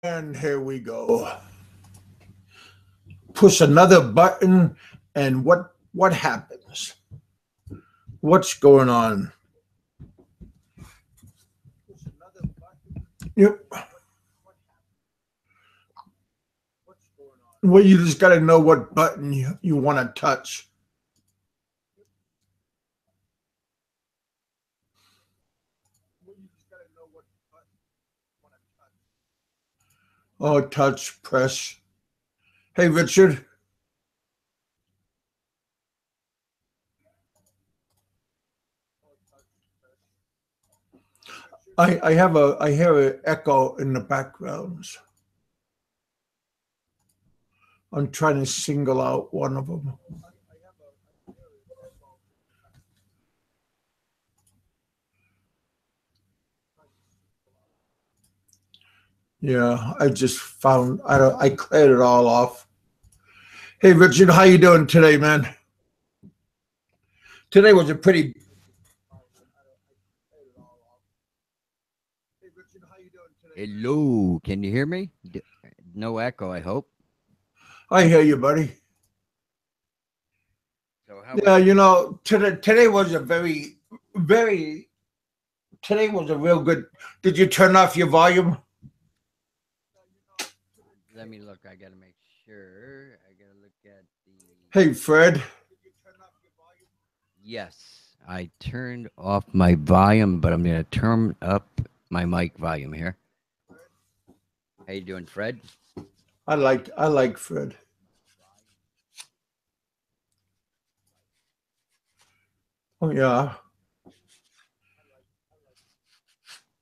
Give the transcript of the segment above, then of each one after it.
And here we go. Push another button, and what happens? What's going on? Yep. Well, you just got to know what button you want to touch. Oh, touch, press. Hey, Richard. I hear an echo in the background. I'm trying to single out one of them. Yeah, I just found I cleared it all off. Hey, Richard, how you doing today, man? Today was a pretty. Hello, can you hear me? No echo, I hope. I hear you, buddy. So how Yeah, you know, today was a very. Today was a real good. Did you turn off your volume? Let me look. I gotta make sure. I gotta look at the. Hey, Fred. Yes, I turned off my volume, but I'm gonna turn up my mic volume here. How you doing, Fred? I like Fred. Oh yeah.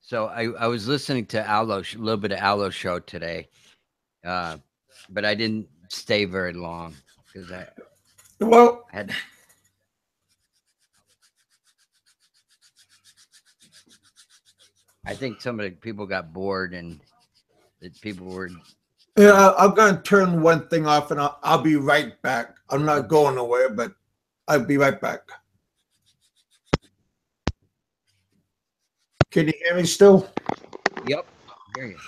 So I was listening to a little bit of Allo show today, but I didn't stay very long because I had. I think some of the people got bored and that people were. Yeah, I'm gonna turn one thing off and I'll be right back. I'm not going nowhere, but I'll be right back. Can you hear me still? Yep. Hear you.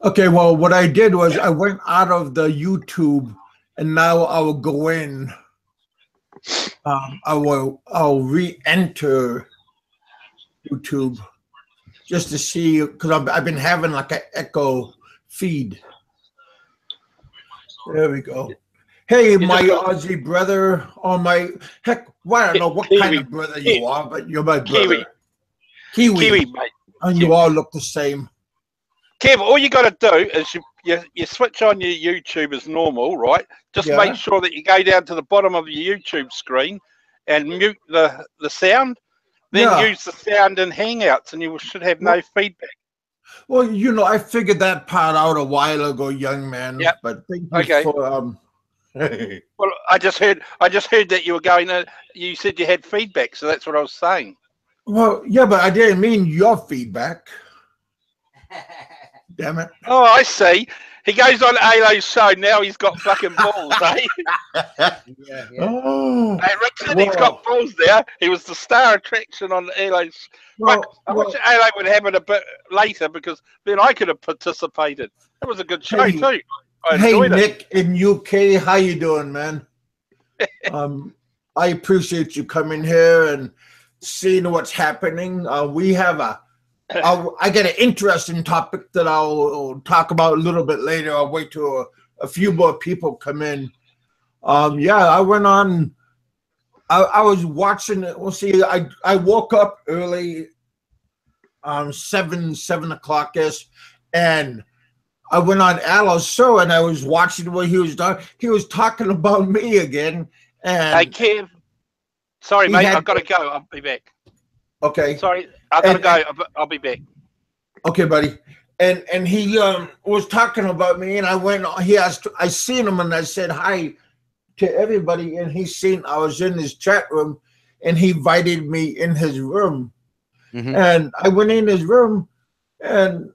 Okay, well, what I did was I went out of the YouTube, and now I will go in. I'll re-enter YouTube just to see, because I've been having like an echo feed. There we go. Hey, my Aussie brother, or my heck, well, I don't know what kind of brother you are, but you're my brother. Kiwi, mate. And you all look the same. Kev, all you got to do is you switch on your YouTube as normal, right? Just make sure that you go down to the bottom of your YouTube screen and mute the sound. Then use the sound in Hangouts, and you should have no feedback. Well, you know, I figured that part out a while ago, young man. Yep. But thank you for Well, I just heard that you were going. You said you had feedback, so that's what I was saying. Well, yeah, but I didn't mean your feedback. Damn it! Oh, I see. He goes on Alo's show now. He's got fucking balls, eh? Yeah. Oh, hey, Richard, he's got balls there. He was the star attraction on Alo's. I wish Alo would have it a bit later because then I could have participated. That was a good show too. I enjoyed Nick in UK, how you doing, man? I appreciate you coming here and seeing what's happening. We have I get an interesting topic that I'll talk about a little bit later. I'll wait till a few more people come in. I went on. I was watching it. We'll see. I woke up early, 7 o'clock ish, and I went on Alo's show and I was watching what he was doing. He was talking about me again. And hey, Kev. Sorry, mate. I've got to go. I'll be back. Okay. Sorry, I've got to go. I'll be back. Okay, buddy. And he was talking about me, and I went. He asked. I seen him, and I said hi to everybody. And he seen I was in his chat room, and he invited me in his room. Mm-hmm. And I went in his room, and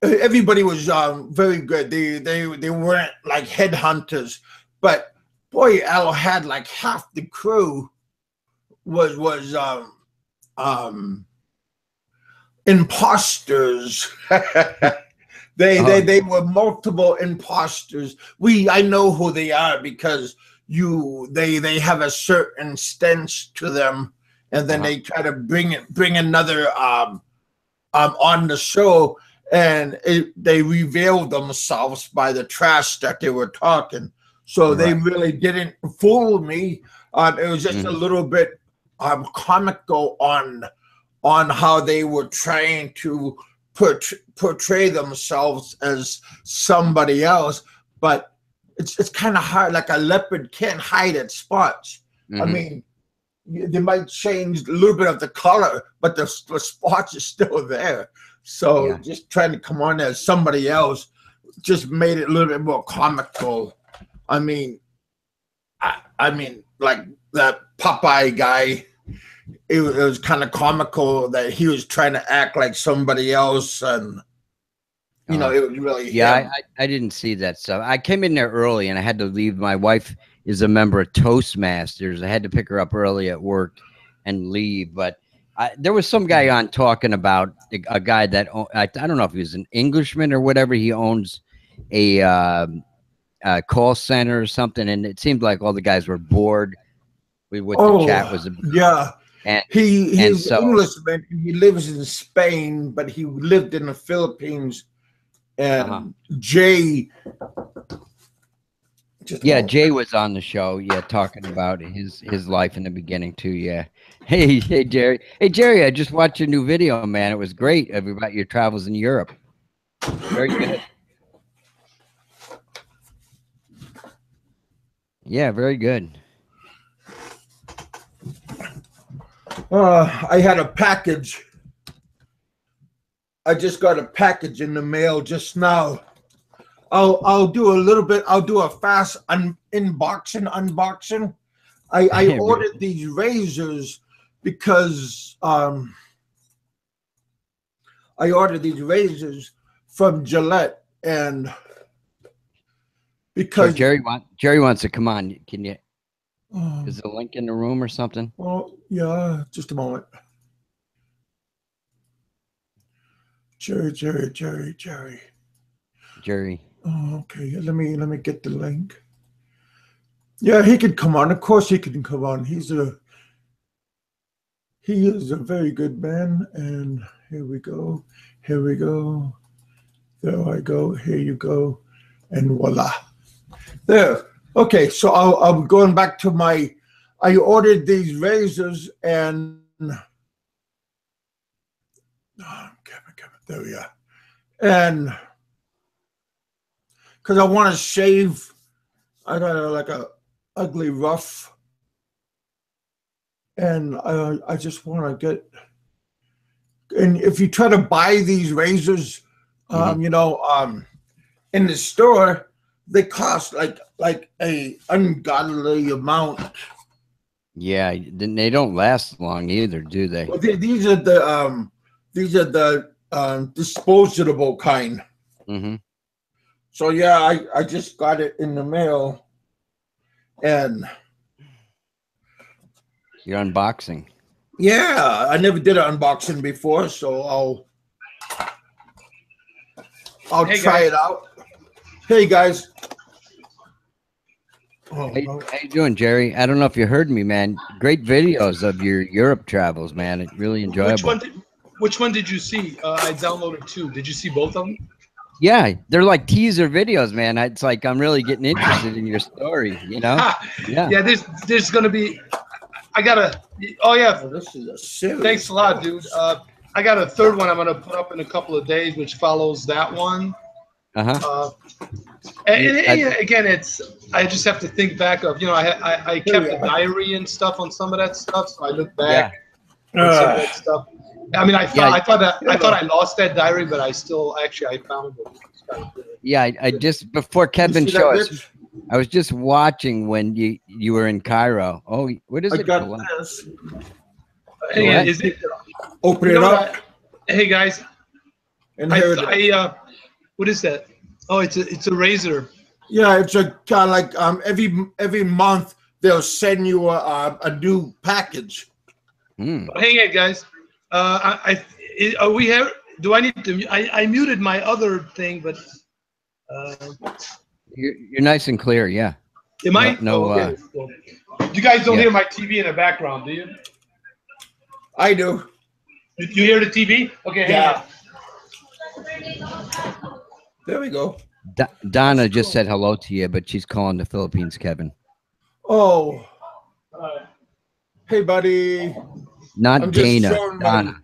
everybody was very good. They weren't like headhunters, but boy, Al had like half the crew was imposters. They were multiple imposters. I know who they are because they have a certain stench to them, and then they try to bring another on the show, and they revealed themselves by the trash that they were talking. So they really didn't fool me. It was just a little bit comical on how they were trying to portray themselves as somebody else, but it's kind of hard. Like a leopard can't hide its spots. I mean, they might change a little bit of the color, but the spots are still there. So just trying to come on as somebody else just made it a little bit more comical. I mean, like that Popeye guy, it was kind of comical that he was trying to act like somebody else, and you know, it was really I didn't see that stuff. I came in there early and I had to leave. My wife is a member of Toastmasters. I had to pick her up early at work and leave, but there was some guy on talking about a guy that I don't know if he was an Englishman or whatever. He owns a call center or something, and it seemed like all the guys were bored with what the chat was about. And he's Englishman. He lives in Spain, but he lived in the Philippines. And Jay was on the show, talking about his life in the beginning too. Hey Jerry, I just watched your new video, man. It was great about your travels in Europe. Very good. Yeah, very good. I had a package. I just got a package in the mail just now. I'll do a little bit. I'll do a fast unboxing. I ordered these razors because I ordered these razors from Gillette, and because Jerry wants to come on. Can you? Is there a link in the room or something? Well, yeah, just a moment. Jerry. Oh, okay. Let me get the link. Yeah, he could come on. Of course, he can come on. He is a very good man. And here we go. There I go. Here you go. And voila. There. Okay, so I'm going back to I ordered these razors, and Kevin, there we are. And because I want to shave, I got like a ugly rough, and I just want to get. And if you try to buy these razors, in the store, they cost like a ungodly amount. Yeah, they don't last long either, do they? Well, these are the disposable kind. So yeah, I just got it in the mail, and you're unboxing. Yeah, I never did an unboxing before, so I'll try it out. Hey guys. How you doing, Jerry? I don't know if you heard me, man. Great videos of your Europe travels, man. It's really enjoyable. Which one did you see? I downloaded 2. Did you see both of them? Yeah, they're like teaser videos, man. It's like I'm really getting interested in your story, you know? Yeah, there's gonna be. I gotta. Oh yeah. This is a series. Thanks a lot, dude. I got a third one I'm gonna put up in a couple of days, which follows that one. And again, I just have to think back of, I kept a diary and stuff on some of that stuff, so I look back on some of that stuff. I mean, I thought I lost that diary, but I found it. Yeah, I just before Kevin showed us, I was just watching when you were in Cairo. Oh, what is it? I got this. Hey, is it? Open it up. Hey guys, And what is that? Oh, it's a razor. Yeah, it's a kind of like every month they'll send you a new package. Hang on, guys. Are we here? Do I need to? I muted my other thing, but you're nice and clear. Yeah. Am I? No. Okay. Well, you guys don't hear my TV in the background, do you? I do. You hear the TV? Okay. Yeah. There we go. Donna just said hello to you, but she's calling the Philippines, Kevin. Oh. Hey, buddy. Not Dana. Donna.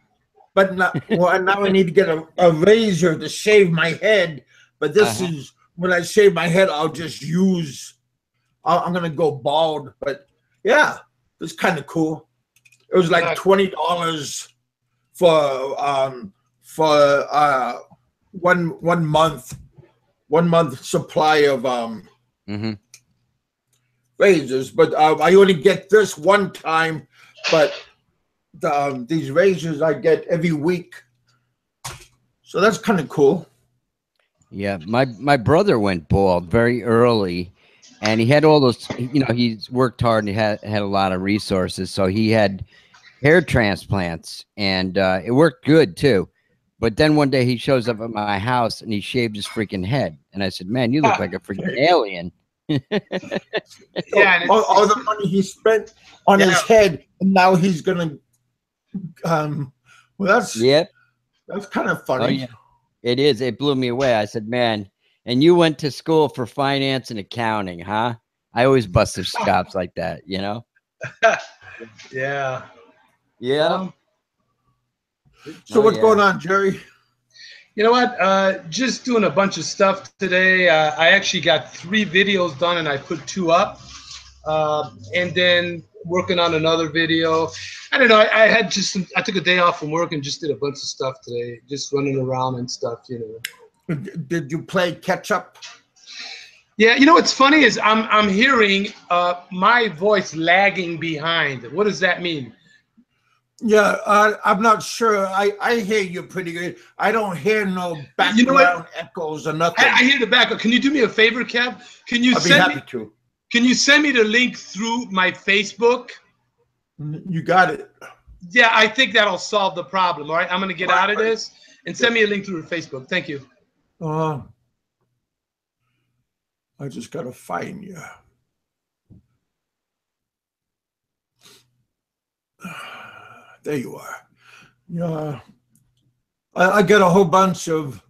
But not, well, now I need to get a razor to shave my head. But this is when I shave my head, I'll just use. I'm gonna go bald. But yeah, it's kind of cool. It was like $20 for 1 month supply of razors. But I only get this one time. But these razors I get every week, so that's kind of cool. Yeah, my brother went bald very early, and he had all those. You know, he's worked hard and he had a lot of resources, so he had hair transplants, and it worked good too. But then one day he shows up at my house and he shaved his freaking head, and I said, "Man, you look like a freaking alien." Yeah, all the money he spent on his head, and now he's gonna. Well, that's kind of funny. Oh, yeah. It is. It blew me away. I said, "Man, and you went to school for finance and accounting, huh?" I always bust their chops like that, you know. Yeah. So what's going on, Jerry? You know what? Just doing a bunch of stuff today. I actually got 3 videos done, and I put 2 up, and then working on another video. I don't know. I had I took a day off from work and just did a bunch of stuff today, just running around and stuff. You know. Did you play catch up? Yeah. You know what's funny is I'm hearing my voice lagging behind. What does that mean? Yeah, I'm not sure. I hear you pretty good. I don't hear no background echoes or nothing. I hear the background. Can you do me a favor, Kev? Can you Can you send me the link through my Facebook? You got it. Yeah, I think that'll solve the problem. All right, I'm going to get out of this and send me a link through Facebook. Thank you. I just got to find you. There you are. Yeah, I get a whole bunch of,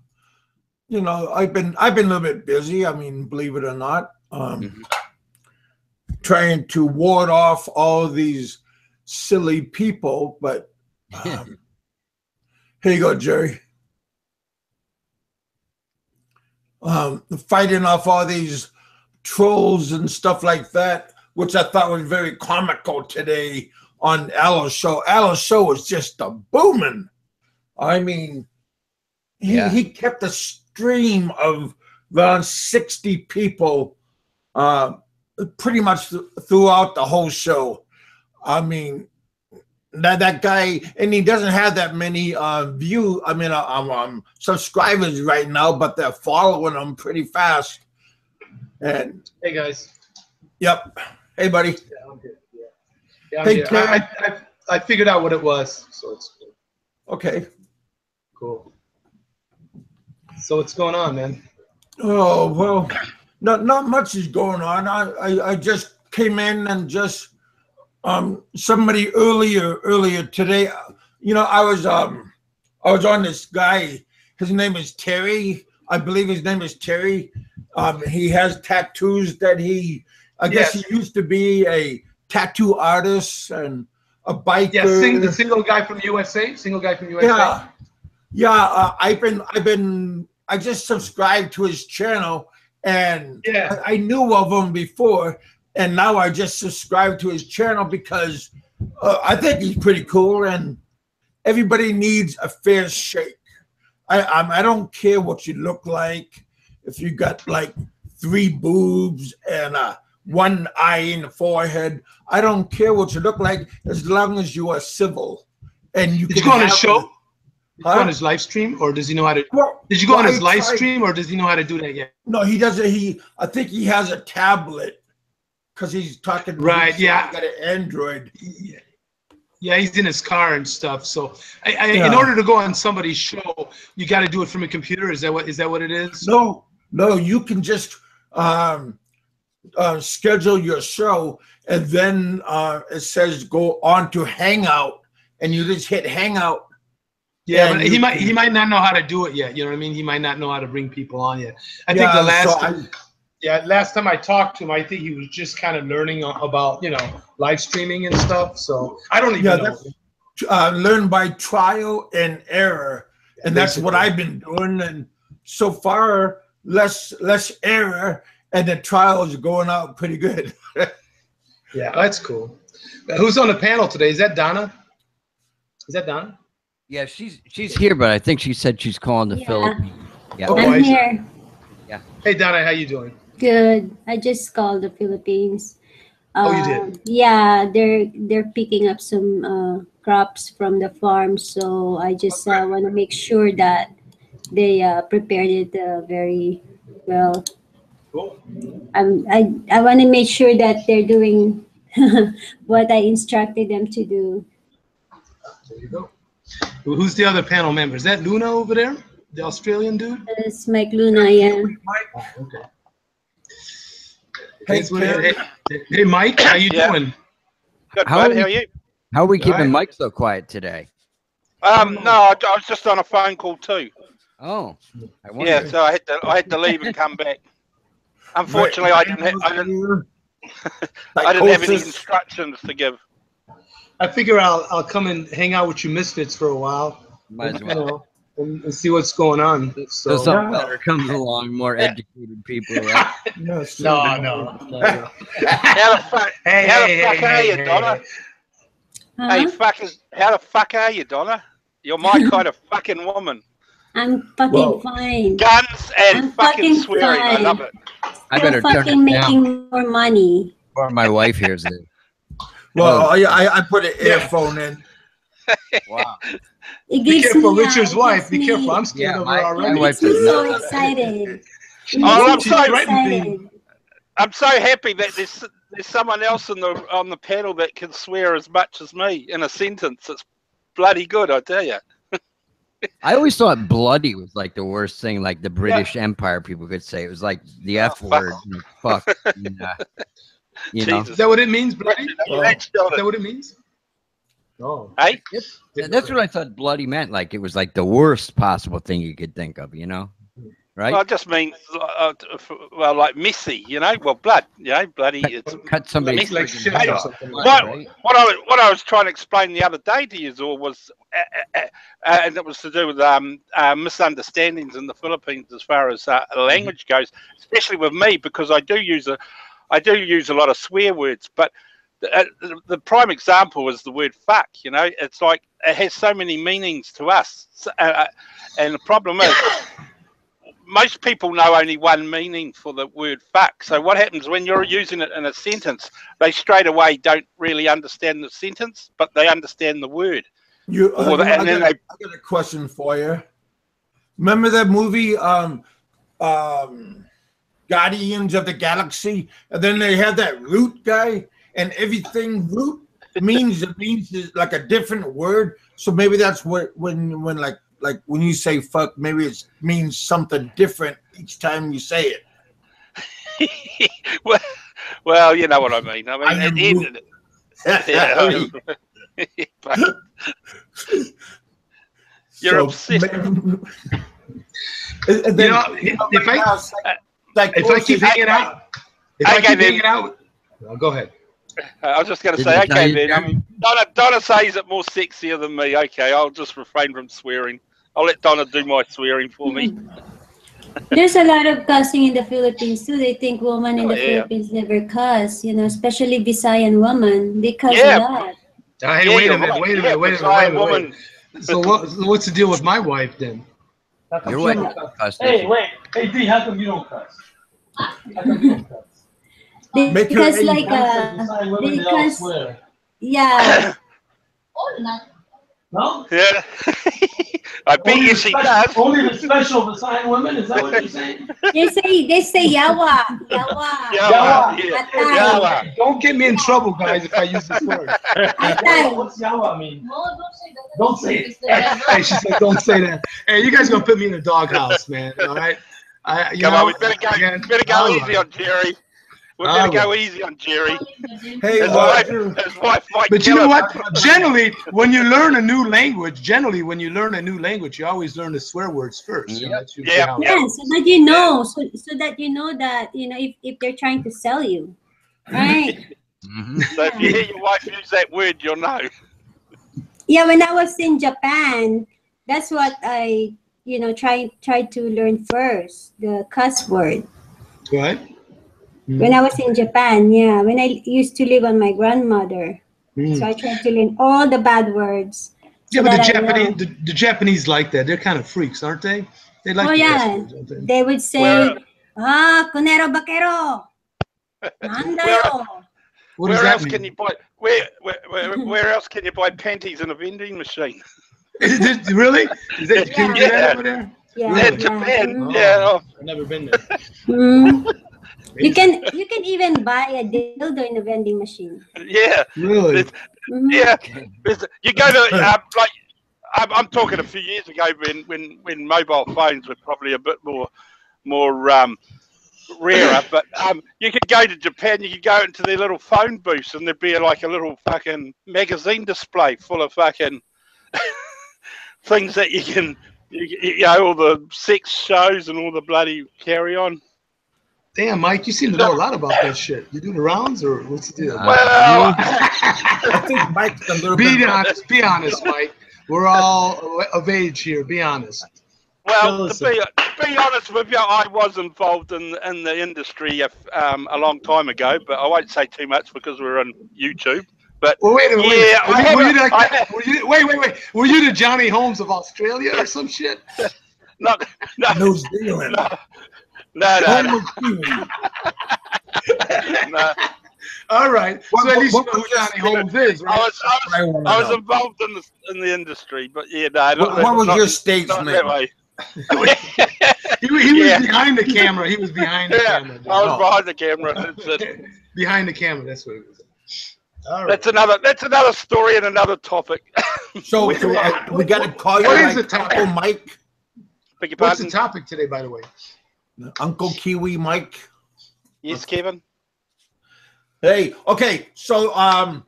you know, I've been a little bit busy. I mean, believe it or not, trying to ward off all these silly people. But here you go, Jerry. Fighting off all these trolls and stuff like that, which I thought was very comical today on Alo's show. Alo's show was just a booming. I mean, he kept a stream of around 60 people pretty much throughout the whole show. I mean, that guy, and he doesn't have that many subscribers right now, but they're following him pretty fast. And hey guys. Yep. Hey buddy. Yeah, I'm good. Yeah, hey, I figured out what it was, so it's cool. Okay. Cool. So what's going on, man? Oh well, not much is going on. I just came in and just somebody earlier today. You know, I was on this guy. His name is Terry. I believe his name is Terry. He has tattoos that I guess he used to be a tattoo artist and a biker. Yeah, the single guy from USA. Yeah. I just subscribed to his channel, and I knew of him before, and now I just subscribed to his channel because I think he's pretty cool, and everybody needs a fair shake. I don't care what you look like. If you got like 3 boobs and 1 eye in the forehead, I don't care what you look like as long as you are civil. And you can go on his show? Did you go on his live stream, or does he know how to? Did you go on his live stream, or does he know how to do that yet? No, he doesn't. I think he has a tablet because he's talking. Right. Yeah. Got an Android. Yeah, he's in his car and stuff. So, in order to go on somebody's show, you got to do it from a computer. Is that what it is? No, you can just schedule your show, and then it says go on to Hangout, and you just hit Hangout. Yeah, but he might not know how to do it yet. You know what I mean? He might not know how to bring people on yet. I think the last time I talked to him, I think he was just kind of learning about, live streaming and stuff. So I don't even know. Learn by trial and error, and that's what I've been doing. And so far, less error, and the trial is going out pretty good. Yeah, that's cool. Who's on the panel today? Is that Donna? Yeah, she's here, but I think she said she's calling the Philippines. Yeah. I'm here. Yeah. Hey, Donna, how you doing? Good. I just called the Philippines. You did? Yeah, they're picking up some crops from the farm, so I just want to make sure that they prepared it very well. Cool. I want to make sure that they're doing what I instructed them to do. There you go. Who's the other panel member? Is that Luna over there? The Australian dude? It's Mike Luna, yeah. Oh, okay. Hey, Mike, how you doing? Good, bud. How are you? How are we keeping Mike so quiet today? No, I was just on a phone call too. Oh, yeah. So I had to leave and come back. Unfortunately, I didn't have any instructions to give. I figure I'll come and hang out with you misfits for a while. Might as well. And see what's going on. So something better comes along, more educated people, right? No. How the fuck are you, Donna? Hey, how the fuck are you, Donna? You're my kind of fucking woman. I'm fucking fine. Guns and I'm fucking swearing. Fine. I love it. I better fucking making more money. Or my wife hears it. Well, I put an earphone in. Wow. Be careful, Richard's wife. Be careful. I'm scared of her already. My wife is so excited. I'm so happy that there's someone else on the panel that can swear as much as me in a sentence. It's bloody good, I tell you. I always thought bloody was like the worst thing, like the British Empire people could say. It was like the F word. Fuck. You know. Is that what it means, bloody? Is that what it means? Oh. Hey? That's what I thought bloody meant. Like it was like the worst possible thing you could think of, Right? Well, it just means, like messy, Well, blood, bloody. Cut somebody's like shit or something like that, right? What I was trying to explain the other day to you all was, and it was to do with misunderstandings in the Philippines as far as language goes, especially with me, because I do use a lot of swear words, but the prime example is the word fuck. It's like it has so many meanings to us, and the problem is most people know only one meaning for the word fuck. So what happens when you're using it in a sentence? They straight away don't really understand the sentence, but they understand the word. I got a question for you. Remember that movie, Guardians of the Galaxy? And then they had that root guy, and everything root means like a different word. So maybe that's what when when you say fuck, maybe it means something different each time you say it. well, you know what I mean. You're obsessed. If I keep hanging out, go ahead. I was just going to say, okay, then. Donna says it more sexier than me. Okay, I'll just refrain from swearing. I'll let Donna do my swearing for me. There's a lot of cussing in the Philippines too. They think women in the Philippines never cuss, Especially Visayan women. They cuss a lot. Hey, wait a minute. So what's the deal with my wife then? Your wife cuss. Hey, wait. Hey, D, how come you don't cuss? How come you don't cuss? Because yeah. No? Yeah. I bet you she does. Only the special assigned women? Is that what you're saying? They say yawa, yawa, Yawa. Yeah. atay, Yawa. Don't get me in trouble, guys, if I use this word. atay. What's yawa mean? Don't say it. Hey, she said, don't say that. Hey, you guys gonna put me in a doghouse, man. All right. Come on, we better go easy on Jerry. We better go easy on Jerry. Hey, His Roger. wife might But you kill know him. what? Generally, when you learn a new language, you always learn the swear words first. Yep. That's usually Yep. how it Yeah, goes. so that you know, so that you know that if they're trying to sell you, right? So if you hear your wife use that word, you'll know. Yeah, when I was in Japan, that's what I tried to learn first, the cuss word. What? When I was in Japan, yeah, when I used to live on my grandmother, Mm. so I tried to learn all the bad words. Yeah, so but that I know. the Japanese like that. They're kind of freaks, aren't they? They like Oh the yeah, cuss words, don't they? they would say, kunero bakero, nandayo. What does Where that else mean? can you buy? Where else can you buy panties in a vending machine? Really? Can you do that Yeah. over there? Yeah, In Japan, mhm. yeah. I've never been there. Mhm. You can even buy a dildo in a vending machine. Yeah. Really? Mhm. Yeah. You go to like I'm talking a few years ago when mobile phones were probably a bit more rarer, but you could go to Japan, you could go into their little phone booths and there'd be like a little fucking magazine display full of fucking things that you can all the sex shows and all the bloody carry on. Damn, Mike, you seem to know a lot about that shit. You do the rounds, or what's the deal? Well, I think Mike's a little Be bit. honest. Be honest, Mike. We're all of age here. Be honest. well, to be honest with you, I was involved in the industry a long time ago, but I won't say too much because we're on YouTube. But Well, wait a minute. yeah, Wait. Were you the Johnny Holmes of Australia or some shit? No. New Zealand. No. All right. So at least you know who Johnny Holmes is, I right? was involved in the industry, but yeah, no. What was your stage not name? that way. He was behind the camera. He was behind the Yeah, camera. I was behind the camera. That's it. Behind the camera. That's what it was. All right. That's another story and another topic. So we got to call you What is like the topic? Uncle Mike, Beg your What's the pardon? topic today, by the way? Uncle Kiwi Mike. Yes, Kevin. Hey, okay, so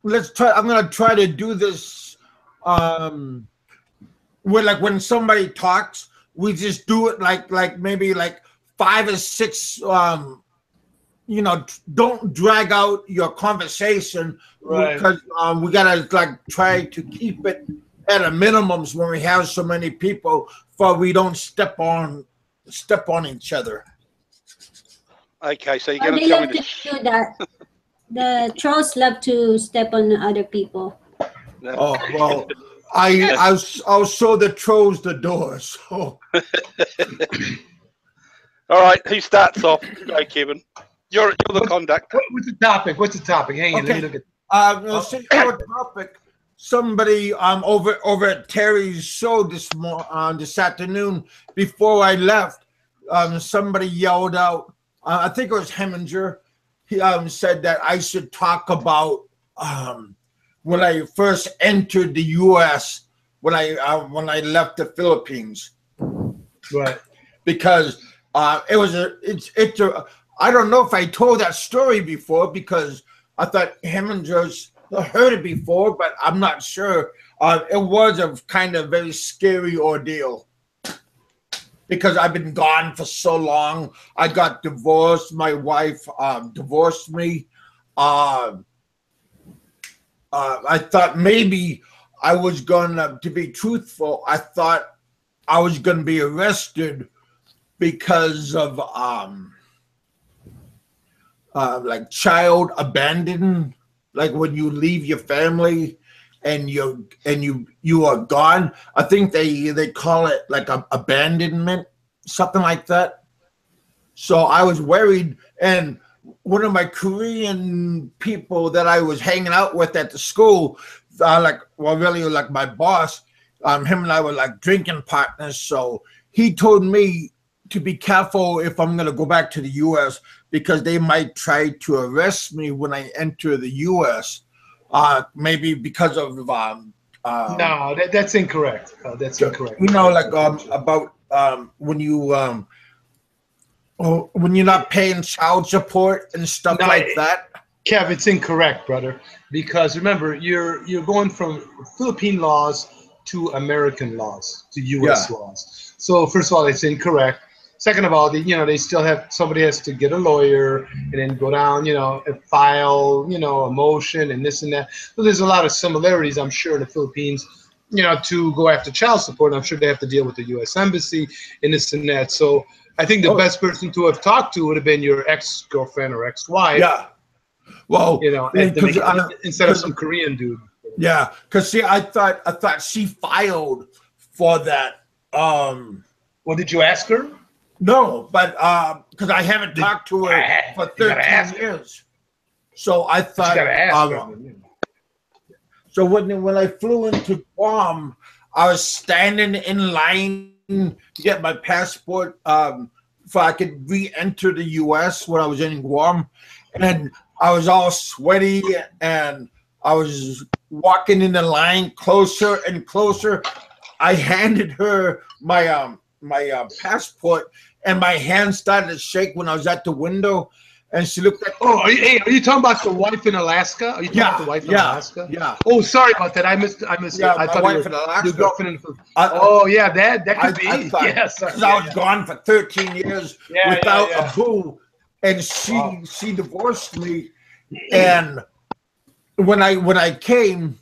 let's try. I'm gonna try to do this. Where like when somebody talks, we just do it like maybe like 5 or 6. Don't drag out your conversation, Right. because we gotta like try to keep it at a minimum when we have so many people, for we don't step on each other. Okay, so you're Oh, going they to tell love me to do that. The trolls love to step on other people. Oh well, I'll show the trolls the door. So All right, who starts off? Go, Kevin. You're the conduct. What's the topic? What's the topic? Hang on, let me look at. let's see our topic. Somebody over at Terry's show this afternoon, before I left, somebody yelled out. I think it was Heminger. He said that I should talk about when I first entered the U.S. when I left the Philippines. Right. Because it's a I don't know if I told that story before, because I thought Heminger's heard it before, but I'm not sure. It was a kind of very scary ordeal, because I've been gone for so long. I got divorced. My wife divorced me. I thought maybe I was to be truthful, I thought I was going to be arrested because of like child abandonment, like when you leave your family and you are gone. I think they call it like abandonment, something like that. So I was worried, and one of my Korean people that I was hanging out with at the school, really like my boss, him and I were like drinking partners. So he told me to be careful if I'm going to go back to the U.S. because they might try to arrest me when I enter the U.S. Maybe because of no, that's incorrect. That's incorrect. You know, like about when you're not paying child support and stuff like that. Kev, it's incorrect, brother. Because remember, you're going from Philippine laws to American laws to U.S. laws. So first of all, it's incorrect. Second of all, they still have, somebody has to get a lawyer and then go down, and file, a motion and this and that. So there's a lot of similarities, I'm sure, in the Philippines, to go after child support. I'm sure they have to deal with the U.S. Embassy and this and that. So I think the best person to have talked to would have been your ex-girlfriend or ex-wife. Yeah. Well, instead of some Korean dude. Yeah, because see, I thought she filed for that. Well, did you ask her? No, but because I haven't talked to her for 13 years, so I thought. So when I flew into Guam, I was standing in line to get my passport so I could re-enter the U.S. when I was in Guam, and I was all sweaty and I was walking in the line closer and closer. I handed her my passport, and my hand started to shake when I was at the window. And she looked at. Oh, are you talking about the wife in Alaska? Are you talking about the wife in Alaska? Yeah. Oh, sorry about that. I missed. Yeah, I thought wife in Alaska. Girlfriend that could be. Yes, because I was gone for 13 years without a boo, and she divorced me, and when I came,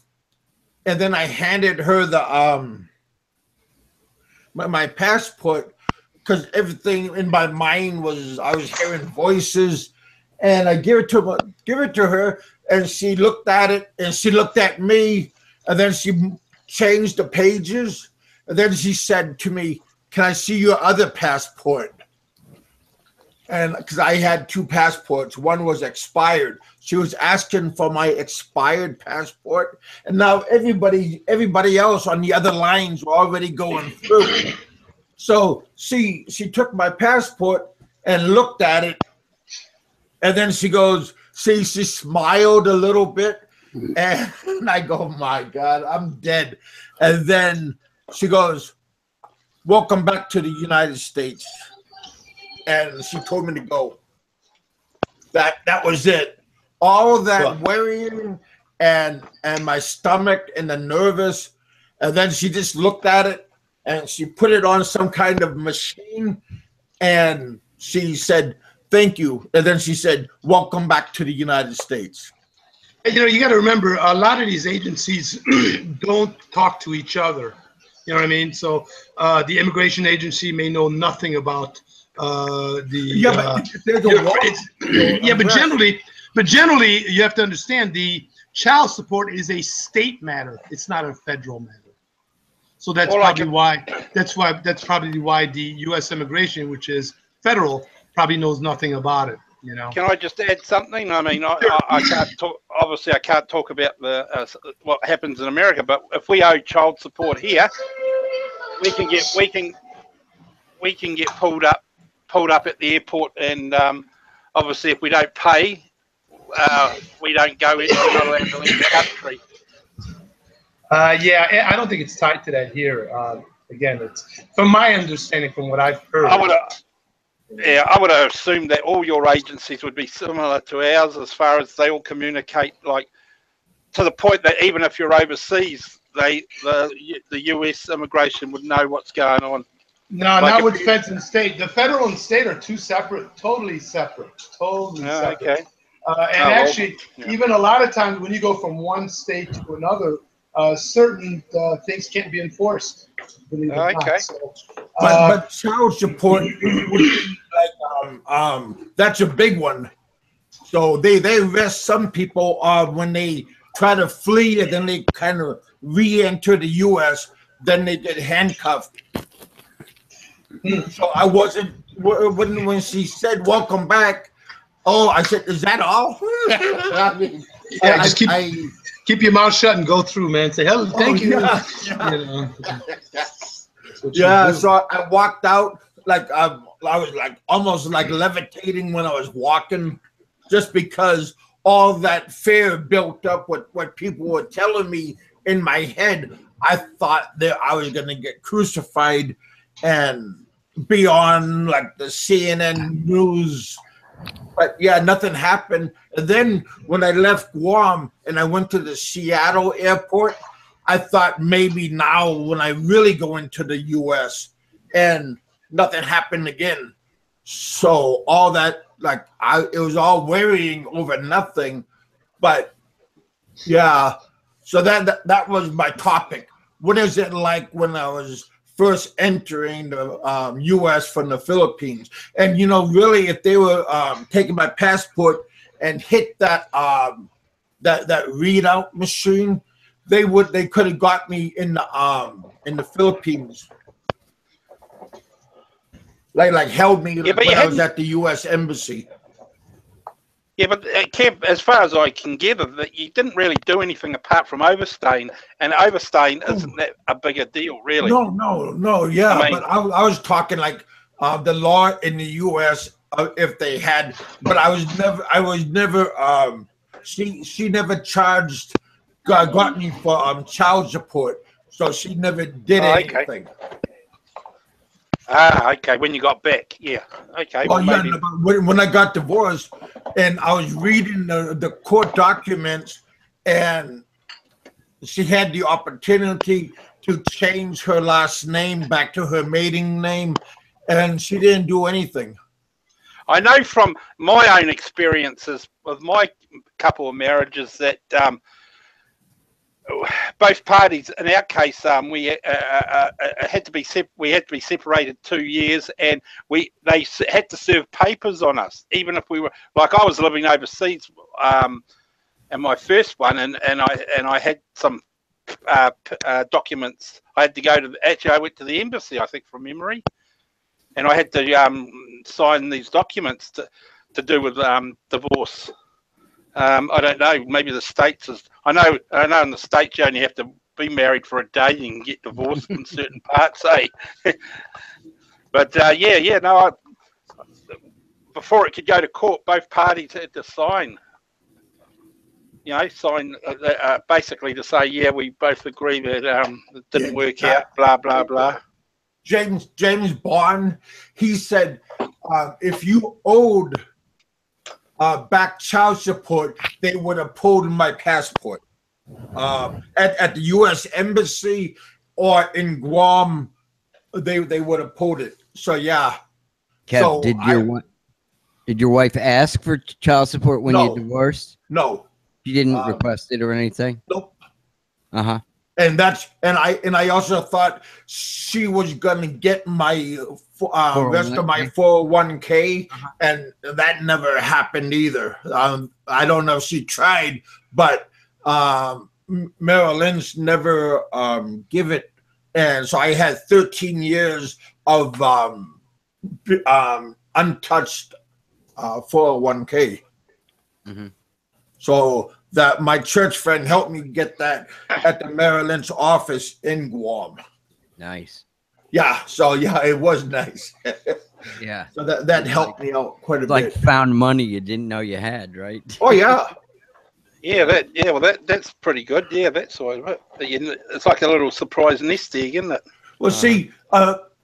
and then I handed her the my passport, because everything in my mind was, I was hearing voices, and I give it to her, and she looked at it, and she looked at me, and then she changed the pages, and then she said to me, "Can I see your other passport?" And because I had two passports, one was expired. She was asking for my expired passport, and now everybody else on the other lines were already going through. So she took my passport and looked at it, and then she goes, she smiled a little bit, and I go, "My God, I'm dead." And then she goes, "Welcome back to the United States." And she told me to go. That was it. All that worrying and my stomach and the nervous, and then she just looked at it and she put it on some kind of machine, and she said, "Thank you." And then she said, "Welcome back to the United States." You got to remember, a lot of these agencies don't talk to each other. You know what I mean? So the immigration agency may know nothing about but generally you have to understand the child support is a state matter. It's not a federal matter. So that's probably why the U.S. immigration, which is federal, probably knows nothing about it. Can I just add something? I mean, I can't talk. Obviously, I can't talk about the what happens in America. But if we owe child support here, we can get pulled up at the airport, and obviously, if we don't pay, we don't go in. We're not allowed to leave the country. I don't think it's tied to that here. Again, it's from my understanding, from what I've heard. I would have assumed that all your agencies would be similar to ours, as far as they all communicate, like to the point that even if you're overseas, the U.S. immigration would know what's going on. No, not with feds and state. The federal and state are two separate, totally separate, separate. Okay. Even a lot of times when you go from one state to another, certain things can't be enforced. Believe it or not. So, but child support would be like that's a big one. So they arrest some people when they try to flee, and then they kind of re-enter the U.S. Then they get handcuffed. So I wasn't when she said "welcome back." Oh, I said, is that all? I mean, yeah, just keep your mouth shut and go through, man. Say, "Hello, thank you." Yeah, You know. yeah. So I walked out like I was like almost like levitating when I was walking, just because all that fear built up with what people were telling me in my head. I thought that I was going to get crucified and be on like the CNN news. But yeah, nothing happened. And then when I left Guam and I went to the Seattle airport, I thought maybe now when I really go into the US, and nothing happened again. So all that, like, it was all worrying over nothing. But yeah, so that was my topic. What is it like when I was first entering the U.S. from the Philippines? And really, if they were taking my passport and hit that that readout machine, they could have got me in the Philippines. Like held me when I was at the U.S. Embassy. Yeah, but Kev, as far as I can gather, that you didn't really do anything apart from overstaying, and overstaying isn't that a bigger deal, really? No. Yeah, I mean, but I was talking like the law in the U.S. If they had, but I was never. She never got me for child support, so she never did anything. Ah, okay. When you got back, yeah. Okay. Well, yeah. When I got divorced, and I was reading the court documents, and she had the opportunity to change her last name back to her maiden name, and she didn't do anything. I know from my own experiences with my couple of marriages that both parties, in our case, we had to be separated 2 years, and they had to serve papers on us, even if we were like I was living overseas, and my first one, and I had some documents. I had to go to I went to the embassy, I think, from memory, and I had to sign these documents to do with divorce. I don't know. Maybe the States is. I know in the States you only have to be married for a day. You can get divorced in certain parts, eh? But no. Before it could go to court, both parties had to sign. Basically to say, yeah, we both agree that it didn't work out. Blah blah blah. James Bond, he said, if you owed back child support, they would have pulled my passport. At the U.S. Embassy or in Guam, they would have pulled it. So yeah. Kev, so did your wife ask for child support when you divorced? No. She didn't request it or anything? Nope. Uh-huh. And I also thought she was gonna get my rest of my 401k, and that never happened either. I don't know if she tried, but Merrill Lynch never give it, and so I had 13 years of untouched 401k. Mm-hmm. So that my church friend helped me get that at the Merrill Lynch office in Guam. Nice. Yeah. So yeah, it was nice. Yeah. So that helped me out quite a bit. Like found money you didn't know you had, right? Oh yeah. Well, that's pretty good. Yeah, that's all right. It's like a little surprise nest egg, isn't it? Well, see,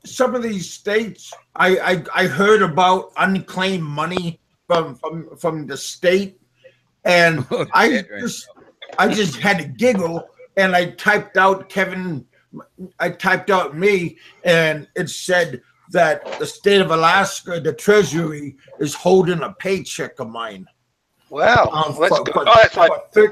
some of these states, I heard about unclaimed money from the state. And I just had to giggle, and I typed out me, and it said that the state of Alaska, the Treasury, is holding a paycheck of mine. Wow, that's like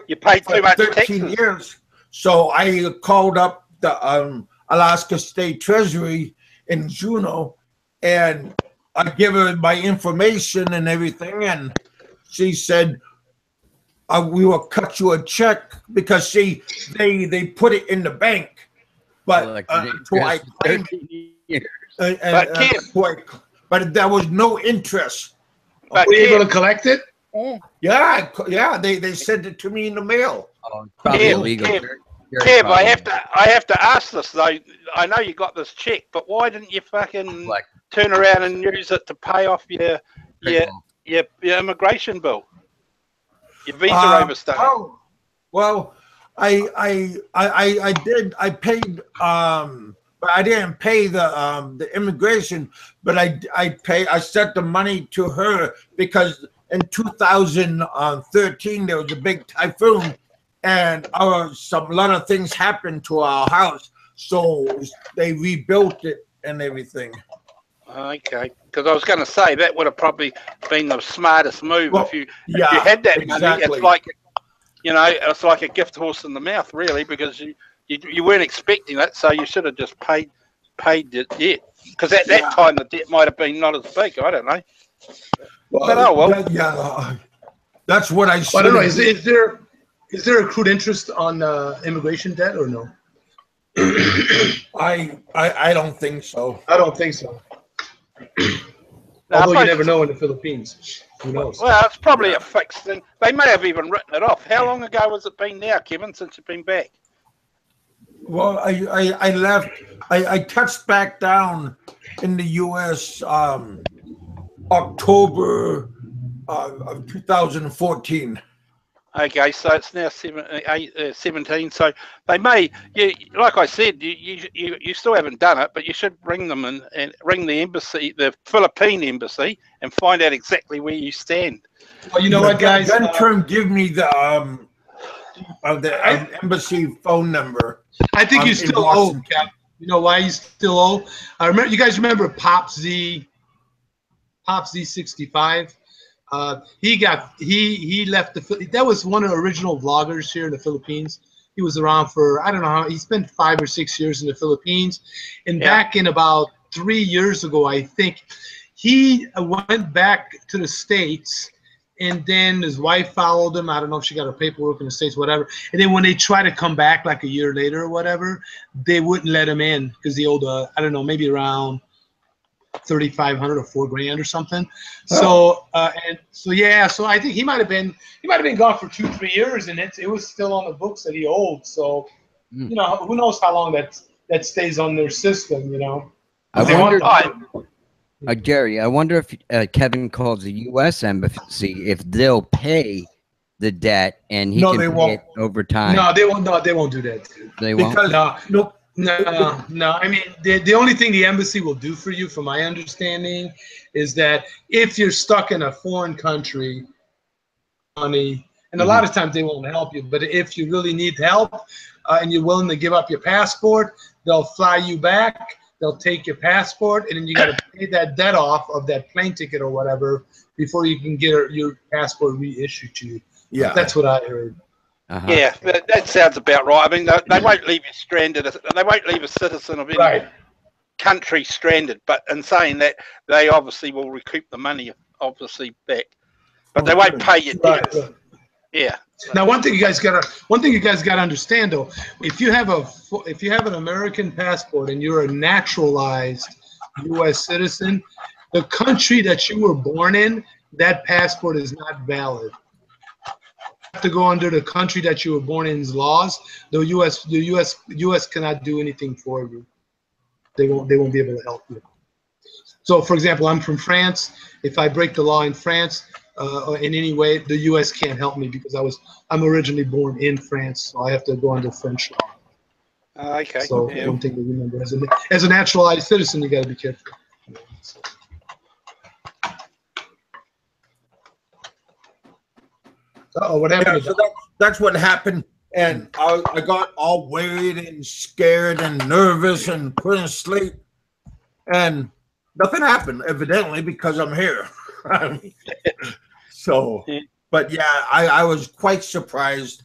you paid too much 13 years. So I called up the Alaska State Treasury in Juneau, and I gave her my information and everything, and she said, we will cut you a check because they put it in the bank, but I claimed it, but there was no interest. But were you able to collect it? Yeah, they sent it to me in the mail. Oh, it's probably Kev, illegal. Kev, I have to ask this though. I know you got this check, but why didn't you fucking turn around and use it to pay off your immigration bill, your visa overstay? Oh, well, I did. I paid. But I didn't pay the immigration. But I sent the money to her because in 2013 there was a big typhoon, and a lot of things happened to our house, so they rebuilt it and everything. Okay, because I was going to say that would have probably been the smartest move if you had that money. It's like, it's like a gift horse in the mouth, really, because you weren't expecting it, so you should have just paid the debt. Because at that time the debt might have been not as big. I don't know. Well, but that's what I said. I don't know. Is there accrued interest on immigration debt or no? I don't think so. I don't think so. Although you never know in the Philippines. Who knows? Well, it's probably a fixed thing. They may have even written it off. How long ago has it been now, Kevin, since you've been back? Well, I left. I touched back down in the U.S. October of 2014. Okay, so it's now 17. So they may, like I said, you still haven't done it, but you should ring them and ring the embassy, the Philippine embassy, and find out exactly where you stand. Well, you know what, guys? Term, give me the embassy phone number. I think you still owe, Cap. You know why you still owe? I remember. You guys remember Pop Z65? He left that was one of the original vloggers here in the Philippines. He was around for, I don't know how, he spent 5 or 6 years in the Philippines, and back in about 3 years ago, I think, he went back to the States, and then his wife followed him. I don't know if she got her paperwork in the States, whatever. And then when they tried to come back like a year later or whatever, they wouldn't let him in because he owed I don't know, maybe around $3,500 or $4,000 or something. So so I think he might have been gone for 2-3 years, and it was still on the books that he owed. So who knows how long that stays on their system, I wonder, Jerry, I wonder if Kevin calls the U.S. embassy if they'll pay the debt and he can pay it over time. No, they won't. No, they won't do that. They won't. No. I mean, the only thing the embassy will do for you, from my understanding, is that if you're stuck in a foreign country, money, and a lot of times they won't help you. But if you really need help and you're willing to give up your passport, they'll fly you back. They'll take your passport, and then you got to pay that debt off of that plane ticket or whatever before you can get your passport reissued to you. Yeah, that's what I heard. Yeah, that sounds about right. I mean, they won't leave you stranded. They won't leave a citizen of any country stranded. But in saying that, they obviously will recoup the money, obviously, back. But they won't pay you debts. Yeah. Now, one thing you guys gotta understand, though, if you have an American passport and you're a naturalized U.S. citizen, the country that you were born in, that passport is not valid. To go under the country that you were born in's laws. The U.S. cannot do anything for you. They won't be able to help you. So, for example, I'm from France. If I break the law in France or in any way, the U.S. can't help me because I'm originally born in France, so I have to go under French law. Okay. So one thing to remember: as a naturalized citizen, you got to be careful. What happened? So that's what happened, and I got all worried and scared and nervous and couldn't sleep, and nothing happened, evidently, because I'm here. So, but yeah, I was quite surprised.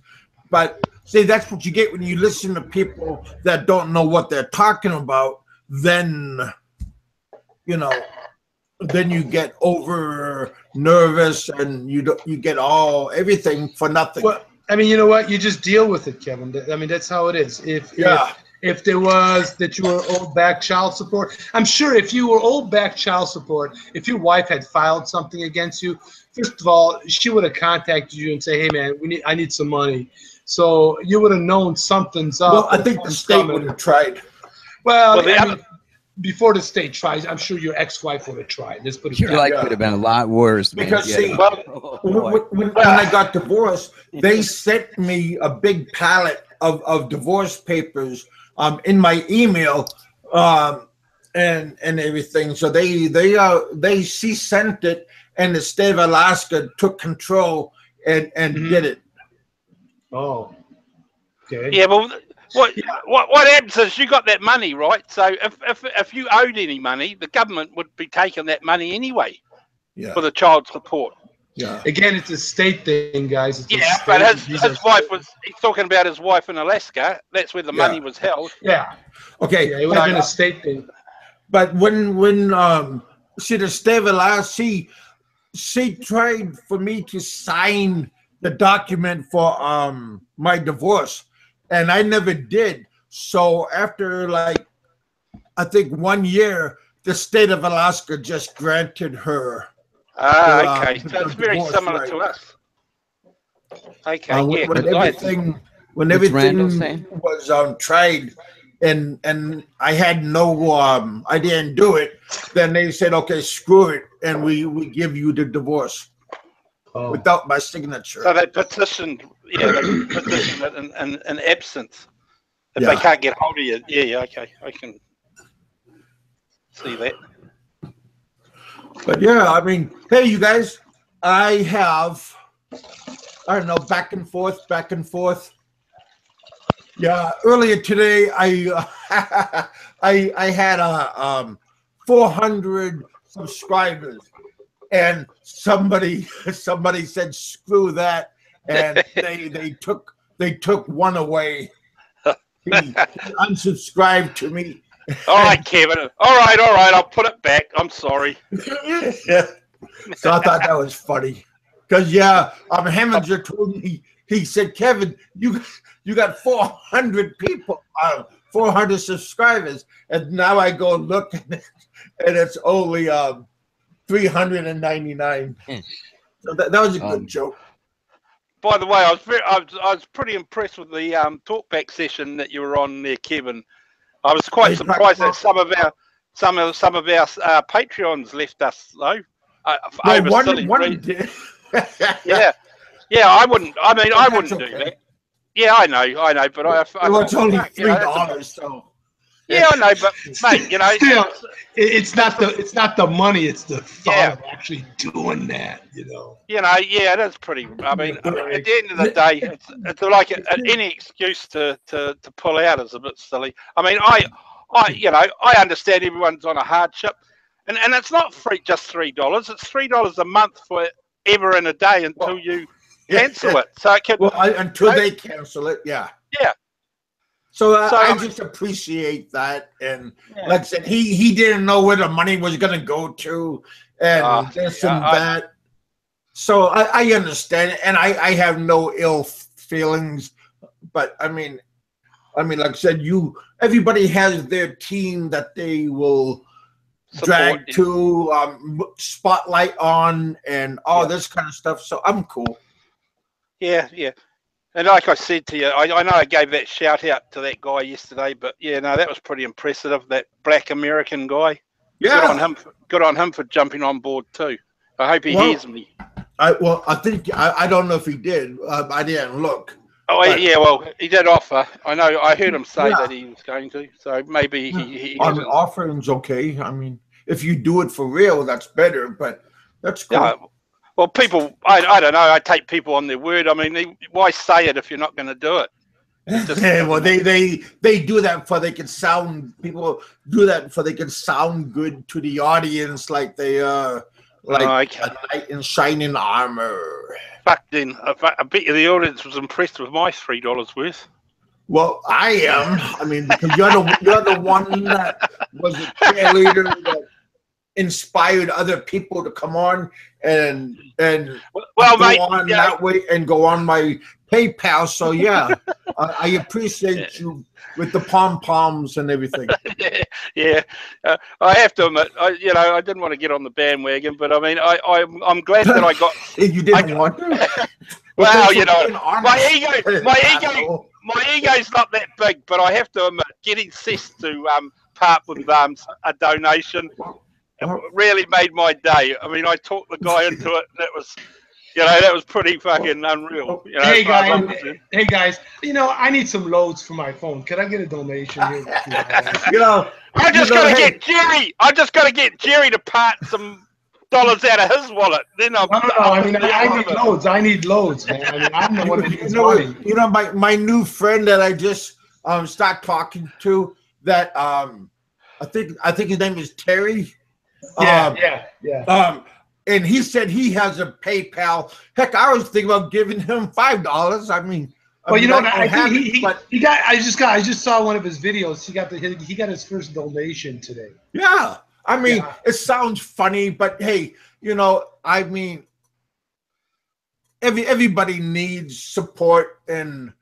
But see, that's what you get when you listen to people that don't know what they're talking about. Then, then you get over nervous and you get everything for nothing. Well, I mean, you know what? You just deal with it, Kevin. I mean, that's how it is. If if there was that you were owed back child support. I'm sure if you were owed back child support, if your wife had filed something against you, first of all, she would have contacted you and say, "Hey, man, I need some money." So you would have known something's up. Well, I think the state would have tried. Well, I mean, before the state tries, I'm sure your ex-wife would have tried. Let's put it Your life would have been a lot worse, man. Because see, when I got divorced, they sent me a big pallet of divorce papers in my email and everything. So she sent it, and the state of Alaska took control and did it. Oh, okay. Yeah, well, what happens is you got that money, right? So if you owed any money, the government would be taking that money anyway for the child support. Yeah. Again, it's a state thing, guys. It's but his wife he's talking about his wife in Alaska. That's where the money was held. Yeah. Okay. Yeah, it would have been a state thing. But when see the state of Alaska, she tried for me to sign the document for my divorce, and I never did. So after like I think 1 year, the state of Alaska just granted her. Okay. So it's very similar to us. Okay. When everything was tried, and I had no I didn't do it, then they said, okay, screw it, and we give you the divorce without my signature. So they petitioned it in absence if they can't get hold of you. Yeah, okay, I can see that. But yeah, I mean, hey, you guys, I don't know, back and forth. Yeah, earlier today, I had 400 subscribers, and somebody said screw that, and they took one away. He unsubscribed to me. All right, Kevin. All right. I'll put it back. I'm sorry. Yeah. So I thought that was funny, because Heminger told me, he said, Kevin, you got 400 people, 400 subscribers, and now I go look and it's only 399. So that was a good joke. By the way, I was pretty impressed with the talkback session that you were on there, Kevin. I was quite surprised that some of our Patreons left us though. One did. Yeah, I wouldn't. I mean, I wouldn't do that. Yeah, I know, but well, it's only $3, so. Yeah, I know, but mate, still, it's not the money; it's the thought of actually doing that. Yeah, that's pretty. I mean, at the end of the day, it's like any excuse to pull out is a bit silly. I mean, I understand everyone's on a hardship, and it's not just $3. It's $3 a month for ever and a day until you cancel it. So it can, until they cancel it, yeah. So I just appreciate that, and like I said, he didn't know where the money was going to go to, and this and that. So I understand it, and I have no ill feelings, but I mean, like I said, everybody has their team that they will drag to, spotlight on, and all this kind of stuff. So I'm cool. Yeah. And like I said to you, I know I gave that shout out to that guy yesterday, but that was pretty impressive. That black American guy. Yeah. Good on him for jumping on board too. I hope he hears me. I think I don't know if he did. I didn't look. Oh, but, well, he did offer. I know. I heard him say that he was going to. So maybe he offering's okay. I mean, if you do it for real, that's better. But that's cool. Well, people, I don't know. I take people on their word. I mean, why say it if you're not going to do it? Well, they do that for they can sound. People do that for they can sound good to the audience, like they a knight in shining armor. Fuck then, I bet you the audience was impressed with my $3 worth. Well, I am. I mean, because you're the one that was a cheerleader that inspired other people to come on and go on that way and go on my PayPal. So yeah, I appreciate you with the pom-poms and everything. Yeah, I have to admit, I didn't want to get on the bandwagon, but I mean, I'm glad that I got. You didn't want to. Well, my ego's not that big, but I have to admit, getting Cess to part with a donation really made my day. I mean, I talked the guy into it. That was, that was pretty fucking unreal. Hey guys, I need some loads for my phone. Can I get a donation here? I just gotta get Jerry. I just gotta get Jerry to part some dollars out of his wallet. Then I'm. No. I mean, I need loads. I need loads, man. I mean, I'm the one that needs money. My new friend that I just started talking to. That I think his name is Terry. Yeah. And he said he has a PayPal. Heck, I was thinking about giving him $5. I mean, well, I think I just saw one of his videos. He got his first donation today. Yeah, I mean, it sounds funny, but hey, I mean, everybody needs support, and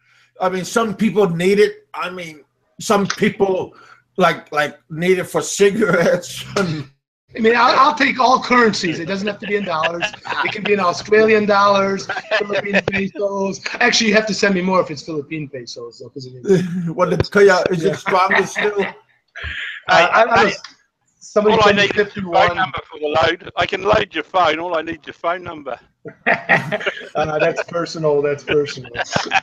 I mean, some people need it. I mean, some people like need it for cigarettes. I mean, I'll take all currencies. It doesn't have to be in dollars. It can be in Australian dollars, Philippine pesos. Actually, you have to send me more if it's Philippine pesos. Though, is it stronger still? All I need is your phone number for the load. I can load your phone. All I need is your phone number. That's personal. That's personal.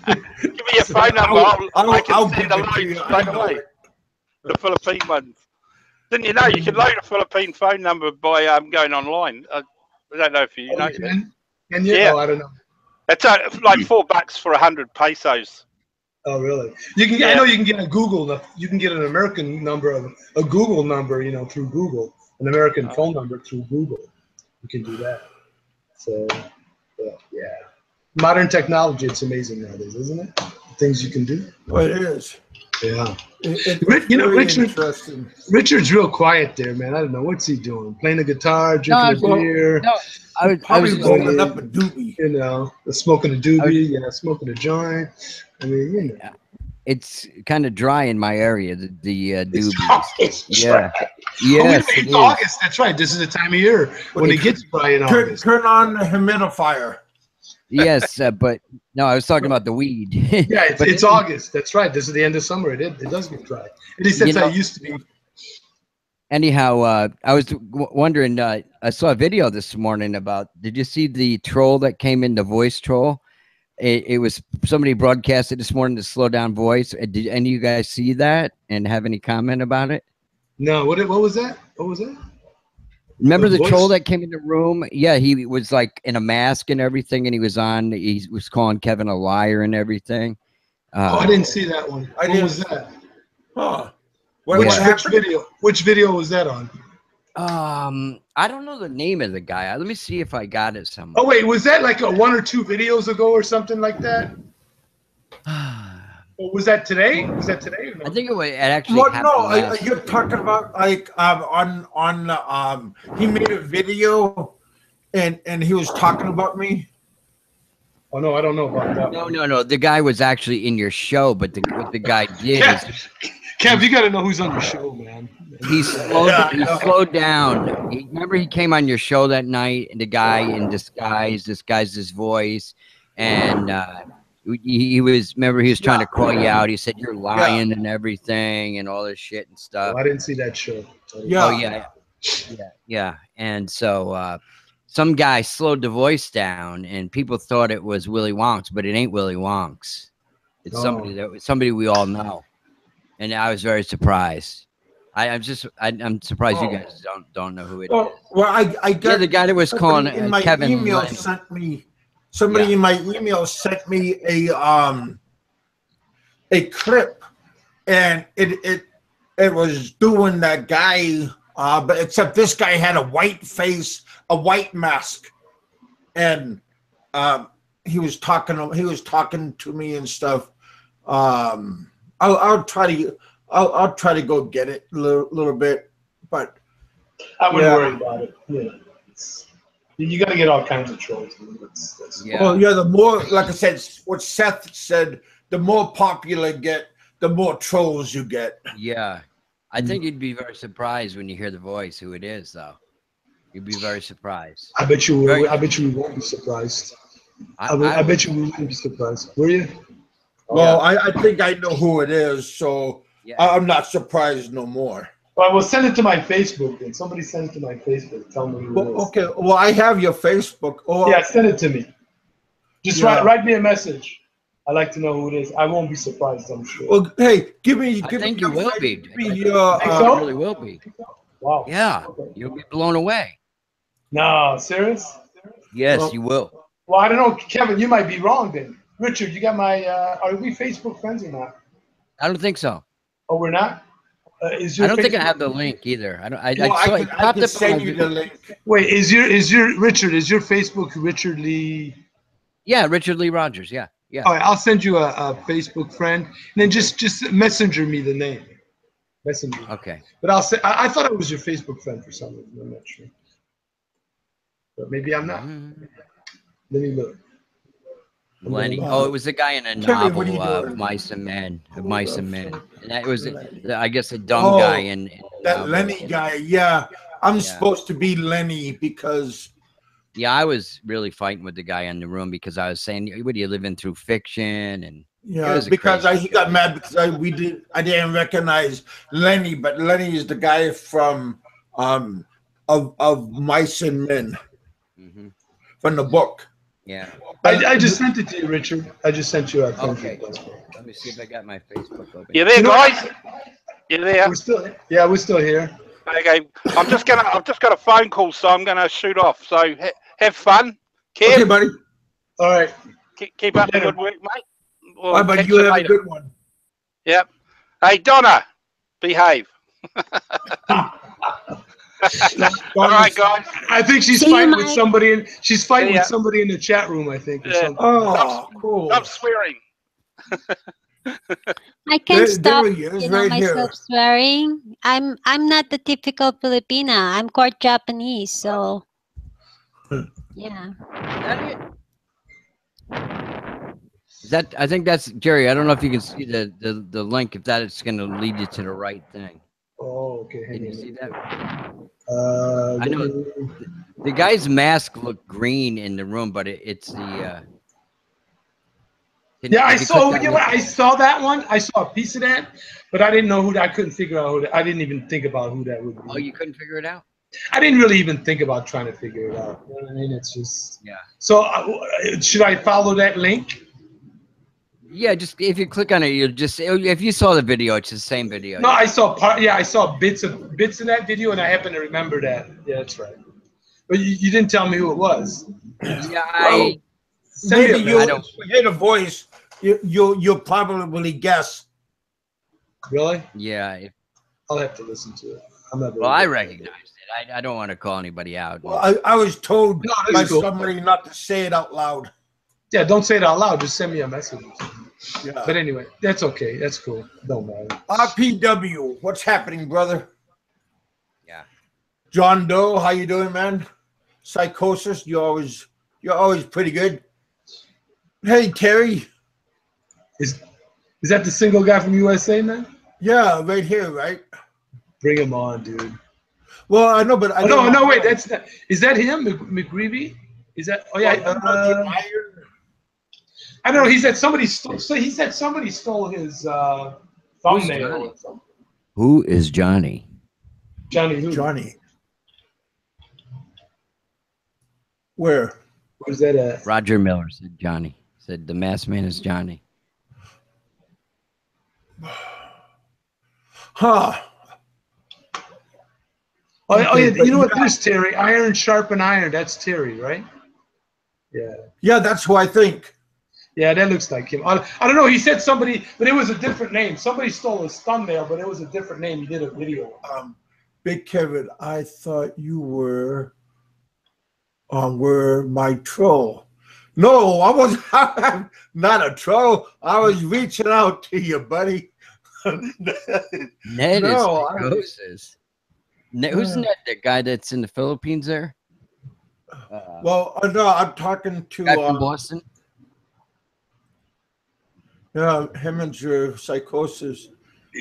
Give me your phone number. I can send the load straight away. The Philippine ones. Didn't you know you can load a Philippine phone number by going online? I don't know if you know that. Can you? Yeah. Oh, I don't know. It's like $4 for 100 pesos. Oh, really? You can. I know you can get a Google. You can get an American number, a Google number, through Google, an American phone number through Google. You can do that. So, yeah. Modern technology, it's amazing nowadays, isn't it? The things you can do. Well, it is. Yeah. Interesting. Richard's real quiet there, man. I don't know what's he doing. Playing a guitar, drinking a beer. No, I was rolling up a doobie. Smoking a doobie. Smoking a joint. I mean, It's kind of dry in my area. The doobies. It's dry. Yes, it's August. That's right. This is the time of year when it gets dry in August. Turn on the humidifier. Yes, but no, I was talking about the weed. Yeah, it's August. That's right. This is the end of summer. It does get dry. At least that's how it used to be. Anyhow, I was wondering. I saw a video this morning about. Did you see the troll that came in, the voice troll? It was somebody broadcasted this morning to slow down voice. Did any of you guys see that and have any comment about it? No. What was that? What was that? Remember the troll that came in the room? Yeah, he was like in a mask and everything, and he was calling Kevin a liar and everything. I didn't see that one. What was that? Huh. Which video was that on? I don't know the name of the guy. Let me see if I got it somewhere. Oh wait, was that like 1 or 2 videos ago or something like that? Or was that today? Was that today? Or no? I think it actually happened. No, you're talking about like he made a video and he was talking about me. Oh no, I don't know about that. No. The guy was actually in your show, but what the guy did is Kev, you got to know who's on your show, man. He slowed down. Remember, he came on your show that night, and the guy in disguised his voice, and he was trying to call you out. He said you're lying and everything, and all this shit and stuff. Oh, I didn't see that show. Yeah. And so some guy slowed the voice down, and people thought it was Willy Wonks, but it ain't Willy Wonks. It's somebody we all know. And I was very surprised. I'm surprised you guys don't know who it is. Well, I got the guy that was calling in my Kevin. Email sent me somebody in my email sent me a clip, and it was doing that guy, but except this guy had a white face, a white mask, and he was talking to me and stuff. I'll try to go get it a little bit, but I wouldn't worry about it. Yeah. You got to get all kinds of trolls. Yeah. Well, yeah, the more, like I said, what Seth said, the more popular you get, the more trolls you get. Yeah. I think you'd be very surprised when you hear the voice, who it is, though. You'd be very surprised. I bet you. I bet you we won't be surprised. I bet you we wouldn't be surprised. Were you? Well, I think I know who it is, so I'm not surprised no more. Well, we'll send it to my Facebook then. Somebody send it to my Facebook. Tell me who it is. Okay, well, I have your Facebook. Oh, yeah, send it to me. Just write me a message. I'd like to know who it is. I won't be surprised, I'm sure. Well, hey, give me. I think you will be. You really will be. Wow. Yeah, you'll be blown away. No, serious? Yes, you will. Well, I don't know, Kevin. You might be wrong then. Richard, you got my. Are we Facebook friends or not? I don't think so. Oh, we're not. I don't think I have the link either. I don't. I can send you the link. Wait, is your Richard? Is your Facebook Richard Lee? Yeah, Richard Lee Rogers. Yeah, yeah. All right, I'll send you a Facebook friend, and then just messenger me the name. Messenger. Okay. But I'll say I thought I was your Facebook friend for some reason. I'm not sure. But maybe I'm not. Let me look. Lenny. Oh, it was the guy in a novel of Mice and Men. And that was, I guess, a dumb guy in that Lenny guy. Yeah, I'm supposed to be Lenny because. Yeah, I was really fighting with the guy in the room because I was saying, "What are you living through fiction?" And because he got mad because I didn't recognize Lenny, but Lenny is the guy from of Mice and Men from the book. Yeah. I just sent it to you, Richard. I just sent you a okay. Let me see if I got my Facebook open. You there, guys? You there? We're still here. Okay. I've just got a phone call, so I'm gonna shoot off. So have fun. Kev, Okay, buddy. All right. Keep up the good work, mate. All right, buddy. You have a good one. Yep. Hey, Donna, behave. All right, guys. I think she's fighting with somebody. She's fighting with somebody in the chat room. I think. Or something. Oh, cool. Stop swearing. I can't stop myself swearing. I'm not the typical Filipina. I'm court Japanese, so yeah. I think that's Jerry. I don't know if you can see the link. If that is going to lead you to the right thing. Oh, okay. Can you see that? I know the guy's mask looked green in the room, but it's the. I saw. I saw that one. I saw a piece of that, but I didn't know who that. I couldn't figure out who that. I didn't even think about who that would be. Oh, you couldn't figure it out? I didn't really even think about trying to figure it out. You know what I mean? It's just. Yeah. So should I follow that link? Yeah, just if you click on it, you'll just if you saw the video, it's the same video. No, I saw I saw bits of that video, and I happen to remember that. Yeah, that's right. But you didn't tell me who it was. Yeah, maybe you hear the voice. You'll probably guess. Really? Yeah. I'll have to listen to it. Well, I recognized it. I don't want to call anybody out. Well, I was told by somebody not to say it out loud. Yeah, don't say it out loud. Just send me a message. Yeah. But anyway, that's okay. That's cool. Don't matter. RPW, what's happening, brother? Yeah. John Doe, how you doing, man? Psychosis, you're always pretty good. Hey, Terry. Is that the single guy from USA, man? Yeah, right here, right? Bring him on, dude. Well, I know, but I don't know. Wait, that's not. Is that him, McGreevy? Is that? Oh yeah. I don't know. He said somebody stole. So he said somebody stole his thumbnail. Who is Johnny? Johnny who? Johnny. Where? Where's that at? Roger Miller said Johnny. Said the masked man is Johnny. Huh. Oh yeah. You know what? There's Terry. Iron sharpen iron. That's Terry, right? Yeah. Yeah, that's who I think. Yeah, that looks like him. I don't know. He said somebody, but it was a different name. Somebody stole his thumbnail, but it was a different name. He did a video. Big Kevin, I thought you were my troll. No, I was not a troll. I was reaching out to you, buddy. Ned is psychosis. Who's Ned? The guy that's in the Philippines there? Well, no, I'm talking to guy from Boston. Yeah, him and your Psychosis.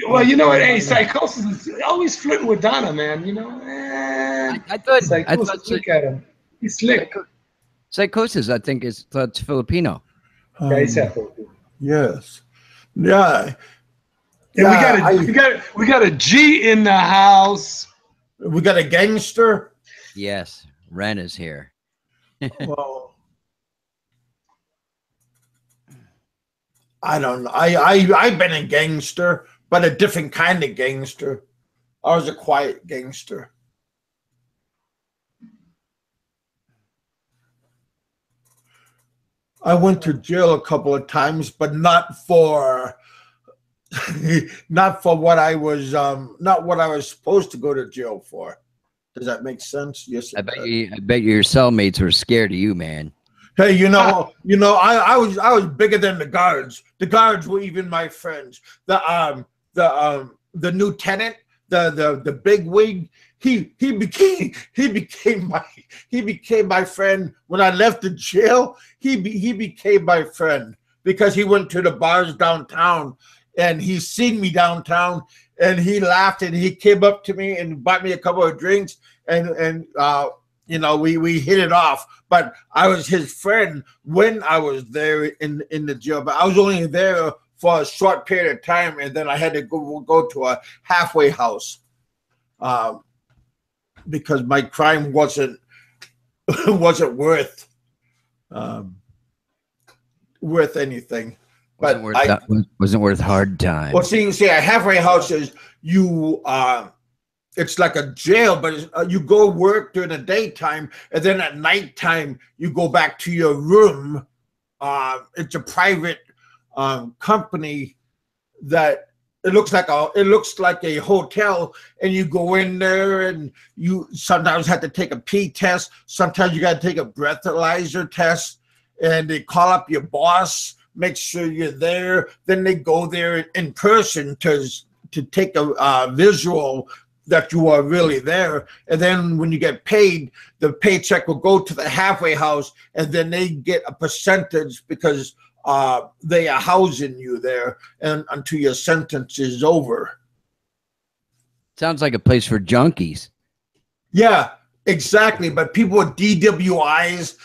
Well, you know what? Hey, Psychosis is always flirting with Donna, man. You know, I thought Psychosis, look at him. He's slick. Psychosis, I think, is that's Filipino. Yeah, he's half Filipino. Yes. Yeah. Yeah, we got a G in the house. We got a gangster. Yes, Ren is here. Well, I don't know. I've been a gangster, but a different kind of gangster. I was a quiet gangster. I went to jail a couple of times, but not for not for what I was not what I was supposed to go to jail for. Does that make sense? Yes. I bet your cellmates were scared of you, man. Hey, I was bigger than the guards. The guards were even my friends. The lieutenant, the big wig, he became my friend when I left the jail. He became my friend because he went to the bars downtown and he seen me downtown and he laughed and he came up to me and bought me a couple of drinks and we hit it off. But I was his friend when I was there in the jail. But I was only there for a short period of time, and then I had to go to a halfway house because my crime wasn't worth anything. But wasn't worth hard time. Well, see, a halfway house is it's like a jail, but you go work during the daytime, and then at nighttime you go back to your room. It's a private company that it looks like a hotel, and you go in there, and you sometimes have to take a pee test. Sometimes you got to take a breathalyzer test, and they call up your boss, make sure you're there. Then they go there in person to take a visual that you are really there. And then when you get paid, the paycheck will go to the halfway house, and then they get a percentage because they are housing you there and until your sentence is over. Sounds like a place for junkies. Yeah, exactly. But people with DWIs,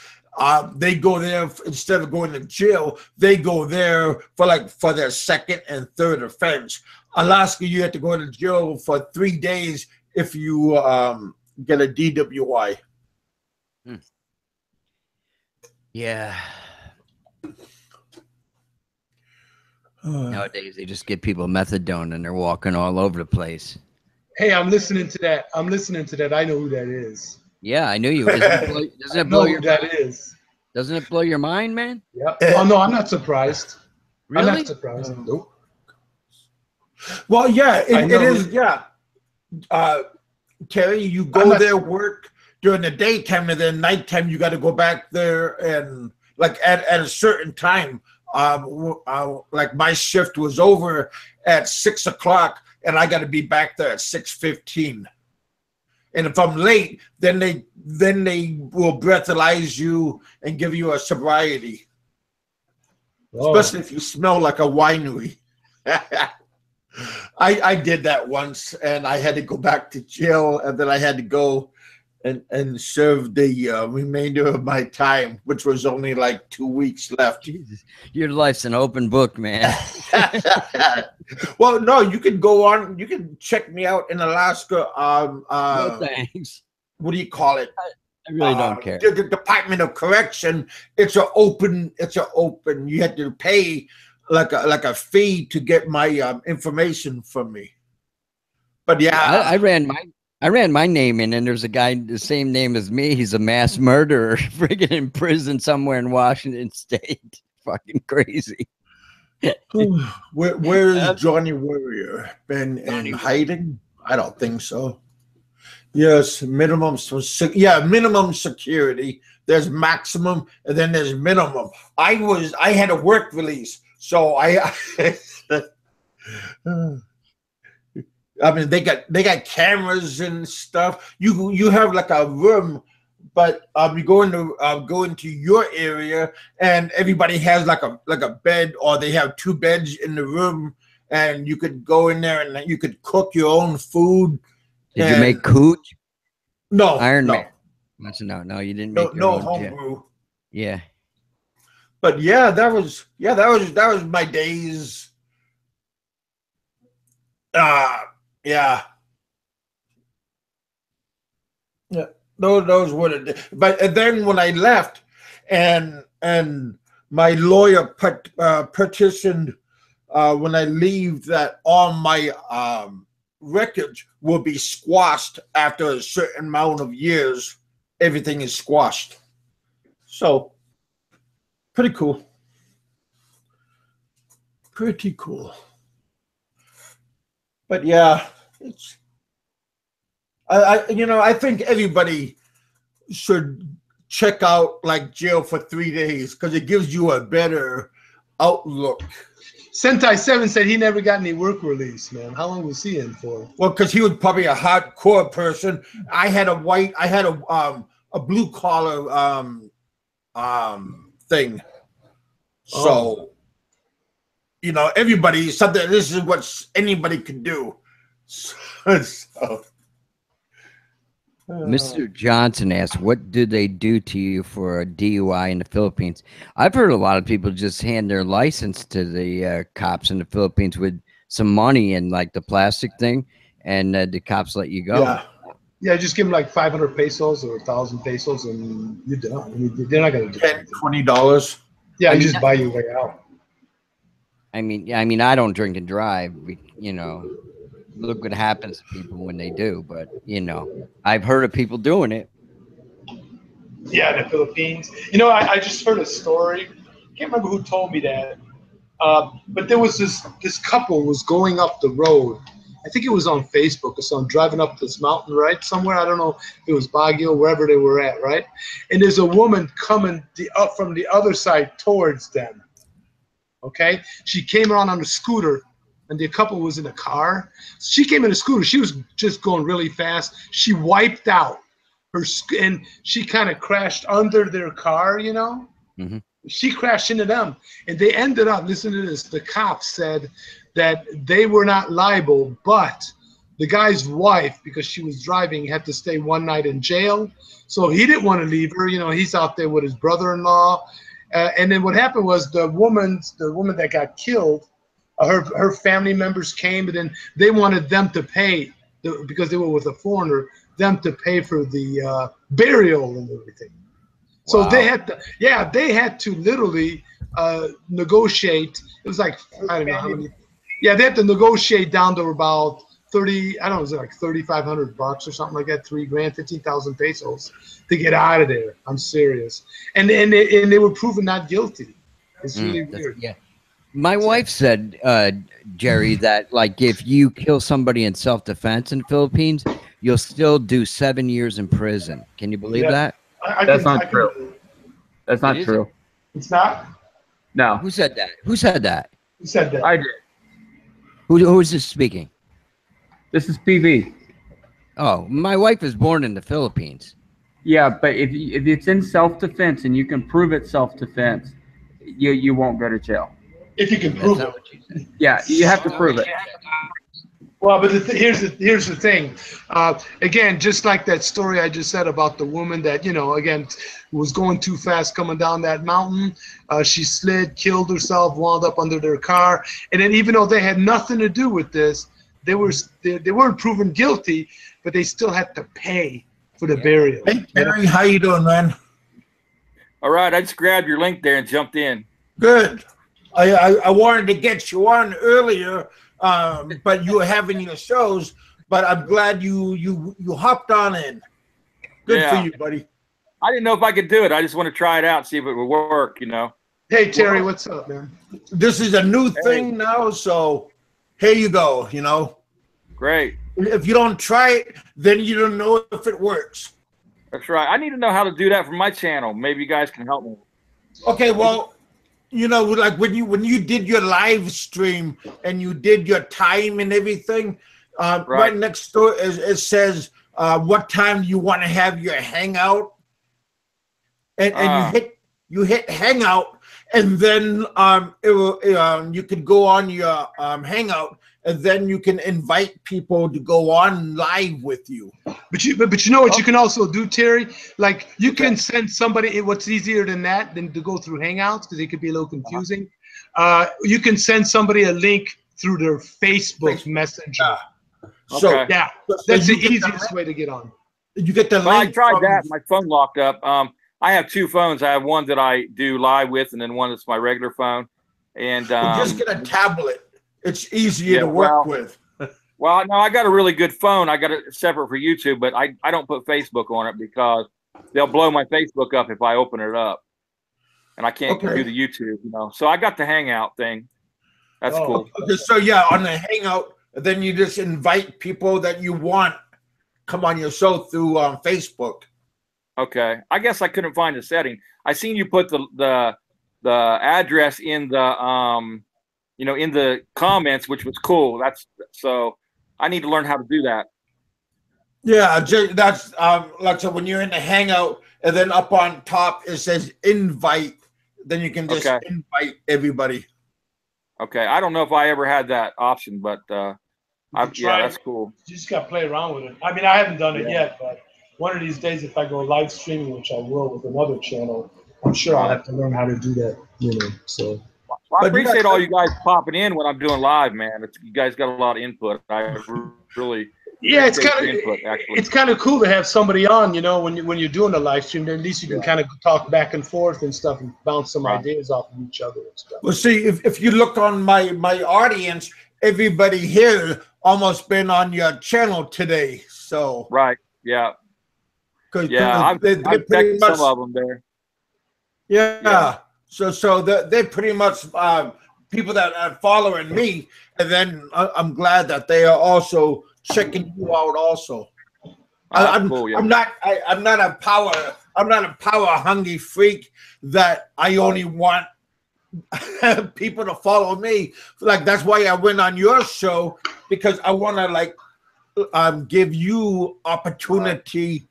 they go there instead of going to jail. They go there for their second and third offense. Alaska, you have to go to jail for 3 days if you get a DWI. Yeah. Nowadays, they just get people methadone and they're walking all over the place. Hey, I'm listening to that. I know who that is. Yeah, I knew you. Doesn't it blow your mind? Doesn't it blow your mind, man? Yeah. Oh no, I'm not surprised. Really? I'm not surprised. Nope. Well, yeah, it is. Yeah, Terry, you go there, work during the daytime, and then nighttime you got to go back there, and like at a certain time. Like my shift was over at 6 o'clock, and I got to be back there at 6:15. And if I'm late, then they will breathalyze you and give you a sobriety, especially if you smell like a winery. I did that once, and I had to go back to jail, and then I had to go and serve the remainder of my time, which was only like 2 weeks left. Jesus. Your life's an open book, man. Well, no, you can go on. You can check me out in Alaska. No thanks. What do you call it? I really don't care. The Department of Correction. It's an open. You have to pay like a fee to get my information from me. But yeah, I ran my name in, and there's a guy the same name as me. He's a mass murderer, friggin' in prison somewhere in Washington State. Fucking crazy. Where is Johnny Warrior? Been in hiding? I don't think so. Yes, minimum security. There's maximum, and then there's minimum. I had a work release, so I mean, they got cameras and stuff. You have like a room but you go into your area, and everybody has like a bed, or they have 2 beds in the room, and you could go in there and you could cook your own food. Did you make cooch? No, Iron no. Man. No, you didn't make no your own homebrew. Yeah. But yeah, that was my days. Yeah. Yeah, those were the. But then when I left, and my lawyer petitioned when I leave that all my records will be squashed after a certain amount of years. Everything is squashed. So pretty cool. Pretty cool. But yeah, it's. I think everybody should check out like jail for 3 days because it gives you a better outlook. Sentai 7 said he never got any work release, man. How long was he in for? Well, because he was probably a hardcore person. I had a blue collar thing. So, everybody, something. This is what anybody can do. So. Mr. Johnson asked, what do they do to you for a DUI in the Philippines? I've heard a lot of people just hand their license to the cops in the Philippines with some money and like the plastic thing, and the cops let you go. Yeah, just give them like 500 pesos or 1,000 pesos and you're done. I mean, they're not going to do $10, $20. Yeah, I just buy your way out. I mean, I don't drink and drive, Look what happens to people when they do, but I've heard of people doing it. Yeah, in the Philippines. I just heard a story. I can't remember who told me that. But there was this couple was going up the road. I think it was on Facebook or something, driving up this mountain, right? Somewhere, I don't know if it was Baguio, wherever they were at, right? And there's a woman coming up from the other side towards them. Okay? She came around on a scooter. And the couple was in a car. She came in a scooter. She was just going really fast. She wiped out and she kind of crashed under their car, Mm-hmm. She crashed into them. And they ended up, listen to this, the cops said that they were not liable, but the guy's wife, because she was driving, had to stay 1 night in jail. So he didn't want to leave her. He's out there with his brother-in-law. And then what happened was the woman that got killed, her family members came, and then they wanted them to pay because they were with a foreigner, them to pay for the burial and everything. So Wow. they had to literally negotiate. It was like, I don't know how many. Yeah, they had to negotiate down to about 30. I don't know, it was like $3,500 or something like that. $3,000, 15,000 pesos to get out of there. I'm serious. And they were proven not guilty. It's really weird. Yeah. My wife said, Jerry, that like if you kill somebody in self-defense in the Philippines, you'll still do 7 years in prison. Can you believe that? That's not true. That's not true. It's not? No. Who said that? Who said that? Who said that? I did. Who is this speaking? This is PV. Oh, my wife was born in the Philippines. Yeah, but if it's in self-defense and you can prove it's self-defense, you won't go to jail. If you can prove it. Yeah, you have to prove it. Well, but here's the thing. Again, just like that story I just said about the woman that, again, was going too fast coming down that mountain. She slid, killed herself, wound up under their car. And then even though they had nothing to do with this, they weren't proven guilty, but they still had to pay for the burial. Hey, Terry, how you doing, man? All right, I just grabbed your link there and jumped in. Good. I wanted to get you on earlier, but you were having your shows. But I'm glad you hopped on in. Good for you, buddy. I didn't know if I could do it. I just want to try it out, see if it would work. Hey Terry, what's up, man? This is a new thing now, so here you go. Great. If you don't try it, then you don't know if it works. That's right. I need to know how to do that for my channel. Maybe you guys can help me. Okay, well. Like when you did your live stream and you did your time and everything, right next door it says what time you want to have your hangout, and you hit Hangout, and then it will you could go on your Hangout, and then you can invite people to go on live with you. But you know what you can also do, Terry? Like you can send somebody. What's easier than that than to go through Hangouts because it could be a little confusing. You can send somebody a link through their Facebook Messenger. So yeah, that's the easiest way to get on. You get the link. I tried that. My phone locked up. I have two phones. I have one that I do live with, and then one that's my regular phone. And just get a tablet. It's easier to work with. Well, no, I got a really good phone. I got it separate for YouTube, but I don't put Facebook on it because they'll blow my Facebook up if I open it up, and I can't do the YouTube. So I got the Hangout thing. That's cool. Okay, so yeah, on the Hangout, then you just invite people that you want come on your show through Facebook. Okay, I guess I couldn't find the setting. I seen you put the address in the in the comments, which was cool. So I need to learn how to do that. Yeah, that's like so when you're in the Hangout, and then up on top it says invite. Then you can just invite everybody. Okay, I don't know if I ever had that option, but yeah, that's cool. You just got to play around with it. I mean, I haven't done it yet, but one of these days, if I go live streaming, which I will with another channel, I'm sure I'll have to learn how to do that. So. Well, I appreciate all you guys popping in when I'm doing live, man. You guys got a lot of input. I really. Yeah, it's kind of cool to have somebody on, when you're doing a live stream. Then at least you can kind of talk back and forth and stuff and bounce some ideas off of each other and stuff. Well, see, if you look on my audience, everybody here almost been on your channel today. So yeah, I've checked some of them there. Yeah. So they're pretty much people that are following me, and then I'm glad that they are also checking you out also. I'm not a power hungry freak that I only want people to follow me. Like that's why I went on your show, because I want to give you opportunity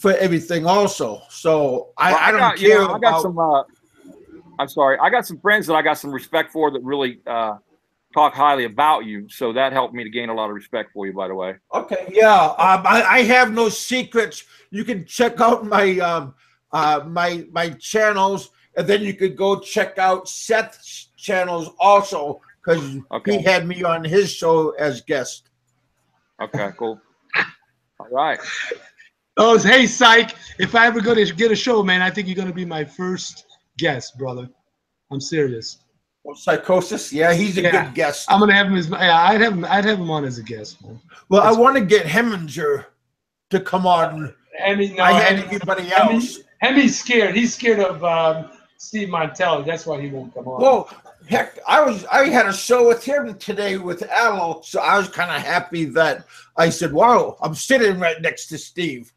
for everything also. So I don't care. I got some I'm sorry. I got some friends that I got some respect for that really talk highly about you. So that helped me to gain a lot of respect for you, by the way. Okay. Yeah. I have no secrets. You can check out my my channels, and then you could go check out Seth's channels also, because he had me on his show as guest. Okay, cool. All right. Oh, hey, Psych. If I ever go to get a show, man, I think you're going to be my first guest, brother. I'm serious. Well, Psychosis, yeah, he's a good guest. I'm gonna have him as I'd have him on as a guest, man. Well, I want to get Heminger to come on. I had everybody else. Hemi's scared. He's scared of Steve Montelli. That's why he won't come on. Well, heck, I had a show with him today with Aloe, so I was kind of happy that I said, "Wow, I'm sitting right next to Steve."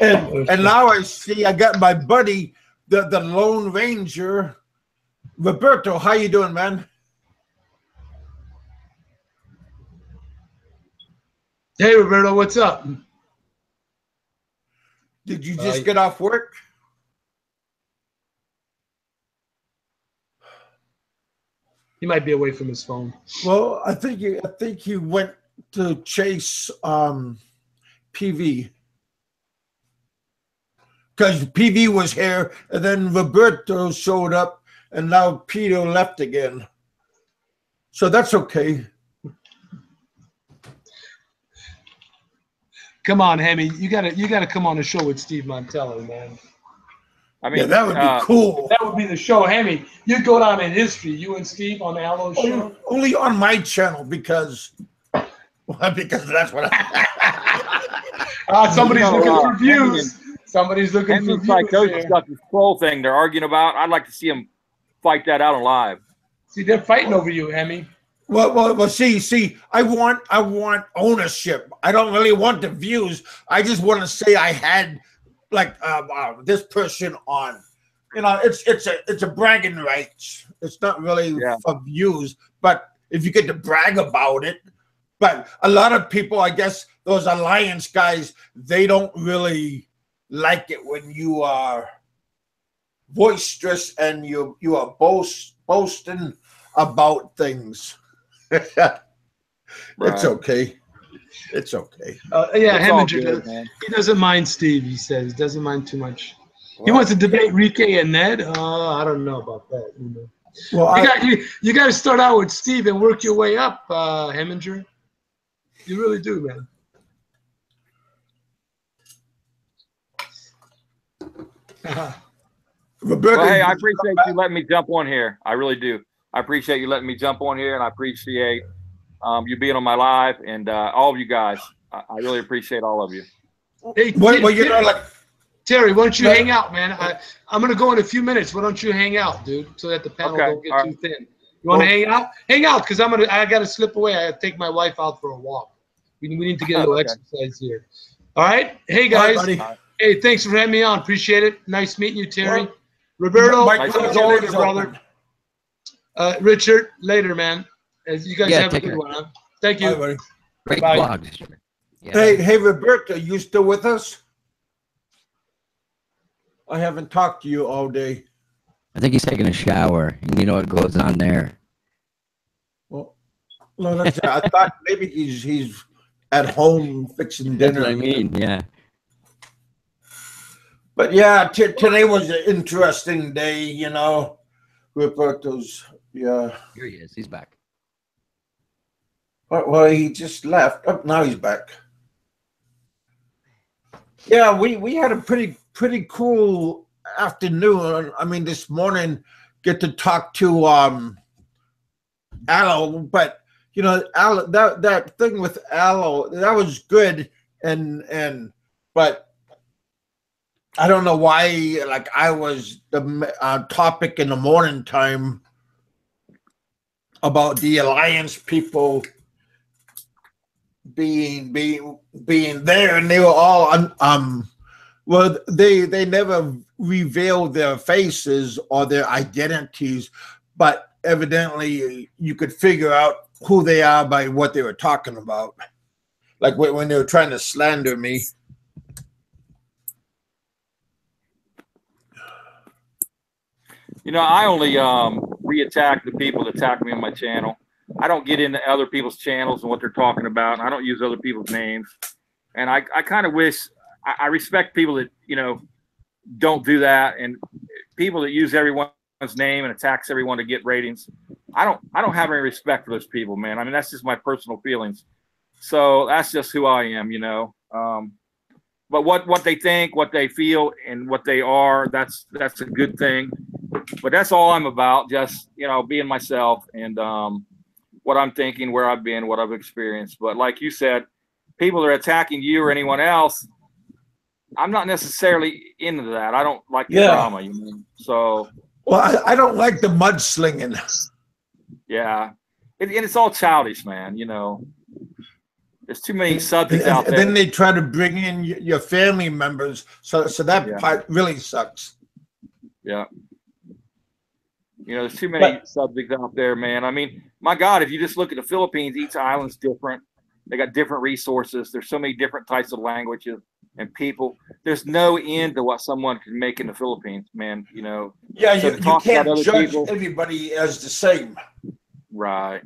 And now I see I got my buddy, the Lone Ranger, Roberto. How you doing, man? Hey, Roberto, what's up? Did you just get off work? He might be away from his phone. Well, I think he went to chase PV. Because PV was here, and then Roberto showed up, and now Peter left again. So that's okay. Come on, Hemi, you gotta come on the show with Steve Montelli, man. I mean, that would be cool. That would be the show, Hemi. You'd go down in history, you and Steve on the Aloe show. Only on my channel because that's what somebody's looking for views. Somebody's looking for views. Psychosis got this troll thing they're arguing about. I'd like to see them fight that out on live. See, they're fighting over you, Hemi. Well. See. I want ownership. I don't really want the views. I just want to say I had this person on. It's a bragging rights. It's not really for views, but if you get to brag about it. But a lot of people, I guess, those alliance guys, they don't really like it when you are boisterous and you are boasting about things. It's okay. It's okay. Yeah, It's all Heminger, good, man. he doesn't mind Steve, he says. Doesn't mind too much. He wants to debate Rike and Ned. I don't know about that. You know. Well, you got to start out with Steve and work your way up, Heminger. You really do, man. Well, hey, I appreciate you letting me jump on here. I really do. I appreciate you letting me jump on here, and I appreciate you being on my live, and all of you guys. I really appreciate all of you. Hey, Terry, why don't you hang out, man? I'm going to go in a few minutes. Why don't you hang out, dude, so that the panel don't get too thin. You want to hang out? Hang out, because I got to slip away. I got to take my wife out for a walk. We need to get a little exercise here. All right? Hey, guys. Hey, thanks for having me on. Appreciate it. Nice meeting you, Terry. Roberto, later, brother. Richard, later, man. You guys have a good one. Huh? Thank you. Bye, Great vlog. Yeah. Hey, Roberto, you still with us? I haven't talked to you all day. I think he's taking a shower, and you know what goes on there. Well, no, I thought maybe he's at home fixing dinner. That's what I mean, yeah. But yeah, today was an interesting day, you know. Roberto's, yeah. Here he is. He's back. Well, he just left. Oh, now he's back. Yeah, we had a pretty cool afternoon. I mean, this morning, get to talk to Aloe, but you know, Aloe, that thing with Aloe, that was good, but I don't know why. Like, I was the topic in the morning time about the alliance people being there, and they were all well, they never revealed their faces or their identities, but evidently you could figure out who they are by what they were talking about, like when they were trying to slander me. You know, I only re-attack the people that attack me on my channel. I don't get into other people's channels and what they're talking about. I don't use other people's names. And I kind of wish, I respect people that, you know, don't do that, and people that use everyone's name and attacks everyone to get ratings. I don't have any respect for those people, man. I mean, that's just my personal feelings. So that's just who I am, you know. But what they think, what they feel, and what they are, that's a good thing. But that's all I'm about, just, you know, being myself and what I'm thinking, where I've been, what I've experienced. But like you said, people that are attacking you or anyone else, I'm not necessarily into that. I don't like the drama, you know. So, well, I don't like the mudslinging. Yeah, and it's all childish, man. You know, there's too many subjects out there. Then they try to bring in your family members, so that part really sucks. Yeah. You know, there's too many subjects out there, man. I mean, my God, if you just look at the Philippines, each island's different. They got different resources. There's so many different types of languages and people. There's no end to what someone can make in the Philippines, man. You know. Yeah, so you can't judge everybody as the same. Right.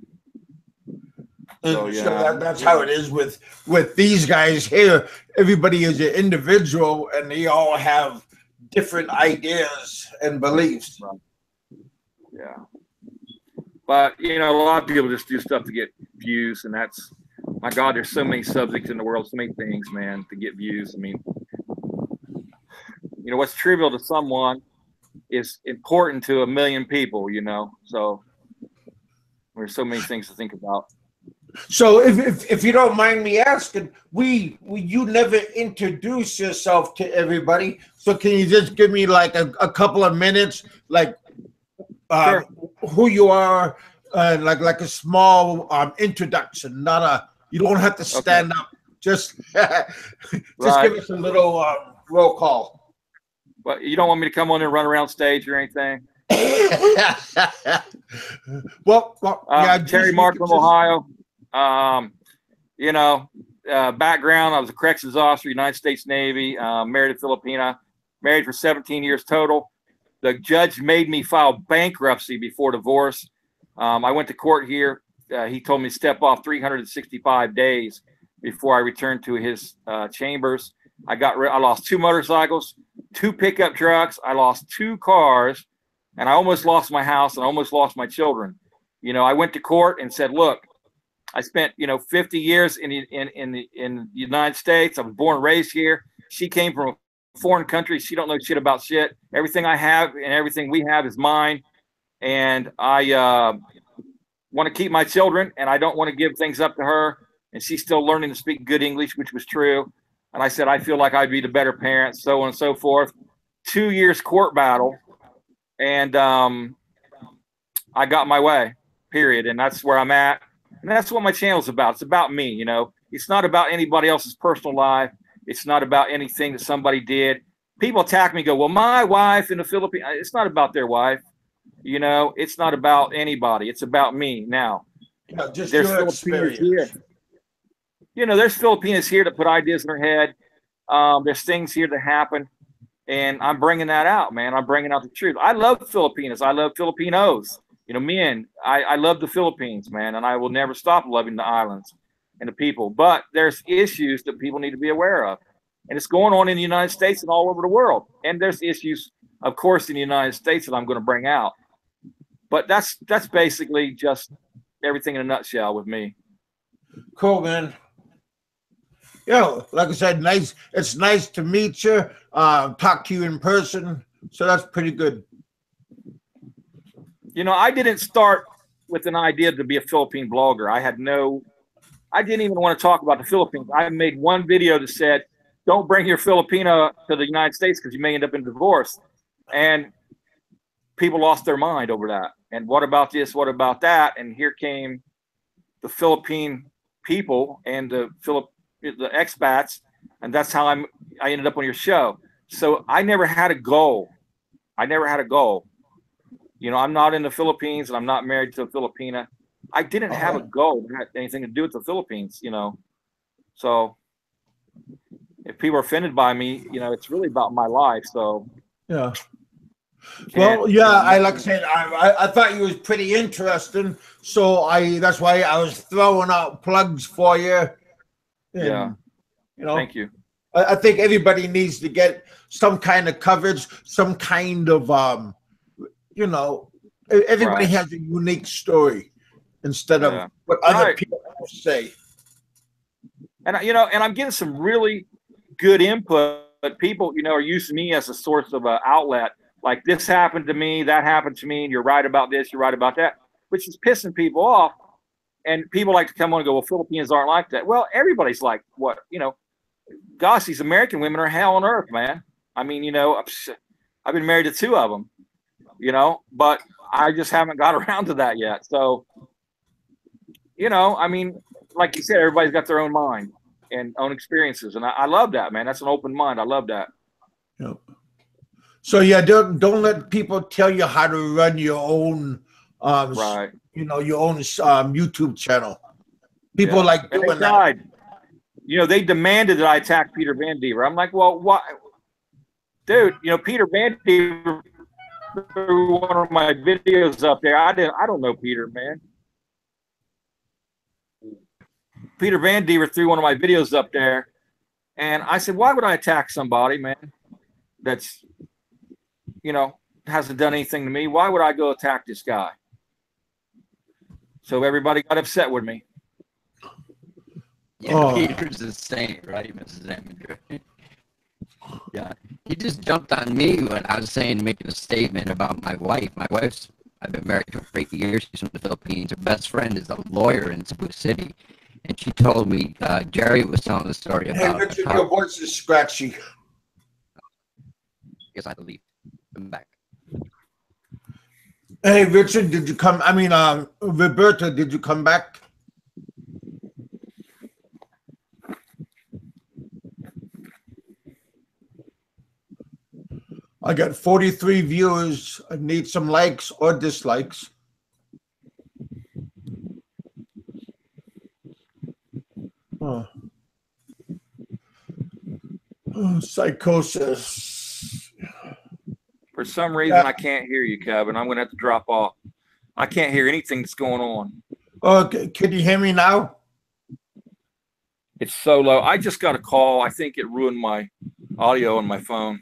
So that's how it is with these guys here. Everybody is an individual, and they all have different ideas and beliefs. Right. Yeah. But, you know, a lot of people just do stuff to get views, and that's, my God, there's so many subjects in the world, so many things, man, to get views. I mean, you know, what's trivial to someone is important to a million people, you know. So there's so many things to think about. So if you don't mind me asking, you never introduce yourself to everybody. So can you just give me like a couple of minutes, like sure. Who you are, like a small introduction, not a, you don't have to stand up. Just give us a little roll call. But you don't want me to come on and run around stage or anything? well, yeah, Terry Mark from Ohio. You know, background, I was a corrections officer, United States Navy, married a Filipina, married for 17 years total. The judge made me file bankruptcy before divorce. I went to court here. He told me to step off 365 days before I returned to his chambers. I lost 2 motorcycles, 2 pickup trucks. I lost 2 cars, and I almost lost my house and I almost lost my children. You know, I went to court and said, look, I spent, 50 years in the United States. I was born and raised here. She came from a foreign country. She don't know shit about shit. Everything I have and everything we have is mine. And I want to keep my children, and I don't want to give things up to her. And she's still learning to speak good English, which was true. And I said, I feel like I'd be the better parent, so on and so forth. 2 years court battle, and I got my way, period. And that's where I'm at. And that's what my channel's about. It's about me, It's not about anybody else's personal life. It's not about anything that somebody did. People attack me and go, well, my wife in the Philippines. It's not about their wife. It's not about anybody. It's about me now. Just there's your Filipinos experience. here. There's Filipinos here that put ideas in their head. There's things here that happen. And I'm bringing that out, man. I'm bringing out the truth. I love Filipinos. I love Filipinos. Men, I love the Philippines, man. And I will never stop loving the islands and the people. But there's issues that people need to be aware of. And it's going on in the United States and all over the world. And there's issues, of course, in the United States that I'm going to bring out. But that's basically just everything in a nutshell with me. Cool, man. Like I said, nice. It's nice to meet you, talk to you in person. So that's pretty good. I didn't start with an idea to be a Philippine blogger. I didn't even want to talk about the Philippines. I made one video that said, don't bring your Filipino to the United States because you may end up in divorce. And people lost their mind over that. And what about this? What about that? And here came the Philippine people and the expats. And that's how I ended up on your show. So I never had a goal. I'm not in the Philippines and I'm not married to a Filipina. I didn't have a goal that had anything to do with the Philippines, So if people are offended by me, it's really about my life. So yeah. Well, like I said, I thought you was pretty interesting. So that's why I was throwing out plugs for you. And, Thank you. I think everybody needs to get some kind of coverage, some kind of everybody has a unique story instead of what other people say. And and I'm getting some really good input, but people, are using me as a source of an outlet. Like, this happened to me, that happened to me, and you're right about this, you're right about that, which is pissing people off. And people like to come on and go, well, Filipinos aren't like that. Well, everybody's like, what? Gosh, these American women are hell on earth, man. I mean, I've been married to 2 of them, but I just haven't got around to that yet. So, I mean, like you said, everybody's got their own mind and own experiences. And I love that, man. That's an open mind. I love that. Yep. So don't let people tell you how to run your own, your own YouTube channel. People like doing that. They demanded that I attack Peter Van Dever. I'm like, well, why, dude? Peter Van Dever threw one of my videos up there. I don't know Peter, man. Peter Van Dever threw one of my videos up there, and I said, why would I attack somebody, man, that's hasn't done anything to me? Why would I go attack this guy? So everybody got upset with me. Yeah, Peter's a saint, right, Mrs. Eminger? Yeah, he just jumped on me when I was making a statement about my wife. I've been married to her for 8 years. She's from the Philippines. Her best friend is a lawyer in Cebu City. And she told me, Jerry was telling the story about. Hey, Richard, your voice is scratchy. Guess I have to leave. I'm back. Hey, Richard, did you come? I mean, Roberta, did you come back? I got 43 viewers. I need some likes or dislikes. Oh. Psychosis. For some reason, I can't hear you, Kevin. I'm going to have to drop off. I can't hear anything that's going on. Okay, can you hear me now? It's so low. I just got a call. I think it ruined my audio on my phone.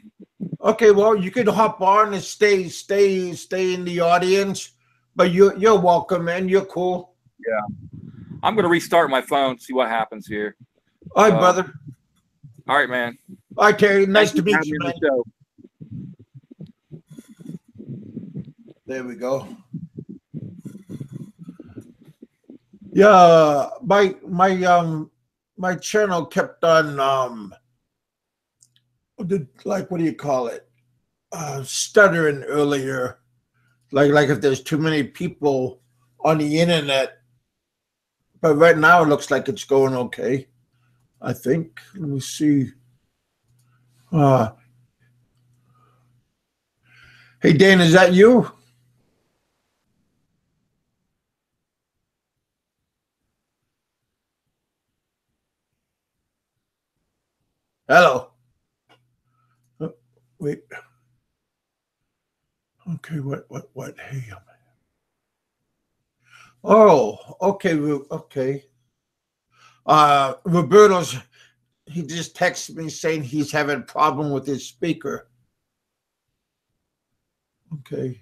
Okay, well, you can hop on and stay in the audience, but you're welcome, man. You're cool. Yeah, I'm going to restart my phone, see what happens here. All right, brother. All right, man. All right, Terry. Nice to meet you, man. There we go. Yeah, my channel kept on like, what do you call it? Stuttering earlier. Like if there's too many people on the internet. But right now it looks like it's going okay, I think. Let me see. Hey, Dan, is that you? Hello. Oh, wait. Okay, what? Hey. Oh, okay, okay. Roberto's, he just texted me saying he's having a problem with his speaker. Okay.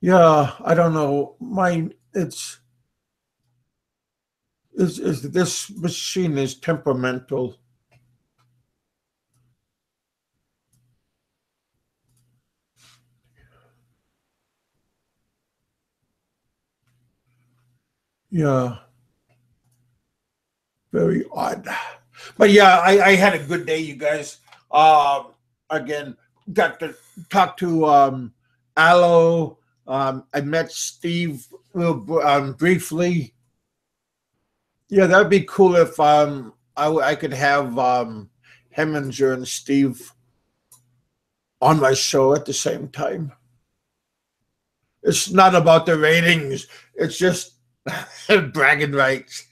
Yeah, I don't know. This machine is temperamental. Yeah. Very odd. But yeah, I had a good day, you guys. Again, got to talk to Aloe. I met Steve briefly. Yeah, that'd be cool if I could have Heminger and Steve on my show at the same time. It's not about the ratings. It's just bragging rights.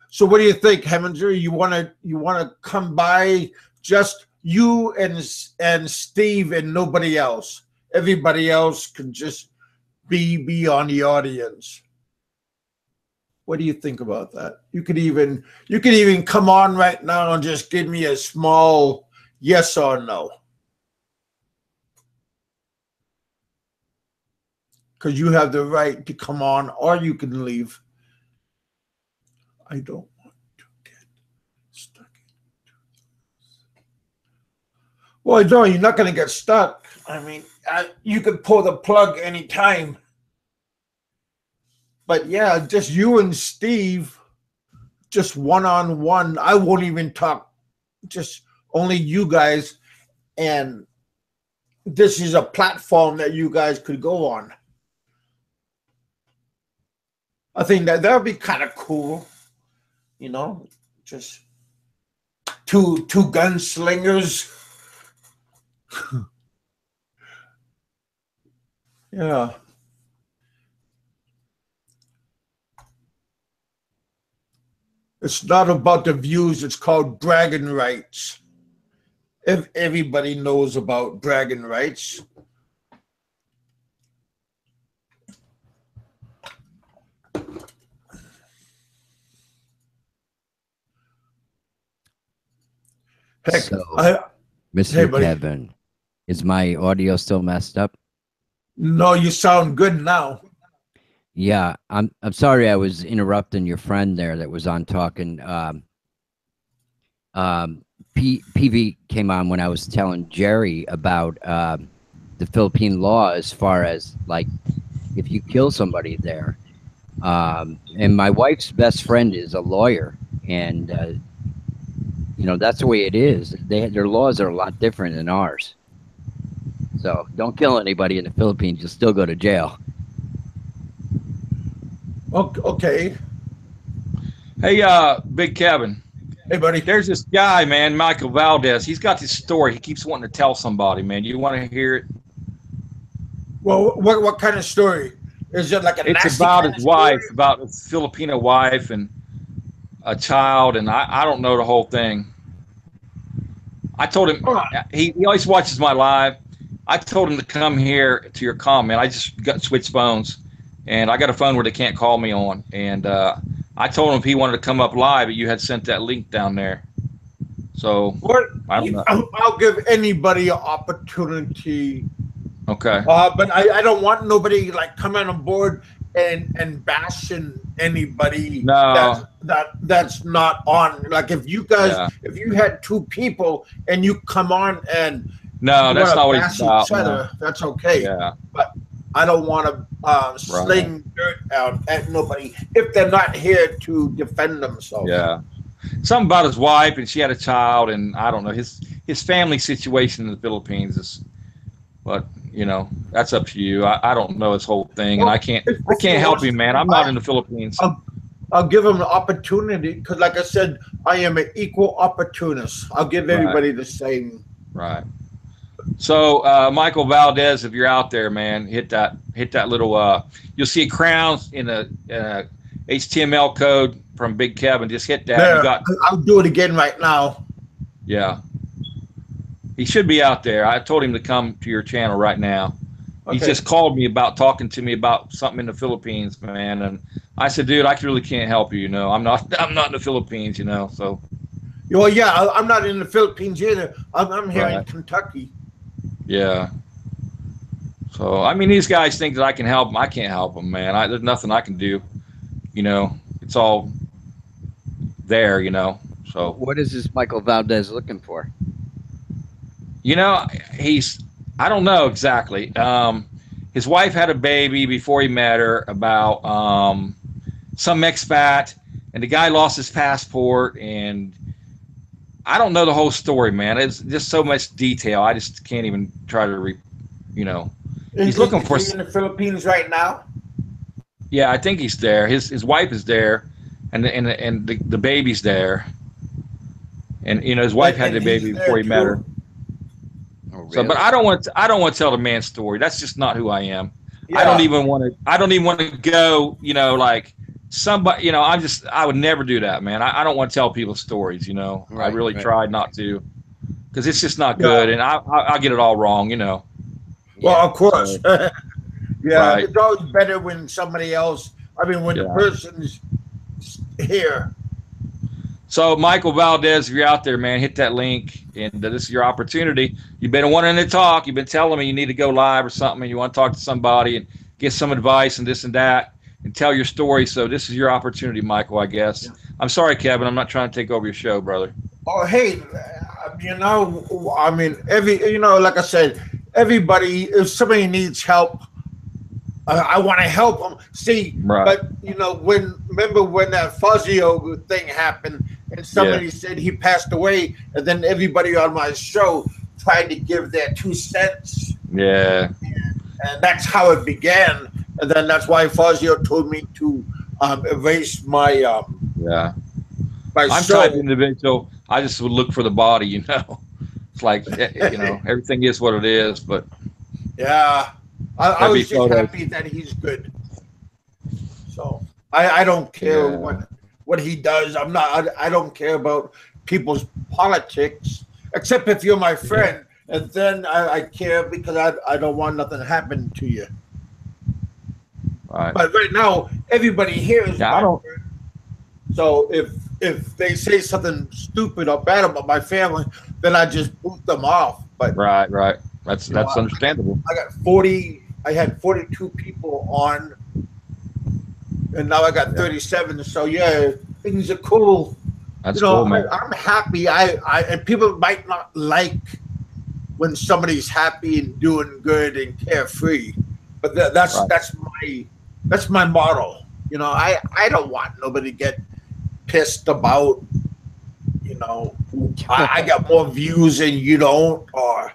So what do you think, Heminger? You wanna come by, just you and Steve and nobody else? Everybody else could just be on the audience. What do you think about that? You could even come on right now and just give me a small yes or no. Because you have the right to come on, or you can leave. I don't want to get stuck into this. Well, no, you're not going to get stuck. I mean, you could pull the plug anytime. But yeah, just you and Steve, just one-on-one. I won't even talk, just only you guys. And this is a platform that you guys could go on. I think that would be kind of cool, you know, just two gunslingers. Yeah. It's not about the views. It's called bragging rights. If everybody knows about bragging rights. Heck, so, Mr. Kevin, is my audio still messed up? No, you sound good now. Yeah, I'm sorry I was interrupting your friend there that was on talking. PV came on when I was telling Jerry about the Philippine law as far as, like, if you kill somebody there. And my wife's best friend is a lawyer, and you know, that's the way it is. Their laws are a lot different than ours. So don't kill anybody in the Philippines. You'll still go to jail. Okay. Hey, Big Kevin. Hey, buddy. There's this guy, man, Michael Valdez. He's got this story. He keeps wanting to tell somebody, man. You want to hear it? Well, what kind of story? Is it like a It's about his wife, about his Filipino wife, and a child, and I don't know the whole thing. I told him he always watches my live. I told him to come here to your comment. I just got switched phones, and I got a phone where they can't call me on. And I told him if he wanted to come up live, you had sent that link down there. So I don't know. I'll give anybody an opportunity. Okay. But I don't want nobody like coming on board and bashing anybody. No. That's not on. Like if you guys, if you had two people and you come on and no, that's not what it's about. No. That's okay. Yeah. But I don't want to sling dirt out at nobody if they're not here to defend themselves. Yeah. Something about his wife, and she had a child, and I don't know his family situation in the Philippines is, but you know that's up to you. I don't know his whole thing, and I can't help him, man. I'm not in the Philippines. I'll give him an opportunity because, like I said, I am an equal opportunist. I'll give everybody the same. Right. So Michael Valdez, if you're out there, man, hit that little. You'll see crowns in a HTML code from Big Kevin. Just hit that. There, I'll do it again right now. Yeah. He should be out there. I told him to come to your channel right now. Okay. He just called me talking to me about something in the Philippines, man. And I said, dude, I really can't help you. You know, I'm not in the Philippines, you know, so. Well, yeah, I'm not in the Philippines either. I'm here in Kentucky. Yeah. So, I mean, these guys think that I can help them. I can't help them, man. There's nothing I can do. You know, it's all there, you know. So what is this Michael Valdez looking for? You know, I don't know exactly. His wife had a baby before he met her about some expat, and the guy lost his passport, and I don't know the whole story, man. It's just so much detail. I just can't even try to, you know. He's looking for. Is he in the Philippines right now? Yeah, I think he's there. His wife is there, and the baby's there, and you know his wife had the baby before he met her. Oh, really? So, but I don't want to tell the man's story. That's just not who I am. Yeah. I don't even want to go. You know, like somebody. You know, I would never do that, man. I don't want to tell people stories. You know, I really tried not to, because it's just not good, and I'll get it all wrong. You know. Well, of course. Yeah, it's always better when somebody else, when the person's here. So, Michael Valdez, if you're out there, man, hit that link, and this is your opportunity. You've been wanting to talk. You've been telling me you need to go live or something, and you want to talk to somebody and get some advice and this and that and tell your story. So this is your opportunity, Michael, I guess. Yeah. I'm sorry, Kevin. I'm not trying to take over your show, brother. Oh, hey, you know, like I said, everybody, if somebody needs help, I want to help them. See, but you know, remember when that Fazio thing happened, and somebody said he passed away, and then everybody on my show tried to give their 2 cents. Yeah, and that's how it began, and then that's why Fazio told me to erase my my I'm show. type individual. I just would look for the body, you know. It's like you know, everything is what it is, but yeah. I was just happy that he's good. So I don't care what he does. I don't care about people's politics, except if you're my friend, and then I care because I don't want nothing to happen to you. Right. But right now, everybody here is my friend. So if they say something stupid or bad about my family, then I just boot them off. But right. That's understandable. I had 42 people on, and now I got 37. So yeah, things are cool. That's cool, man. I'm happy. And people might not like when somebody's happy and doing good and carefree, but that's my motto. You know, I don't want nobody to get pissed about. You know, I got more views than you don't, or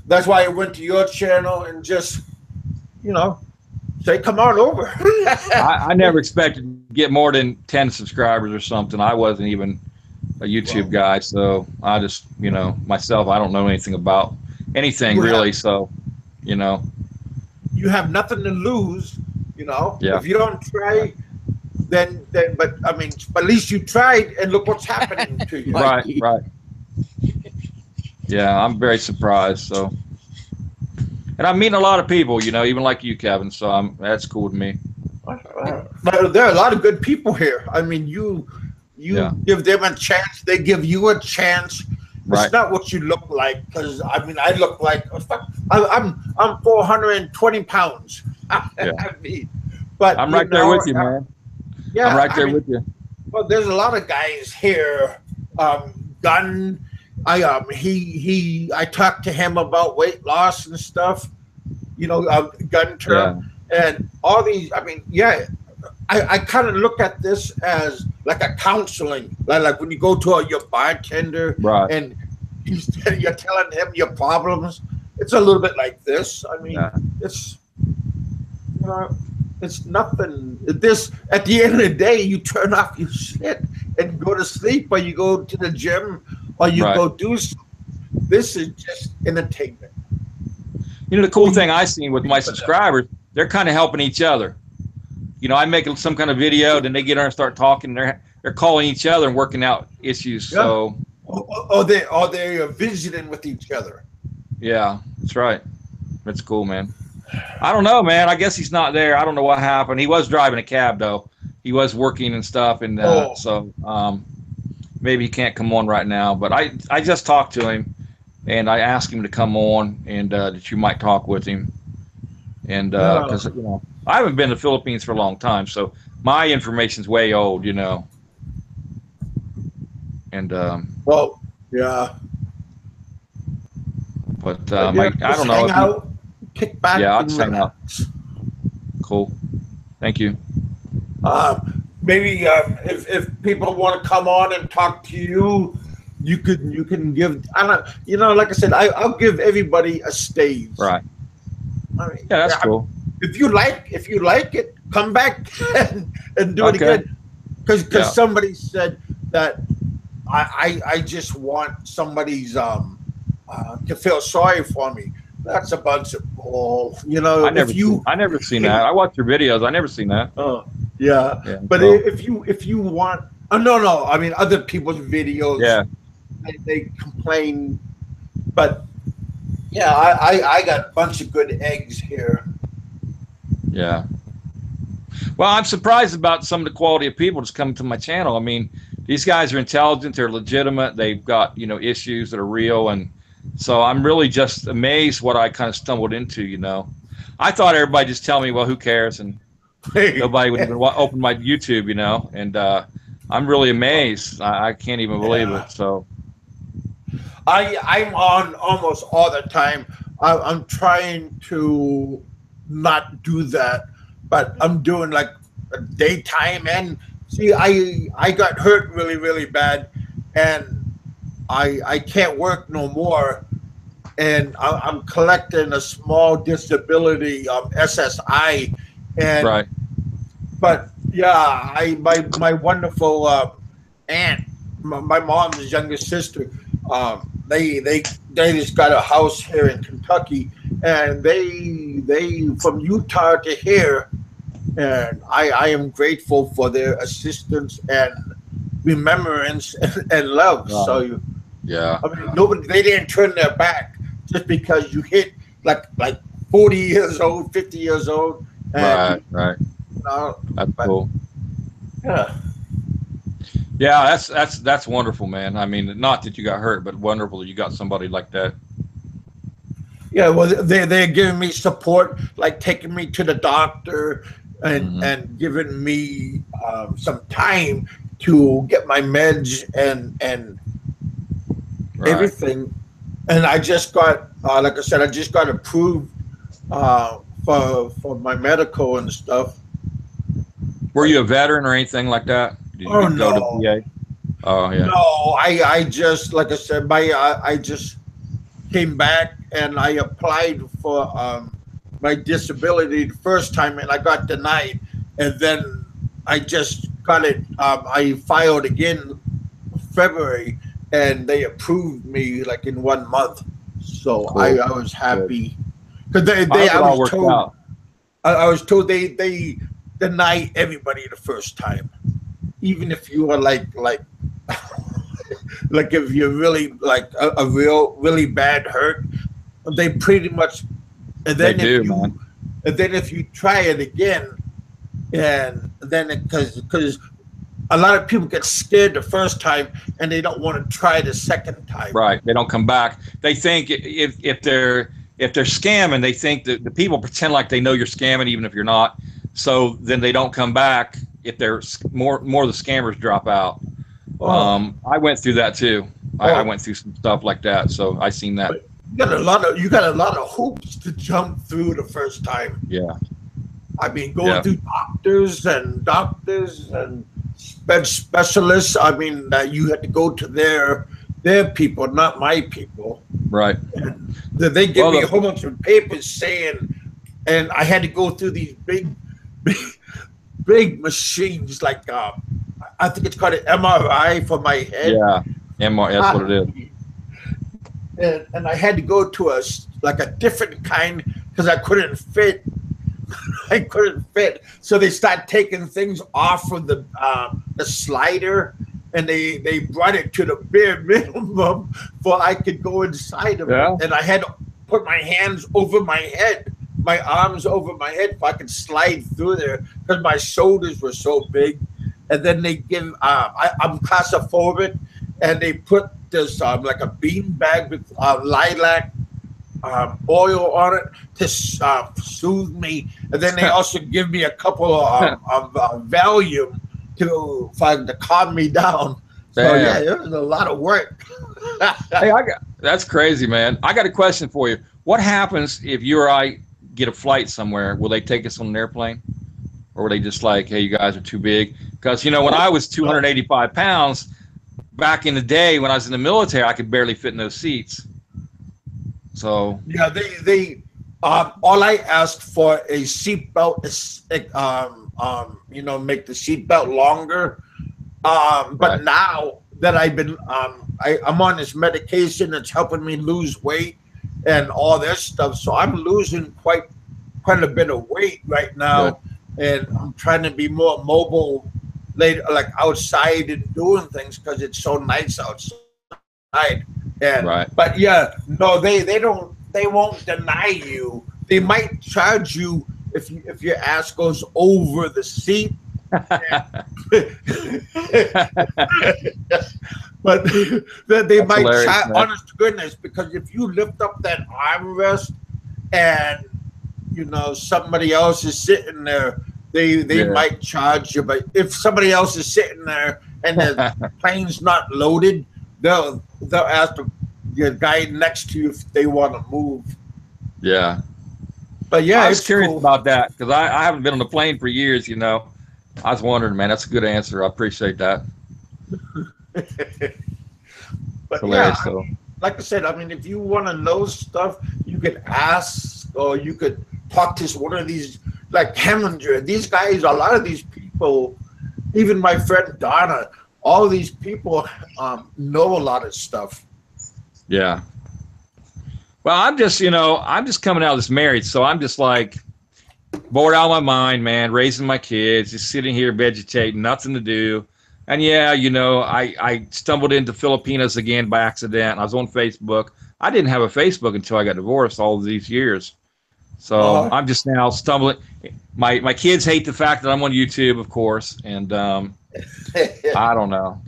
that's why I went to your channel and just, you know, say, come on over. I never expected to get more than 10 subscribers or something. I wasn't even a YouTube guy. So I just, you know, myself, I don't know anything about anything really. So, you know. You have nothing to lose, you know. Yeah. If you don't try, then but I mean, at least you tried, and look what's happening to you. Right. Yeah, I'm very surprised. So, and I'm meeting a lot of people, you know, even like you, Kevin. So that's cool with me. But there are a lot of good people here. I mean, you give them a chance, they give you a chance. It's not what you look like, because I mean, I look like I'm 420 pounds. I mean, but I'm right there with you, man. Yeah, I'm right there with you. Well, there's a lot of guys here. Gunn, I talked to him about weight loss and stuff. You know, gun term and all these. I mean, I kind of look at this as like a counseling, like when you go to your bartender and you're telling him your problems. It's a little bit like this. I mean, it's, you know, it's nothing. This, at the end of the day, you turn off your shit and go to sleep, or you go to the gym, or you go do something. This is just entertainment. You know, the cool thing I seen with my subscribers, they're kind of helping each other. You know, I make some kind of video, then they get on and start talking. They're calling each other and working out issues. Yeah. So, they're visiting with each other. Yeah, that's right. That's cool, man. I don't know, man. I guess he's not there. I don't know what happened. He was driving a cab, though. He was working and stuff, and so maybe he can't come on right now. But I just talked to him, and I asked him to come on, and that you might talk with him. And because you know, I haven't been to the Philippines for a long time, so my information's way old, you know. And well, yeah. But I don't know. Out, kick back. Yeah, I'll just hang out. Cool. Thank you. Maybe if people want to come on and talk to you, you can give. I don't. You know, like I said, I'll give everybody a stage. Right. I mean, yeah, that's cool. If you like it, come back and do it again. Because somebody said that I just want somebody's to feel sorry for me. That's a bunch of bull. You know, I never seen that. I watch your videos. I never seen that. Oh, yeah. But if you want, no. I mean, other people's videos. Yeah. They complain, but yeah, I got a bunch of good eggs here. Yeah. Well, I'm surprised about some of the quality of people that's coming to my channel. I mean, these guys are intelligent. They're legitimate. They've got, you know, issues that are real. And so I'm really just amazed what I kind of stumbled into, you know. I thought everybody just tell me, well, who cares? And nobody would even open my YouTube, you know. And I'm really amazed. I can't even believe it. So I'm on almost all the time. I'm trying to not do that, but I'm doing like a daytime. And see, I got hurt really, really bad, and I can't work no more, and I'm collecting a small disability SSI, and but yeah, my wonderful aunt, my mom's younger sister, they just got a house here in Kentucky, and they from Utah to here, and I am grateful for their assistance and remembrance and love. Wow. So I mean, they didn't turn their back just because you hit like 40 years old, 50 years old. And, right. You know, that's cool. Yeah. Yeah, that's wonderful, man. I mean, not that you got hurt, but wonderful that you got somebody like that. Yeah, well, they're giving me support, like taking me to the doctor and giving me some time to get my meds and everything. And I just got, like I said, I just got approved for my medical and stuff. Were you a veteran or anything like that? Did you go to VA? Oh yeah. No, I just, like I said, I just came back and I applied for my disability the first time, and I got denied, and then I just got it. I filed again February, and they approved me like in 1 month. So cool. I was happy because I was told they deny everybody the first time, even if you are like like if you're really like a really bad hurt, they pretty much. And then and then if you try it again, and then because a lot of people get scared the first time and they don't want to try the second time. Right. They don't come back. They think if they're scamming, they think that the people pretend like they know you're scamming even if you're not. So then they don't come back if they're more of the scammers drop out. Oh. I went through that too. I went through some stuff like that. So I seen that. You got a lot of hoops to jump through the first time. Yeah. I mean, going through doctors and specialists. I mean, you had to go to their people, not my people. Right. And they give me a whole bunch of papers saying, and I had to go through these big machines like I think it's called an MRI for my head. Yeah, MRI. That's what it is. And I had to go to a different kind because I couldn't fit. I couldn't fit, so they start taking things off of the slider, and they brought it to the bare minimum for I could go inside of it. And I had to put my hands over my head, my arms over my head, so I could slide through there because my shoulders were so big. And then they give I'm claustrophobic, and they put this like a bean bag with lilac oil on it to soothe me, and then they also give me a couple of Valium to calm me down. So yeah, it was a lot of work. Hey, that's crazy, man. I got a question for you. What happens if you or I get a flight somewhere? Will they take us on an airplane, or were they just like, hey, you guys are too big? Because when I was 285 pounds back in the day when I was in the military, I could barely fit in those seats. So yeah, they all I asked for a seatbelt is make the seatbelt longer. But now that I've been I'm on this medication that's helping me lose weight and all this stuff, so I'm losing quite a bit of weight right now. Good. And I'm trying to be more mobile later, like outside and doing things because it's so nice outside. And but yeah, no, they won't deny you. They might charge you if your ass goes over the seat. But they might charge, honest to goodness, because if you lift up that armrest and somebody else is sitting there, they might charge you. But if somebody else is sitting there and the plane's not loaded, they'll ask the guy next to you if they want to move. Yeah. But yeah, I was curious about that because I haven't been on a plane for years, I was wondering, man. That's a good answer. I appreciate that. But hilarious, like I said, I mean, if you want to know stuff, you could ask, or you could talk to one of these, like Heminger. These guys, a lot of these people, even my friend Donna, all these people know a lot of stuff. Yeah. Well, I'm just coming out of this marriage, so I'm just like bored out of my mind, man, raising my kids, just sitting here vegetating, nothing to do. And yeah, I stumbled into Filipinos again by accident. I was on Facebook. I didn't have a Facebook until I got divorced all of these years. So I'm just now stumbling. My kids hate the fact that I'm on YouTube, of course, and I don't know,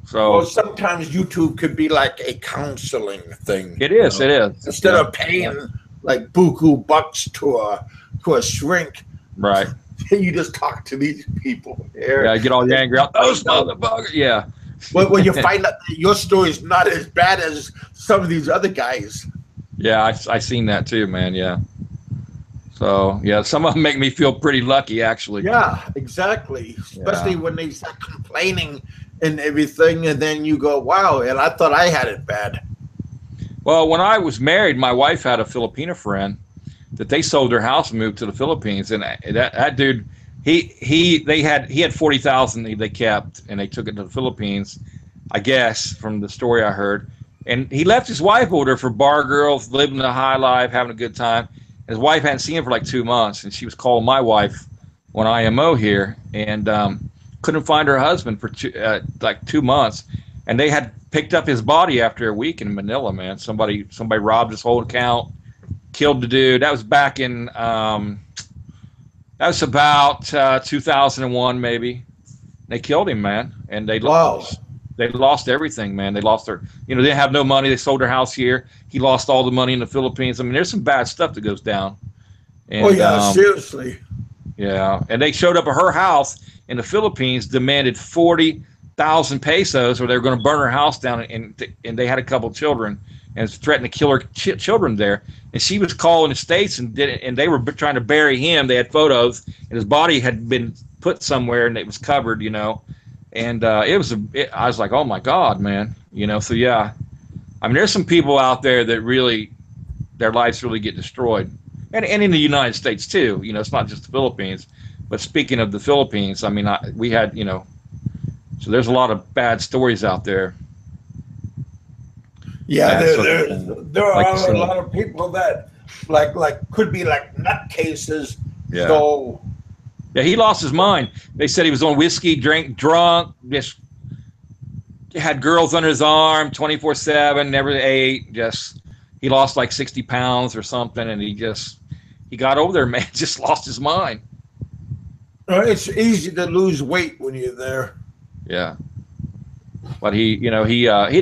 So well, sometimes YouTube could be like a counseling thing. It is. It is. Instead of paying like buku bucks to a shrink, right? You just talk to these people. Yeah, get all angry out. Those motherfuckers. Yeah. Well, you find out that your story is not as bad as some of these other guys. Yeah, I seen that too, man. Yeah. So yeah, some of them make me feel pretty lucky, actually. Yeah, exactly. Especially when they start complaining and everything, and then you go, "Wow!" And I thought I had it bad. Well, when I was married, my wife had a Filipino friend that they sold their house and moved to the Philippines, and that dude, he had 40,000 they kept, and they took it to the Philippines, I guess, from the story I heard. And he left his wife over there for bar girls, living a high life, having a good time. His wife hadn't seen him for like 2 months, and she was calling my wife on IMO here, and couldn't find her husband for like 2 months, and they had picked up his body after a week in Manila. Man, somebody robbed his whole account, killed the dude. That was back in that was about 2001 maybe. They killed him, man, and they lost everything, man. They lost their, they didn't have no money. They sold their house here. He lost all the money in the Philippines. I mean, there's some bad stuff that goes down. And, seriously. Yeah, and they showed up at her house in the Philippines, demanded 40,000 pesos, or they were going to burn her house down, and they had a couple of children, and threatened to kill her children there. And she was calling the States, and they were trying to bury him. They had photos, and his body had been put somewhere, and it was covered, And I was like, oh my God, man, So yeah, I mean, there's some people out there that really, their lives really get destroyed. And in the United States too, it's not just the Philippines. But speaking of the Philippines, I mean, we had, so there's a lot of bad stories out there. Yeah, there are a lot of people that could be like nutcases. Yeah. So yeah, he lost his mind. They said he was on whiskey, drunk, just had girls under his arm 24/7, never ate. He lost like 60 pounds or something, and he got over there, man. Just lost his mind. It's easy to lose weight when you're there. Yeah. But he'd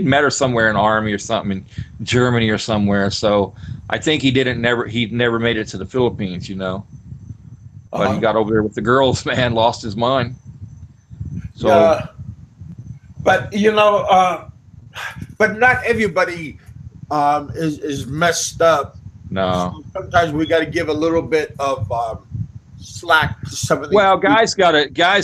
met her somewhere in the army or something in Germany or somewhere. So I think he never made it to the Philippines, But he got over there with the girls, man, lost his mind. So yeah. But but not everybody is messed up. No. Sometimes we got to give a little bit of slack to some of these. Well, guys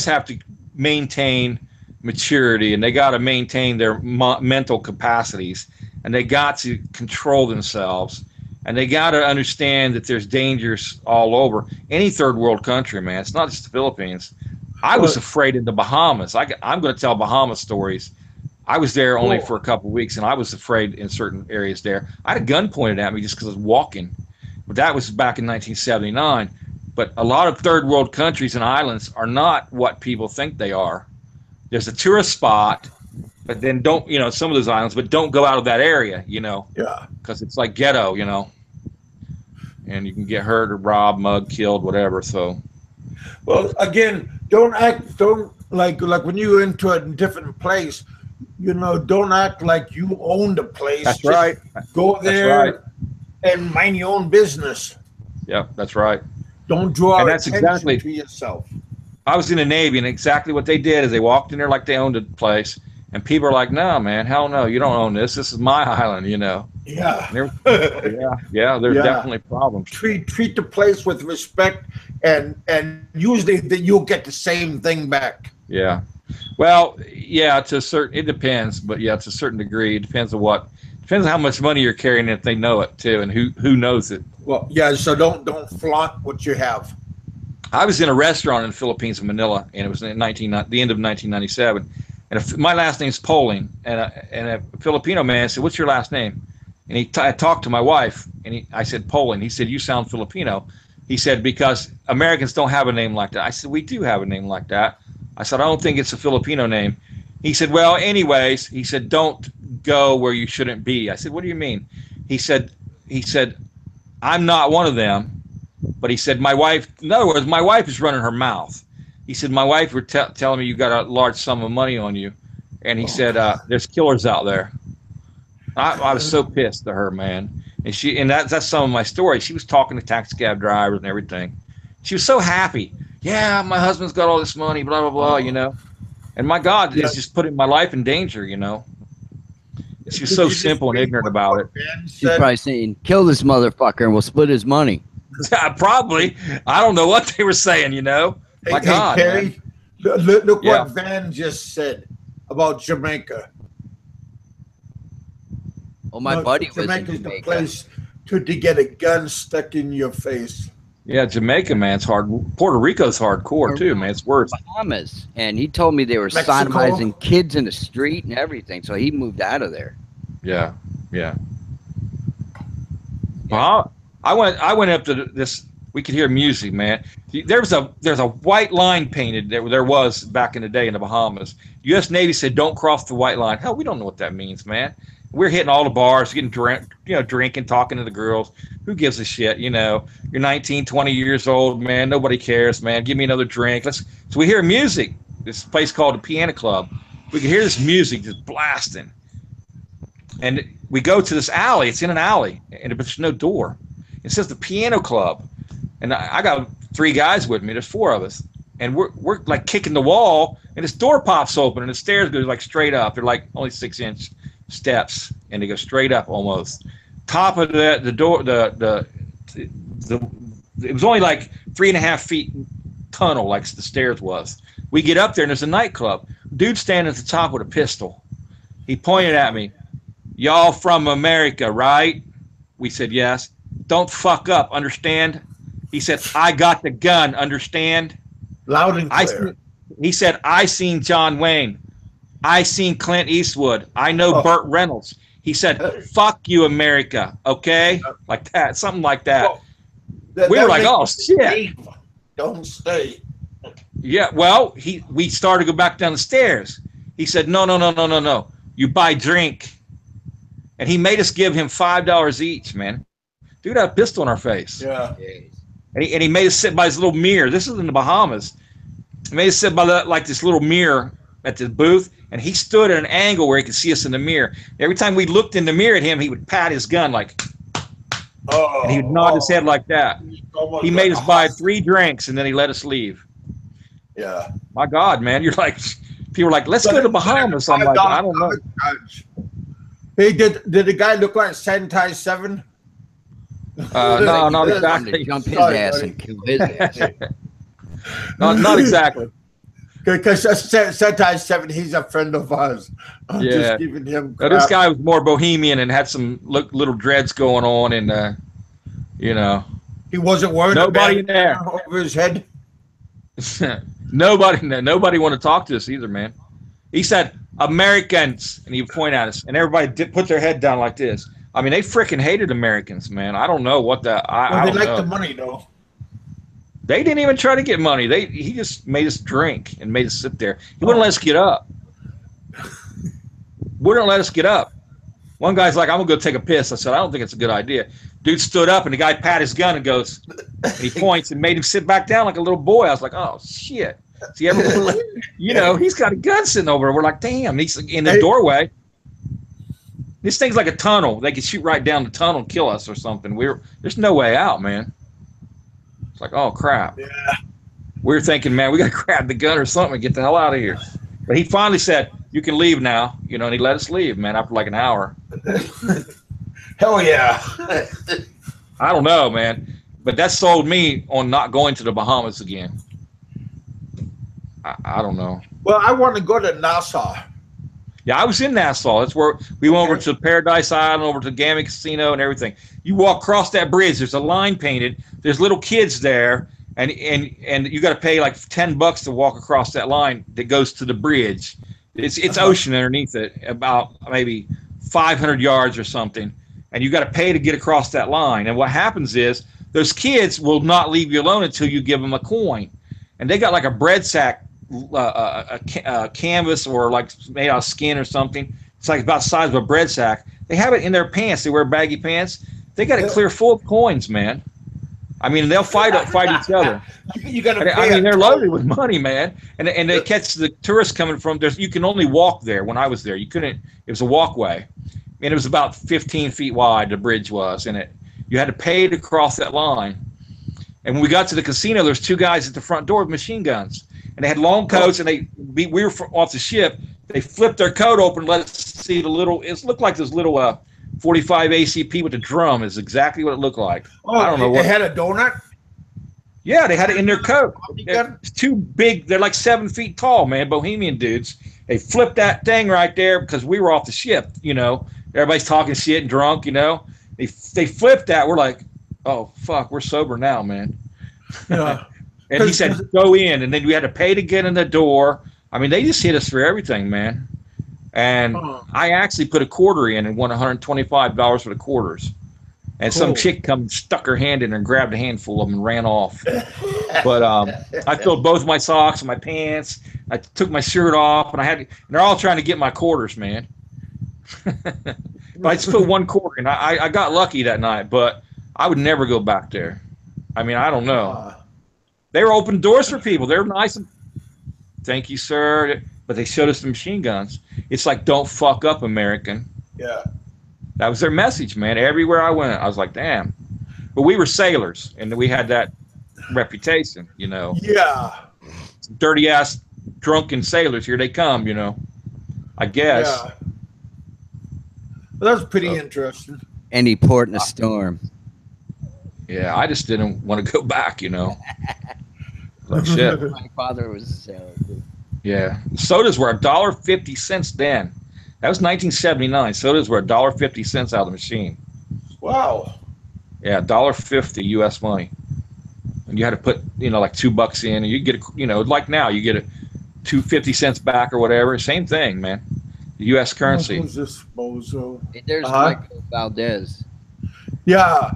have to maintain maturity, and they got to maintain their mental capacities, and they got to control themselves, and they got to understand that there's dangers all over any third world country, man. It's not just the Philippines. I was afraid in the Bahamas. I'm going to tell Bahamas stories. I was there only for a couple of weeks, and I was afraid in certain areas there. I had a gun pointed at me just because I was walking, but that was back in 1979. But a lot of third world countries and islands are not what people think they are. There's a tourist spot, but then don't, some of those islands, but don't go out of that area, Yeah. Because it's like ghetto, and you can get hurt or robbed, mugged, killed, whatever. So. Well, again, don't like when you into a different place, don't act like you own the place. That's Just right. Go there and mind your own business. Yeah, that's right. Don't draw attention to yourself. I was in the Navy, and exactly what they did is they walked in there like they owned the place, and people are like, "No, man, hell no, you don't own this. This is my island," Yeah. There's definitely problems. Treat the place with respect, and usually you'll get the same thing back. Yeah. Well, yeah, it depends, but yeah, to a certain degree, it depends on how much money you're carrying, if they know it too, and who knows it. Well, yeah, so don't flaunt what you have. I was in a restaurant in the Philippines, in Manila, and it was in the end of 1997. And my last name's Poling, and a Filipino man said, "What's your last name?" And I talked to my wife, and I said, "Poling." He said, "You sound Filipino." He said, "Because Americans don't have a name like that." I said, "We do have a name like that." I said, "I don't think it's a Filipino name." He said, "Well, anyways," he said, "don't go where you shouldn't be." I said, "What do you mean?" He said, "I'm not one of them." But he said, in other words, my wife is running her mouth. He said, "My wife were telling me you got a large sum of money on you." And he said, "There's killers out there." I was so pissed at her, man. And that's some of my story. She was talking to taxi cab drivers and everything. She was so happy. Yeah, my husband's got all this money, blah, blah, blah, And my God, it's just putting my life in danger, She was so simple and ignorant about it. She's probably saying, "Kill this motherfucker and we'll split his money." Probably. I don't know what they were saying, My God. Terry, look what Van just said about Jamaica. Oh, my buddy was in Jamaica's Jamaica. the place to get a gun stuck in your face. Yeah, Jamaica, man, it's hard. Puerto Rico's hardcore too, man. It's worse. Bahamas, and he told me they were sodomizing kids in the street and everything, so he moved out of there. Yeah. Well, I went up to this we could hear music, man. There's a white line painted. There was back in the day in the Bahamas. U.S. Navy said don't cross the white line. Hell, we don't know what that means, man. We're hitting all the bars, getting drinking, talking to the girls. Who gives a shit? You know, you're 19, 20 years old, man. Nobody cares, man. Give me another drink. So we hear music. This place called the Piano Club. We can hear this music just blasting. And we go to this alley. It's in an alley, and there's no door. It says the Piano Club. And I got 3 guys with me. There's 4 of us. And we're like kicking the wall, and this door pops open, and the stairs go like straight up. They're like only 6-inch steps, and they go straight up almost. Top of the door, it was only like 3.5 feet tunnel, like the stairs was. We get up there, and there's a nightclub. Dude standing at the top with a pistol. He pointed at me. Y'all from America, right? We said yes. Don't fuck up, understand? He said, I got the gun, understand? Loud and clear. He said, I seen John Wayne. I seen Clint Eastwood. I know Burt Reynolds. He said, fuck you, America, okay? Like that, something like that. Well, we were like, oh, shit. Don't stay. Yeah, well, we started to go back down the stairs. He said, no. You buy drink. And he made us give him $5 each, man. Dude had a pistol in our face. Yeah. And he made us sit by his little mirror. This is in the Bahamas. He made us sit by this little mirror at the booth, and he stood at an angle where he could see us in the mirror. Every time we looked in the mirror at him, he would pat his gun like, and he would nod his head like that. He made us buy 3 drinks, and then he let us leave. Yeah. My God, man, you're like, people were like, let's go to Bahamas. I'm like, I don't know. Hey, did the guy look like Sentai 7? No, not exactly. Jump his ass and kill his ass. Not exactly. Because Sentai 7, he's a friend of ours. I'm just giving him crap. This guy was more bohemian and had some little dreads going on, and you know, he wasn't wearing nobody in there over his head. Nobody wanted to talk to us either, man. He said Americans, and he would point at us, and everybody put their head down like this. I mean, they freaking hated Americans, man. I don't know what the. I they don't like know. the money, though. They didn't even try to get money. He just made us drink and made us sit there. He wouldn't let us get up. Wouldn't let us get up. One guy's like, I'm gonna go take a piss. I said, I don't think it's a good idea. Dude stood up, and the guy pat his gun and goes, and he points and made him sit back down like a little boy. I was like, oh shit. See, you know, he's got a gun sitting over. We're like, damn. He's in the doorway. This thing's like a tunnel. They could shoot right down the tunnel and kill us or something. There's no way out, man. It's like, oh crap. Yeah. We were thinking, man, we got to grab the gun or something and get the hell out of here. But he finally said, you can leave now. You know, and he let us leave, man, after like an hour. Hell yeah. I don't know, man. But that sold me on not going to the Bahamas again. I don't know. Well, I want to go to Nassau. Yeah, I was in Nassau. That's where we went over to Paradise Island, over to Gamma Casino and everything. You walk across that bridge, there's a line painted. There's little kids there, and you got to pay like $10 to walk across that line that goes to the bridge. It's ocean underneath it, about maybe 500 yards or something, and you got to pay to get across that line. And what happens is those kids will not leave you alone until you give them a coin. And they got like a bread sack, a canvas or like made out of skin or something. It's like about the size of a bread sack. They have it in their pants. They wear baggy pants. They got it clear full of coins, man. I mean, they'll fight each other. You got to. I mean, they're loaded with money, man. And they catch the tourists coming from there. You can only walk there. When I was there, you couldn't. It was a walkway, and it was about 15 feet wide. The bridge was, and you had to pay to cross that line. And when we got to the casino, there's 2 guys at the front door with machine guns. And they had long coats, and we were off the ship. They flipped their coat open and let us see the little, it looked like this little 45 ACP with a drum is exactly what it looked like. Oh, I don't know. They had a donut? Yeah, they had it in their coat. It's too big. They're like 7 feet tall, man, bohemian dudes. They flipped that thing right there because we were off the ship, you know. Everybody's talking shit and drunk, you know. They flipped that. We're like, oh, fuck, we're sober now, man. Yeah. And he said, go in. And then we had to pay to get in the door. I mean, they just hit us for everything, man. And I actually put a quarter in and won $125 for the quarters. And some chick come and stuck her hand in and grabbed a handful of them and ran off. But I filled both my socks and my pants. I took my shirt off, and they're all trying to get my quarters, man. But I just put one quarter in. I got lucky that night, but I would never go back there. I mean, I don't know. They were open doors for people. They're nice. Thank you, sir. But they showed us the machine guns. It's like, don't fuck up, American. Yeah. That was their message, man. Everywhere I went, I was like, damn. But we were sailors, and we had that reputation, you know. Yeah. Dirty ass, drunken sailors. Here they come, you know. I guess. Yeah. Well, that was pretty interesting. Any port in a storm. Yeah, I just didn't want to go back, you know. Like shit. My father was a sailor. Yeah. Sodas were $1.50 then. That was 1979. Sodas were $1.50 out of the machine. Wow. Yeah, $1.50 U.S. money. And you had to put, you know, like $2 in, and you get, you know, like now you get 250 cents back or whatever. Same thing, man. The U.S. currency. Who's this bozo? Hey, there's Michael Valdez. Yeah.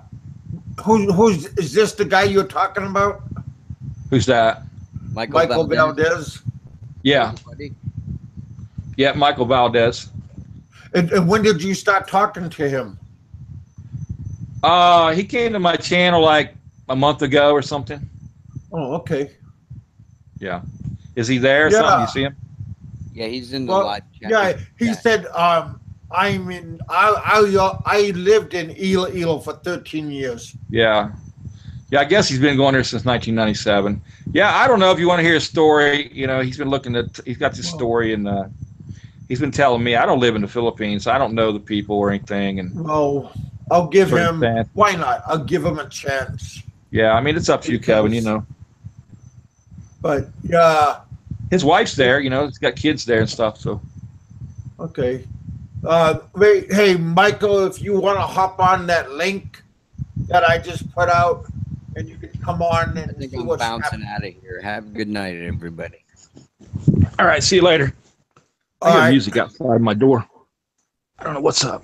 Is this the guy you're talking about? Who's that? Michael Valdez. Yeah. Yeah, Michael Valdez. And when did you start talking to him? He came to my channel like a month ago or something. Oh, okay. Yeah. Is he there or something? You see him? Yeah, he's in the live chat. Yeah, he said, I lived in Ilo for 13 years. Yeah. Yeah, I guess he's been going there since 1997. Yeah, I don't know if you want to hear a story. You know, he's got this story, and he's been telling me. I don't live in the Philippines. So I don't know the people or anything. And well, I'll give him, why not? I'll give him a chance. Yeah, I mean, it's up to you, Kevin, you know. But, yeah. His wife's there, you know. He's got kids there and stuff, so. Okay. Hey, Michael, if you want to hop on that link that I just put out, and you can come on and I think I'm bouncing out of here. Have a good night, everybody. All right, see you later. I hear music outside my door. I don't know what's up.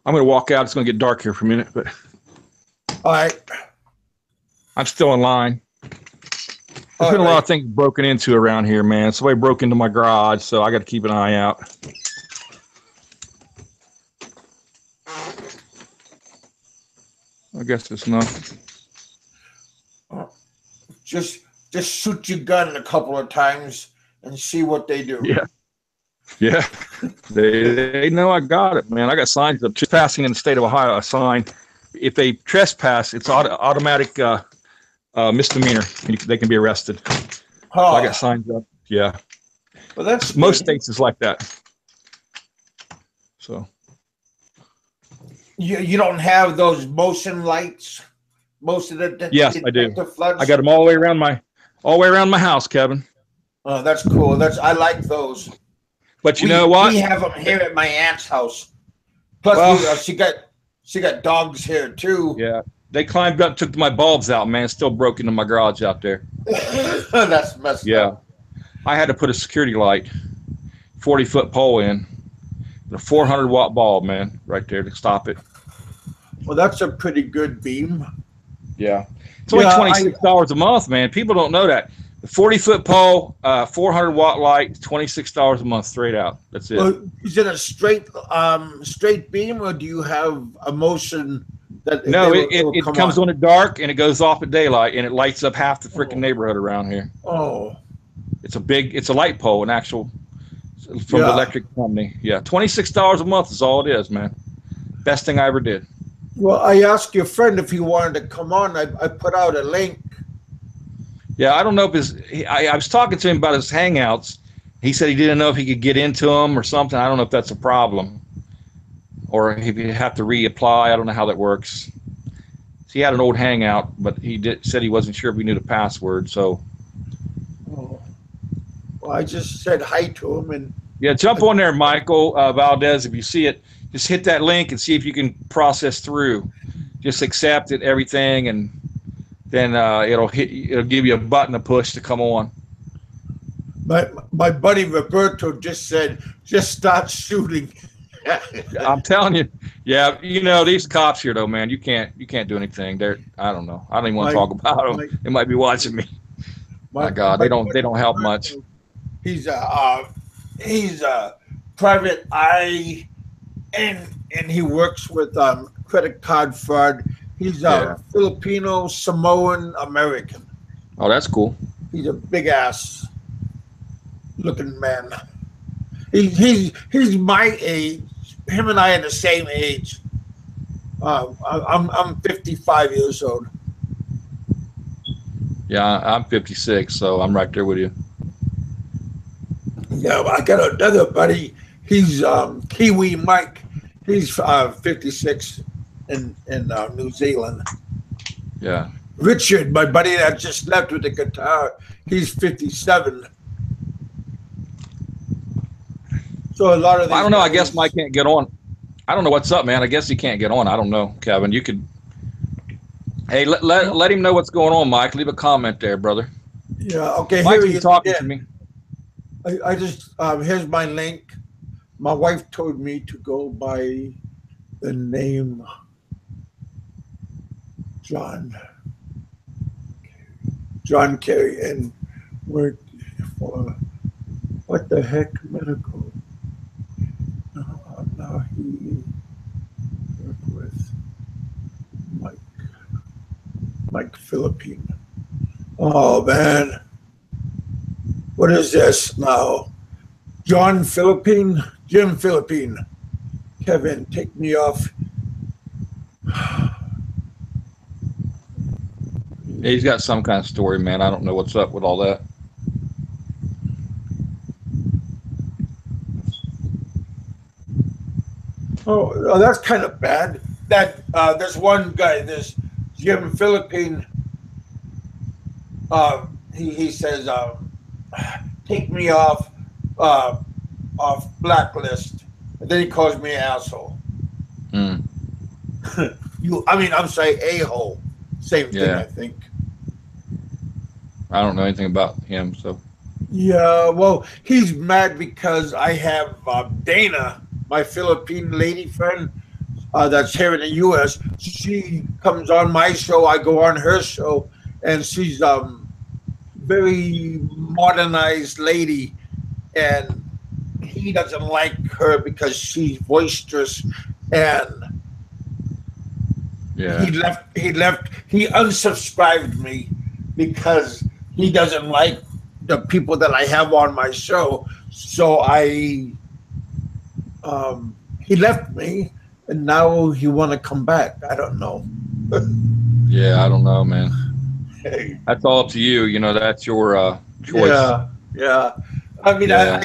I'm going to walk out. It's going to get dark here for a minute, but. All right. I'm still in line. There's been a lot of things broken into around here, man. Somebody broke into my garage, so I got to keep an eye out. I guess it's nothing. Just shoot your gun a couple of times and see what they do. Yeah. Yeah. They know I got it, man. I got signs up trespassing in the state of Ohio, a sign. If they trespass, it's automatic misdemeanor. They can be arrested. So I got signs up. Yeah. Well, that's most states is like that. So. You don't have those motion lights. Most of the yes, I do. Floods. I got them all the way around my house, Kevin. Oh, that's cool. I like those. But you know what? We have them here at my aunt's house. Plus, she got dogs here too. Yeah, they climbed up, took my bulbs out, man. Still broke into my garage out there. That's messed up. I had to put a security light, 40-foot pole in, a 400-watt bulb, man, right there to stop it. Well, that's a pretty good beam. Yeah, it's only $26 a month, man. People don't know that. The 40-foot pole, 400-watt light, $26 a month straight out. That's it. Is it a straight beam, or do you have a motion that? No, it comes on at dark and it goes off at daylight, and it lights up half the freaking neighborhood around here. Oh, it's a light pole, an actual from the electric company. Yeah, $26 a month is all it is, man. Best thing I ever did. Well, I asked your friend if he wanted to come on. I put out a link. Yeah, I don't know if I was talking to him about his Hangouts. He said he didn't know if he could get into them or something. I don't know if that's a problem, or if you have to reapply. I don't know how that works. He had an old Hangout, but he said he wasn't sure if we knew the password. So, well, I just said hi to him, and jump on there, Michael Valdez. If you see it, just hit that link and see if you can process through. Just accept it, everything, and then it'll give you a button to push to come on. My buddy Roberto just said, just start shooting. I'm telling you. Yeah, you know these cops here, though, man. You can't do anything. I don't know. I don't even want to talk about them. They might be watching me. My God, they don't help much. He's a private eye, and he works with credit card fraud. He's a Filipino Samoan American. Oh, that's cool. He's a big ass looking man. He's my age. Him and I are the same age. I'm 55 years old. Yeah, I'm 56, so I'm right there with you. Yeah, I got another buddy. He's Kiwi Mike. He's 56 in New Zealand. Yeah. Richard, my buddy that just left with the guitar, he's 57. So a lot of these I don't know. I guess Mike can't get on. I don't know what's up, man. I guess he can't get on. I don't know, Kevin. You could. Hey, let him know what's going on, Mike. Leave a comment there, brother. Yeah. Okay. Mike, here you talking to me? I just here's my link. My wife told me to go by the name John Kerry, and worked for what the heck medical. Now he worked with Mike Philippine. Oh man, what is this now? Jim Philippine. Kevin, take me off. Yeah, he's got some kind of story, man. I don't know what's up with all that. Oh, that's kind of bad. That there's one guy, this Jim Philippine. He says, "Take me off blacklist," and then he calls me an asshole. Mm. I'm saying a-hole. Same thing, Yeah. I think. I don't know anything about him, so. Yeah, well, he's mad because I have Dana, my Philippine lady friend, that's here in the U.S. She comes on my show. I go on her show, and she's very modernized lady, and he doesn't like her because she's boisterous, and yeah, he unsubscribed me because he doesn't like the people that I have on my show. So he left me, and now he want to come back. I don't know. Yeah, I don't know, man. Hey. That's all up to you. You know, that's your choice. Yeah. I mean, yeah.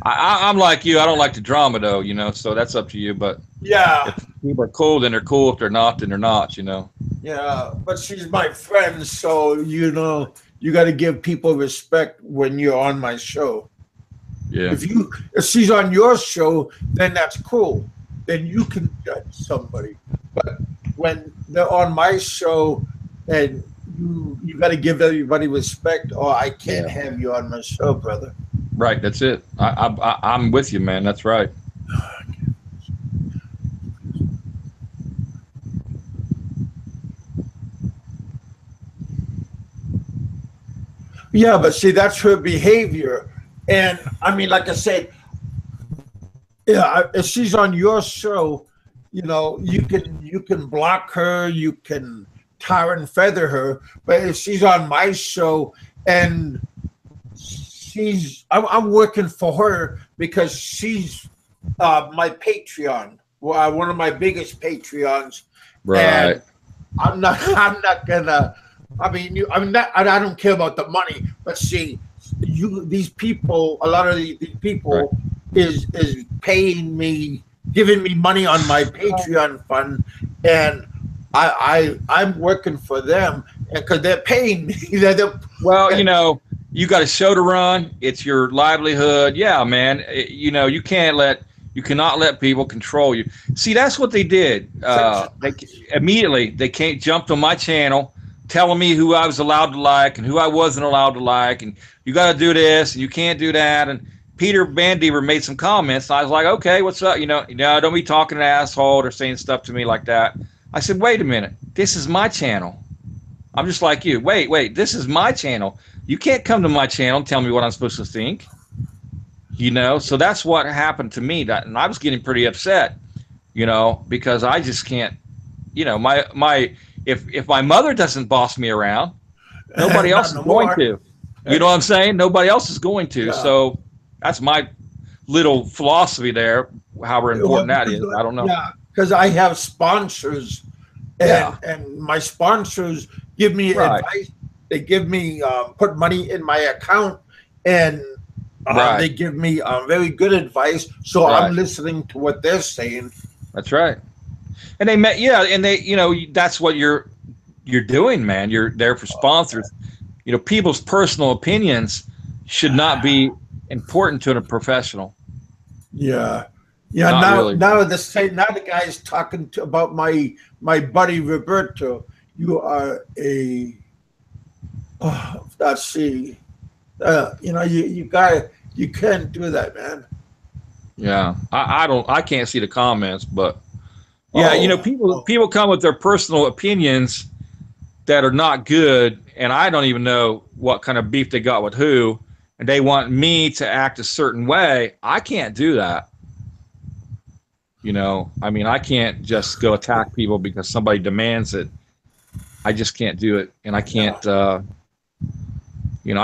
I'm like you. I don't like the drama, though. You know, so that's up to you. But yeah, if people are cool, then they're cool. If they're not, then they're not. You know. Yeah, but she's my friend, so you know you got to give people respect when you're on my show. Yeah. If she's on your show, then that's cool. Then you can judge somebody. But when they're on my show, and you got to give everybody respect, or I can't have you on my show, brother. Right. That's it. I'm with you, man. That's right. Yeah, but see, that's her behavior. And I mean, like I said, yeah, if she's on your show, you know, you can block her, you can tar and feather her. But if she's on my show and I'm working for her because she's my Patreon, one of my biggest Patreons. Right. And I'm not gonna. I mean, I don't care about the money, but see, these people, a lot of these people is paying me, giving me money on my Patreon fund, and I'm working for them because they're paying me. Well, you know, you got a show to run. It's your livelihood. Yeah, man. You know, you cannot let people control you. See, that's what they did. They can't jump on my channel, telling me who I was allowed to like and who I wasn't allowed to like, and you got to do this and you can't do that, and Peter Bandever made some comments. I was like, okay, what's up? Don't be talking to asshole or saying stuff to me like that. I said, wait a minute, this is my channel. I'm just like you. Wait, this is my channel. You can't come to my channel and tell me what I'm supposed to think. So that's what happened to me. And I was getting pretty upset, because I just can't, if my mother doesn't boss me around, nobody else is going to. You know what I'm saying? Nobody else is going to. Yeah. So that's my little philosophy there, however important that is. I don't know. Yeah, because I have sponsors, and my sponsors give me advice. They give me put money in my account, and they give me very good advice. So I'm listening to what they're saying. That's right. And they that's what you're doing, man. You're there for sponsors. People's personal opinions should not be important to a professional. Yeah. Not now the guy's talking about my buddy Roberto. You are a let's see. You can't do that, man. Yeah, I can't see the comments, but people come with their personal opinions that are not good, and I don't even know what kind of beef they got with who, and they want me to act a certain way. I can't do that. I can't just go attack people because somebody demands it. I just can't do it, and I can't. I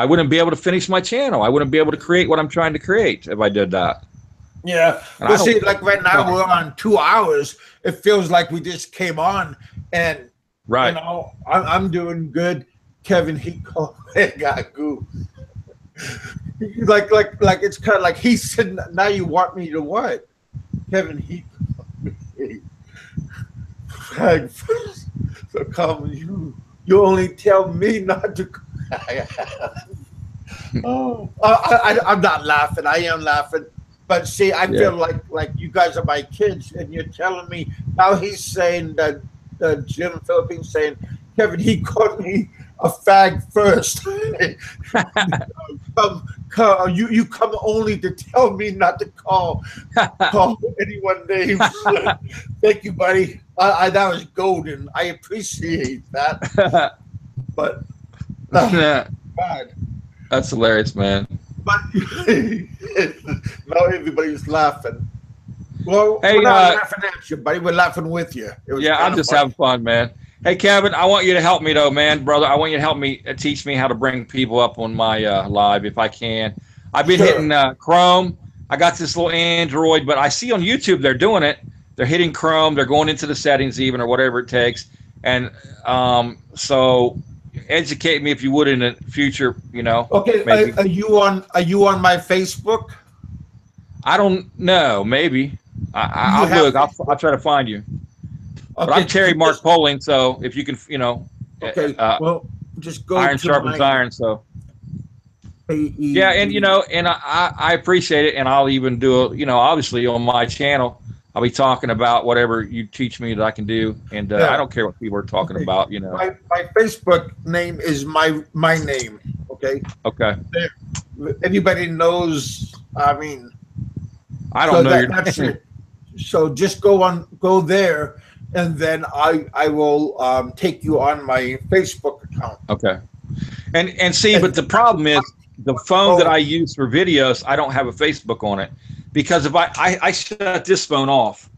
wouldn't be able to finish my channel. I wouldn't be able to create what I'm trying to create if I did that. Yeah. Well, see, like right now we're on 2 hours. It feels like we just came on, and I'm doing good. Kevin, he called and got goose. like it's kind of like he said. Now you want me to what? Kevin, he called me. So come, you only tell me not to. I'm not laughing. I am laughing. But see, I feel like you guys are my kids, and you're telling me now. He's saying that Jim Philippines saying, Kevin, he called me a fag first. You come only to tell me not to call anyone names. Thank you, buddy. That was golden. I appreciate that. But God. That's hilarious, man. But now everybody's laughing. Well, hey, we're not laughing at you, buddy. We're laughing with you. I'm just having fun, man. Hey, Kevin, I want you to help me, though, man, brother. I want you to help me teach me how to bring people up on my live if I can. I've been hitting Chrome. I got this little Android, but I see on YouTube they're doing it. They're hitting Chrome. They're going into the settings even or whatever it takes. And so educate me if you would in the future, Okay, are you on my Facebook? I don't know. Maybe. I'll look. I'll try to find you. Okay, but I'm Terry Mark Poling, so if you can, Okay. Well, just go. Iron sharpens iron. So. Yeah, and and I appreciate it, and I'll even do obviously on my channel, I'll be talking about whatever you teach me that I can do, and I don't care what people are talking about. My Facebook name is my name. Okay. Okay. Everybody knows. I mean, I don't know that's it. So just go there, and then I will take you on my Facebook account. Okay. And see, but the problem is the phone that I use for videos, I don't have a Facebook on it. Because if I shut this phone off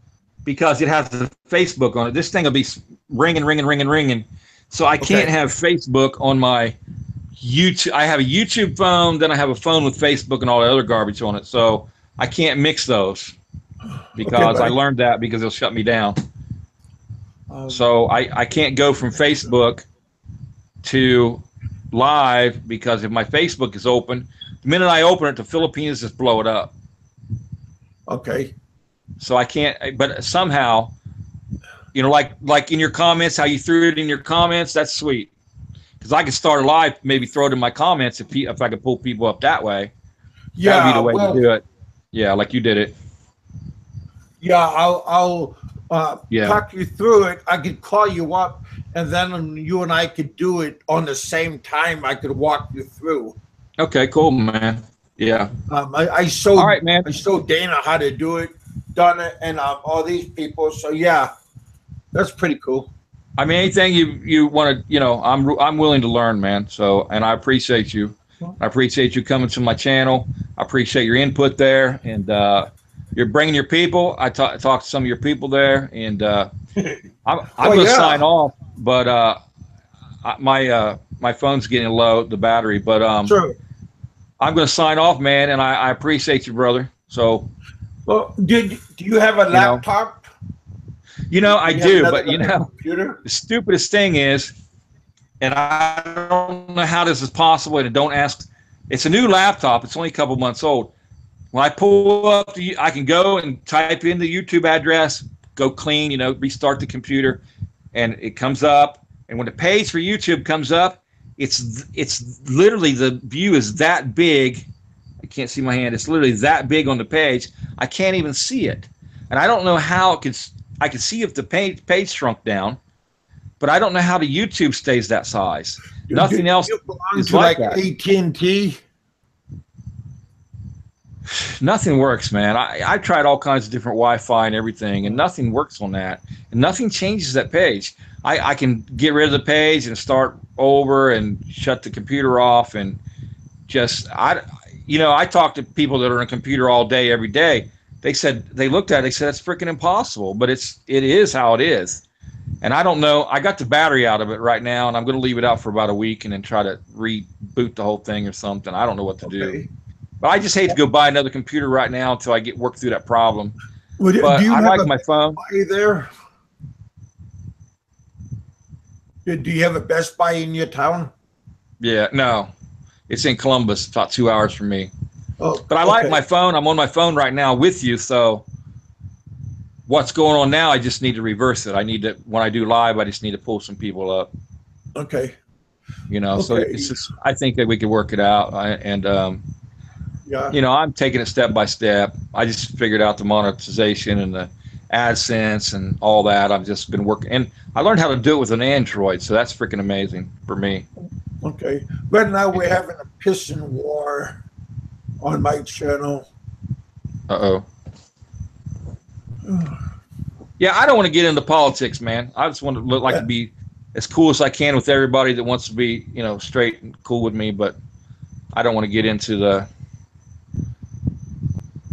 because it has the Facebook on it, this thing will be ringing. So I can't have Facebook on my YouTube. I have a YouTube phone, then I have a phone with Facebook and all the other garbage on it. So I can't mix those because I learned that because it'll shut me down. So I can't go from Facebook to live because if my Facebook is open, the minute I open it, the Philippines just blow it up. Okay. So I can't, but somehow, like in your comments, how you threw it in your comments, that's sweet. Because I could start a live, maybe throw it in my comments if I could pull people up that way. Yeah, that'd be the way to do it. Yeah, like you did it. Yeah, I'll talk you through it. I could call you up, and then you and I could do it on the same time. I could walk you through. Okay, cool, man. Yeah. I showed, all right, man. I showed Dana how to do it, done it, and all these people. So yeah, that's pretty cool. I mean, anything you want to, I'm willing to learn, man. So, and I appreciate you. I appreciate you coming to my channel. I appreciate your input there, and you're bringing your people. I talked to some of your people there, and I'm going to sign off, but my phone's getting low, the battery. But sure. I'm going to sign off, man, and I appreciate you, brother. So, well, do you have a laptop? I do, but computer? The stupidest thing is, and I don't know how this is possible, and don't ask. It's a new laptop. It's only a couple months old. When I pull up, I can go and type in the YouTube address, go clean, restart the computer, and it comes up. And when the page for YouTube comes up, it's literally, the view is that big. I can't see my hand. It's literally that big on the page. I can't even see it, and I don't know how it could. I can see if the page shrunk down, but I don't know how the YouTube stays that size. Nothing else is like that. AT&T? Nothing works, man. I've tried all kinds of different Wi-Fi and everything, and nothing works on that. And nothing changes that page. I can get rid of the page and start over and shut the computer off, and I talk to people that are on a computer all day, every day. They said, they looked at it, they said, it's freaking impossible, but it is how it is. And I don't know, I got the battery out of it right now, and I'm going to leave it out for about a week and then try to reboot the whole thing or something. I don't know what to do. But I just hate to go buy another computer right now until I work through that problem. Well, but I like my phone. Are you there? Do you have a Best Buy in your town? Yeah, no. It's in Columbus, about 2 hours from me. Oh, but I like my phone. I'm on my phone right now with you, so what's going on now, I just need to reverse it. I need to, when I do live, I just need to pull some people up. Okay. So it's just, I think that we could work it out. Yeah. I'm taking it step by step. I just figured out the monetization and the AdSense and all that. I've just been working, and I learned how to do it with an Android, so that's freaking amazing for me. Okay. Right now we're having a piston war on my channel. Uh-oh. Yeah, I don't want to get into politics, man. I just want to look like to be as cool as I can with everybody that wants to be, straight and cool with me, but I don't want to get into the...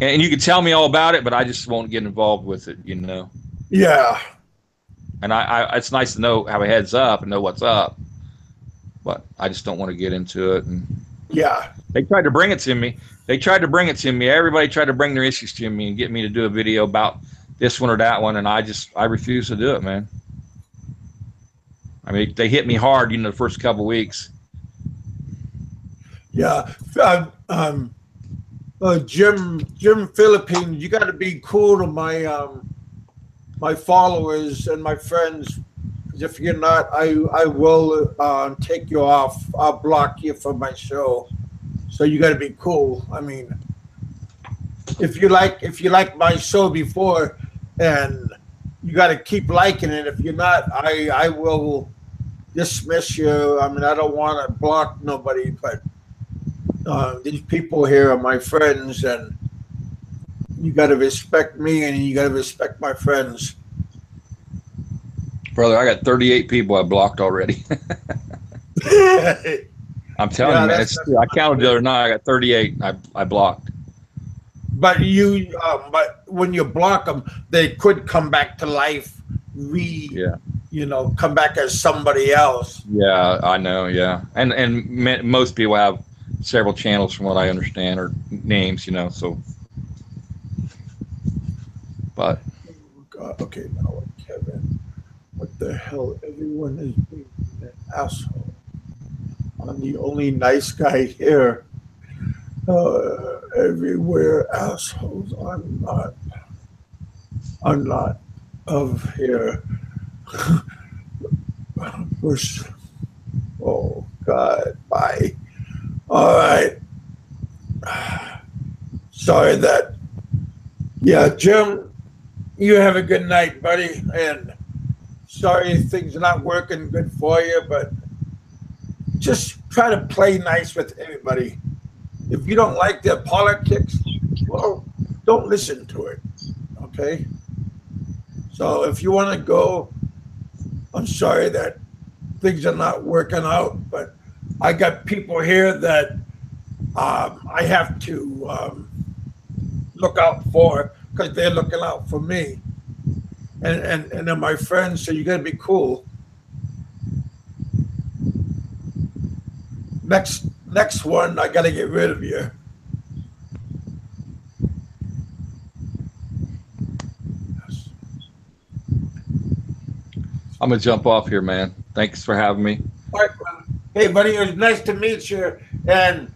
And you can tell me all about it, but I just won't get involved with it, Yeah. And it's nice to know, have a heads up and know what's up, but I just don't want to get into it. And yeah. They tried to bring it to me. Everybody tried to bring their issues to me and get me to do a video about this one or that one, and I refuse to do it, man. I mean, they hit me hard, the first couple of weeks. Yeah. Jim Philippines, you got to be cool to my my followers and my friends. If you're not, I will take you off. I'll block you from my show. So you got to be cool. I mean, if you like my show before, and you got to keep liking it. If you're not, I will dismiss you. I mean, I don't want to block nobody, but these people here are my friends, and you got to respect me, and you got to respect my friends. Brother, I got 38 people I blocked already. I'm telling you, man. I counted the other night. I got 38. I blocked. But but when you block them, they could come back to life. Come back as somebody else. Yeah, I know. Yeah, and most people have several channels, from what I understand, or names. So. But. Oh, God. Okay, now Kevin. What the hell? Everyone is being an asshole. I'm the only nice guy here. Everywhere assholes. I'm not of here. Oh God, bye. All right. Sorry that. Yeah, Jim, you have a good night, buddy. And sorry things are not working good for you, but just try to play nice with everybody. if you don't like their politics, well, don't listen to it. Okay. So if you want to go, I'm sorry that things are not working out, but I got people here that I have to look out for because they're looking out for me, and they're my friends. So you got to be cool. Next one, I got to get rid of you. I'm gonna jump off here, man. Thanks for having me. All right, hey, buddy, it was nice to meet you, and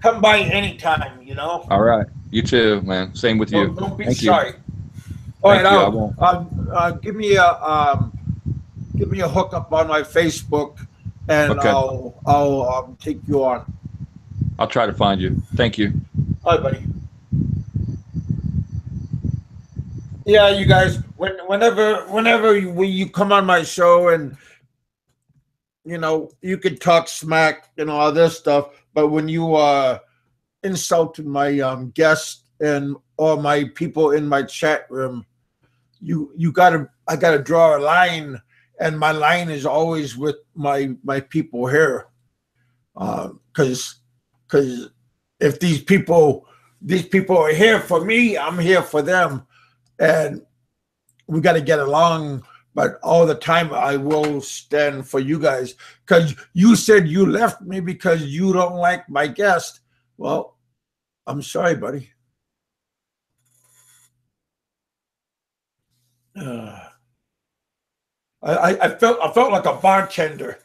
come by anytime. You know. All right, you too, man. Same with you. Don't be Thank sorry. You. All right, I won't. Give me a hookup on my Facebook, and Okay. I'll take you on. I'll try to find you. Thank you. All right, buddy. Yeah, you guys. Whenever you come on my show, and you know you can talk smack and all this stuff, but when you insulted my guests and all my people in my chat room, I gotta draw a line, and my line is always with my people here, because if these people are here for me, I'm here for them, and we got to get along. But all the time I will stand for you guys, because you said you left me because you don't like my guest. Well, I'm sorry, buddy. I felt like a bartender.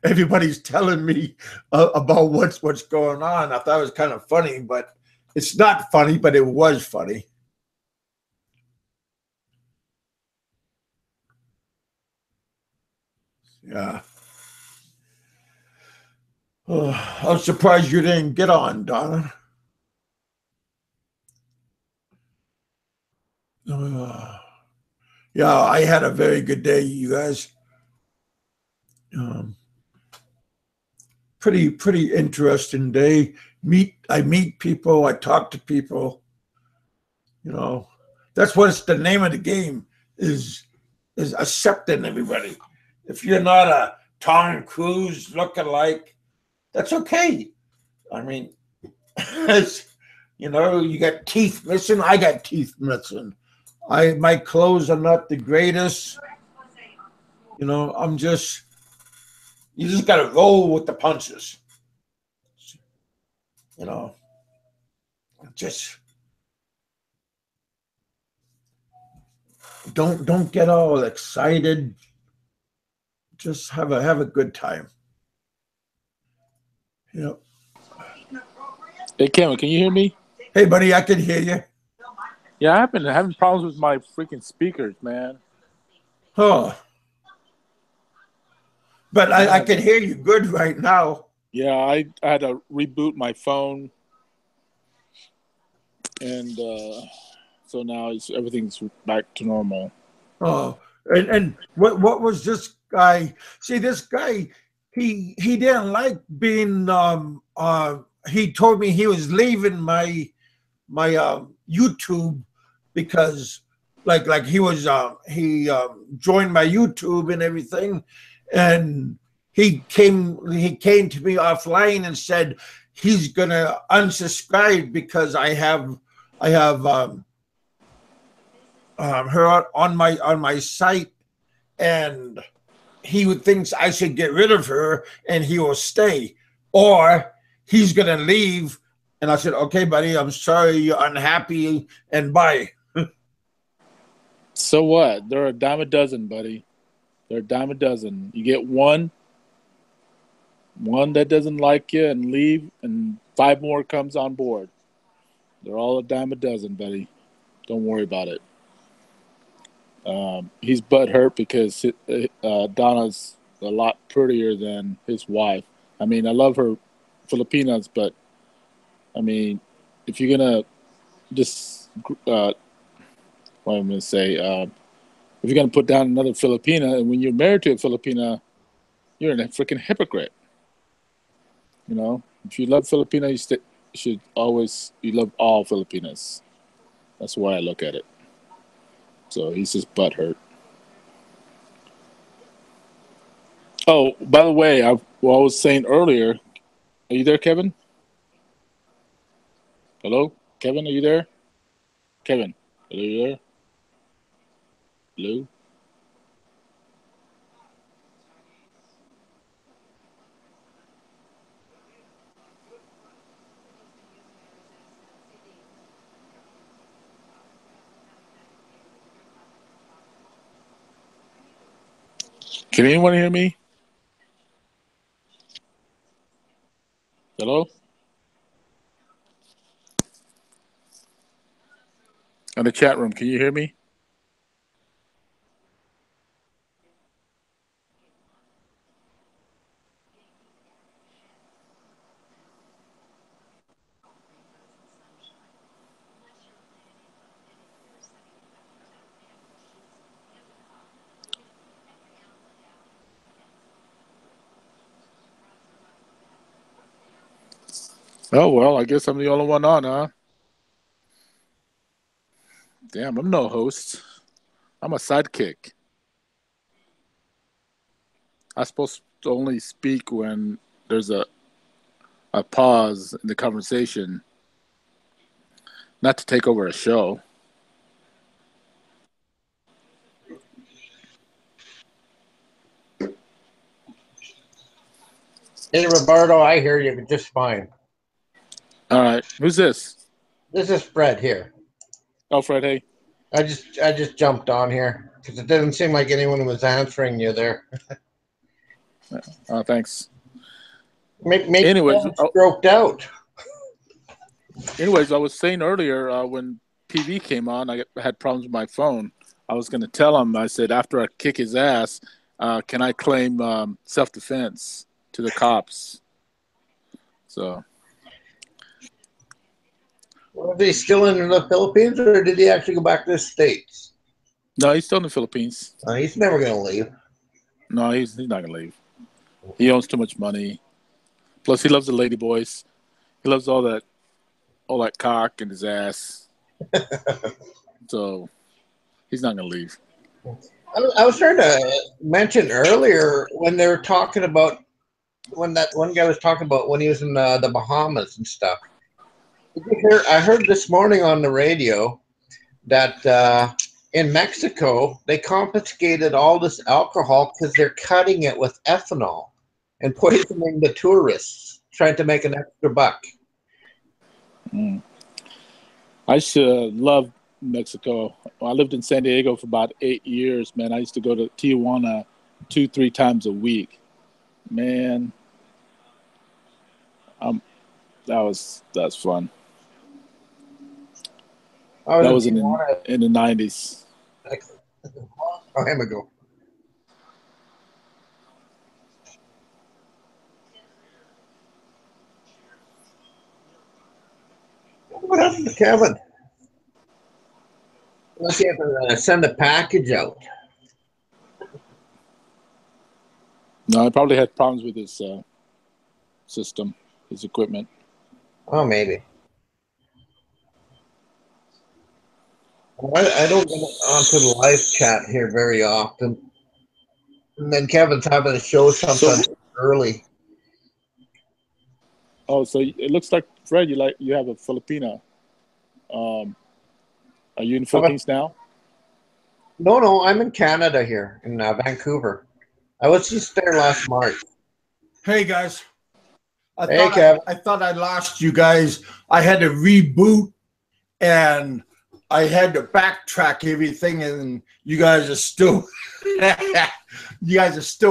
Everybody's telling me about what's going on. I thought it was kind of funny, but it's not funny, but it was funny. Yeah. I'm surprised you didn't get on, Donna. Yeah, I had a very good day, you guys. Pretty interesting day. I meet people, I talk to people. You know, that's what's the name of the game is accepting everybody. If you're not a Tom Cruise lookalike, that's okay. I mean, you know, you got teeth missing. I got teeth missing. My clothes are not the greatest. You know, you just got to roll with the punches. You know, just don't get all excited. Just have a good time. Yep. Hey, Kevin, can you hear me? Hey, buddy, I can hear you. Yeah, I've been having problems with my freaking speakers, man. Oh. But I can hear you good right now. Yeah, I had to reboot my phone. And so now everything's back to normal. Oh, and what was this guy? See, this guy, he didn't like being he told me he was leaving my YouTube because like he was he joined my YouTube and everything, and he came to me offline and said he's gonna unsubscribe because I have her on my site, and he thinks I should get rid of her and he will stay, or he's gonna leave. And I said, okay, buddy, I'm sorry you're unhappy, and bye. So what? They're a dime a dozen, buddy. They're a dime a dozen. You get one that doesn't like you and leave, and 5 more comes on board. They're all a dime a dozen, buddy. Don't worry about it. He's butthurt because Donna's a lot prettier than his wife. I mean, I love her Filipinas, but I mean, if you're gonna just what I'm gonna say, if you're gonna put down another Filipina, and when you're married to a Filipina, you're a freaking hypocrite. You know, If you love Filipino, you should always love all Filipinas. That's why I look at it. So he's just butthurt. Oh, by the way, I was saying earlier, are you there, Kevin? Hello? Kevin, are you there? Kevin, are you there? Hello? Can anyone hear me? Hello? In the chat room, can you hear me? Oh, well, I guess I'm the only one on, huh? Damn, I'm no host. I'm a sidekick. I'm supposed to only speak when there's a pause in the conversation, not to take over a show. Hey, Roberto, I hear you just fine. All right. Who's this? This is Fred here. Oh, Fred, hey. I just jumped on here because it didn't seem like anyone was answering you there. Thanks. Maybe anyways, stroked out. Anyways, I was saying earlier when PV came on, I had problems with my phone. I was going to tell him, I said, after I kick his ass, can I claim self-defense to the cops? So... Well, is he still in the Philippines, or did he actually go back to the States? No, he's still in the Philippines. He's never going to leave. No, he's not going to leave. He owns too much money. Plus, he loves the lady boys. He loves all that cock in his ass. So he's not going to leave. I was trying to mention earlier when they were talking about when that one guy was talking about when he was in the Bahamas and stuff. I heard this morning on the radio that in Mexico they confiscated all this alcohol because they're cutting it with ethanol and poisoning the tourists, trying to make an extra buck. I used to love Mexico. I lived in San Diego for about 8 years, man. I used to go to Tijuana 2-3 times a week. Man, that was fun. That was in the 90s. Oh, here we go. What happened to Kevin? Let's see if I send a package out. No, I probably had problems with his system, his equipment. Oh, maybe. I don't get onto the live chat here very often. And then Kevin's having a show sometimes early. Oh, so it looks like, Fred, you have a Filipina. Are you in the Philippines now? No, I'm in Canada here, in Vancouver. I was just there last March. Hey, guys. Kevin. I thought I lost you guys. I had to reboot, and I had to backtrack everything, and you guys are still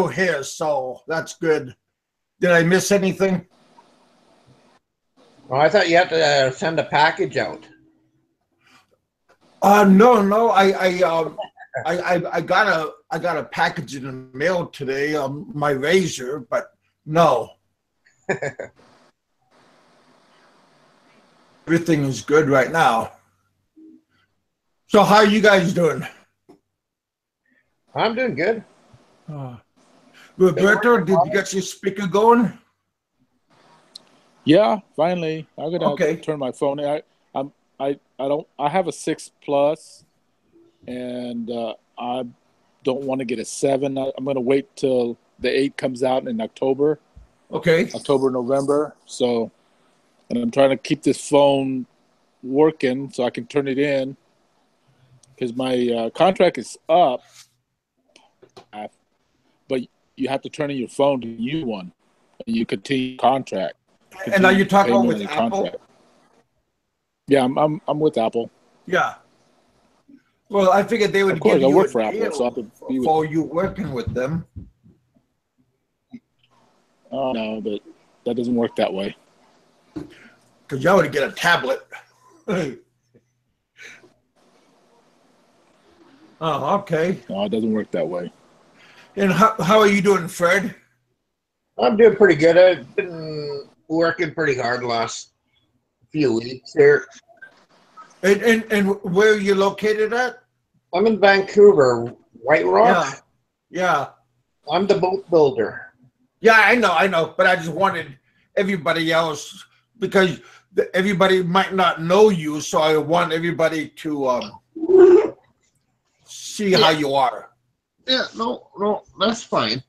here, so that's good. Did I miss anything? Oh, I thought you had to send a package out. No. I got a package in the mail today. My razor, but no. Everything is good right now. So how are you guys doing? I'm doing good. Roberto, did you get your speaker going? Yeah, finally. I'm gonna turn my phone in. I have a 6 Plus, and I don't want to get a 7. I'm gonna wait till the 8 comes out in October. Okay. October, November. So, and I'm trying to keep this phone working so I can turn it in because my contract is up, but you have to turn in your phone to use one, and you continue contract. And are you talking with Apple? Yeah, I'm with Apple. Yeah. Well, I figured they would give I you work a for Apple, deal so I have to be with for you working with them. Oh no, but that doesn't work that way. Because y'all would get a tablet. Oh, okay. No, it doesn't work that way. And how are you doing, Fred? I'm doing pretty good. I've been working pretty hard the last few weeks here. And where are you located at? I'm in Vancouver, White Rock. Yeah. I'm the boat builder. Yeah, I know. But I just wanted everybody else, because everybody might not know you, so I want everybody to see how you are. Yeah, no, that's fine.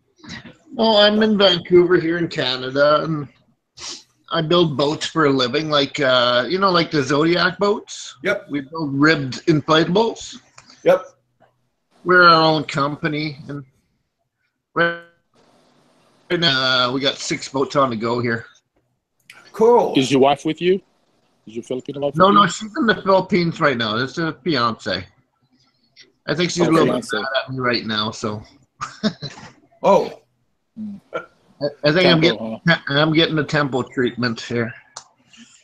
No, I'm in Vancouver here in Canada, and I build boats for a living, like like the Zodiac boats. Yep. We build ribbed inflatables. Yep. We're our own company, and right now we got 6 boats on the go here. Cool. Is your wife with you? Is your Filipino wife with you? No, she's in the Philippines right now. This is a fiance. I think she's a little bit mad at me right now, so. Oh. I think I'm getting the tempo treatment here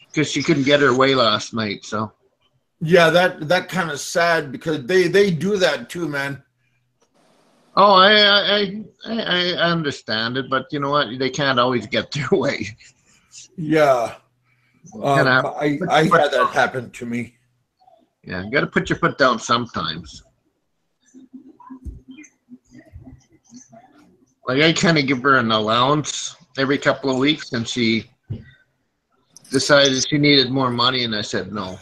because she couldn't get her way last night. So. Yeah, that kind of sad because they do that too, man. Oh, I understand it, but you know what? They can't always get their way. Yeah. I had that happen to me. Yeah, you got to put your foot down sometimes. Like I kind of give her an allowance every couple of weeks, and she decided she needed more money, and I said no.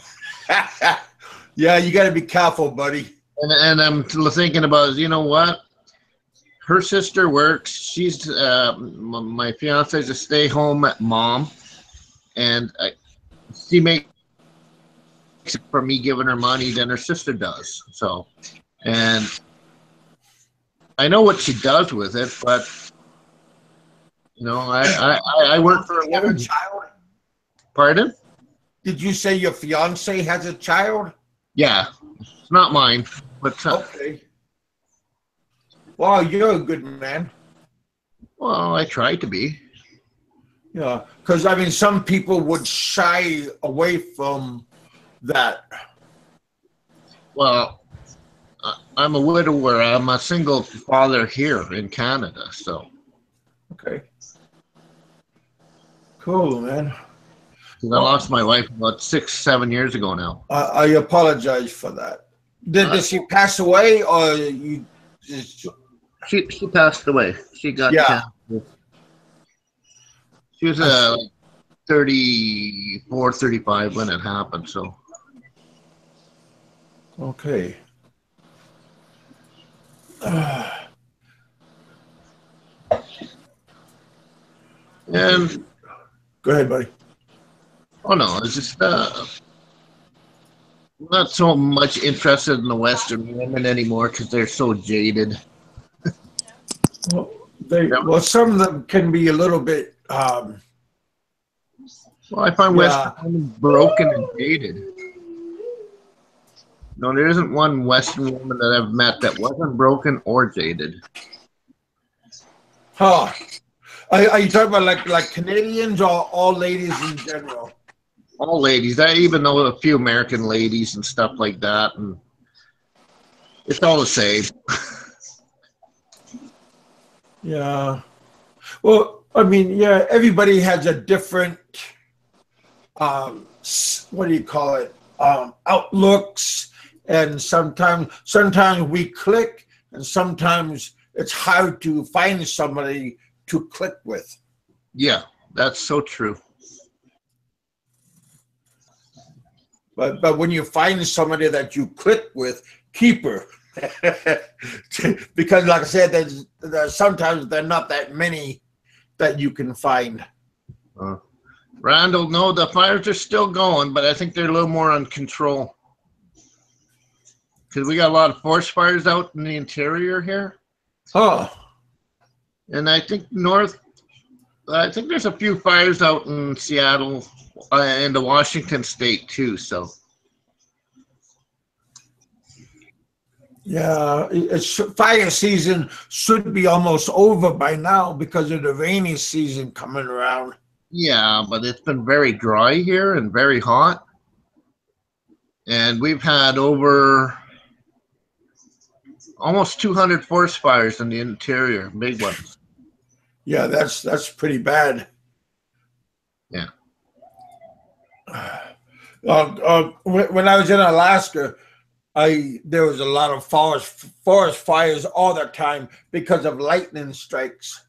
Yeah, you got to be careful, buddy. And I'm thinking about, you know what? Her sister works. She's my fiance's a stay-home mom, and she makes it for me giving her money than her sister does. So, and I know what she does with it, but you know, I work for a living. Child? Pardon? Did you say your fiance has a child? Yeah, it's not mine, but okay. Wow, you're a good man. Well, I try to be. Yeah, because I mean, some people would shy away from that. Well, I'm a widower. I'm a single father here in Canada, so. Okay. Cool, man. I lost my wife about 6-7 years ago now. I apologize for that. Did she pass away, or you just... She passed away. She got cancer. She was 34, 35 when it happened, so. Okay. And go ahead, buddy. Oh no, it's just not so much interested in the Western women anymore because they're so jaded. Well, some of them can be a little bit. Well, I find Western women broken and jaded. No, there isn't one Western woman that I've met that wasn't broken or jaded. Huh. Are you talking about like Canadians or all ladies in general? All ladies. I even know a few American ladies and stuff like that, and it's all the same. Yeah. Well, I mean, yeah, everybody has a different, what do you call it, outlooks, and sometimes we click, and sometimes it's hard to find somebody to click with. Yeah, that's so true. But when you find somebody that you click with, keep her. Because like I said, there's sometimes there are not that many that you can find. Randall, no, the fires are still going, but I think they're a little more on control. Because we got a lot of forest fires out in the interior here. Oh. And I think I think there's a few fires out in Seattle and the Washington state too, so. Yeah, fire season should be almost over by now because of the rainy season coming around. Yeah, but it's been very dry here and very hot. And we've had over almost 200 forest fires in the interior, big ones. Yeah, that's pretty bad. Yeah. When I was in Alaska, there was a lot of forest fires all the time because of lightning strikes.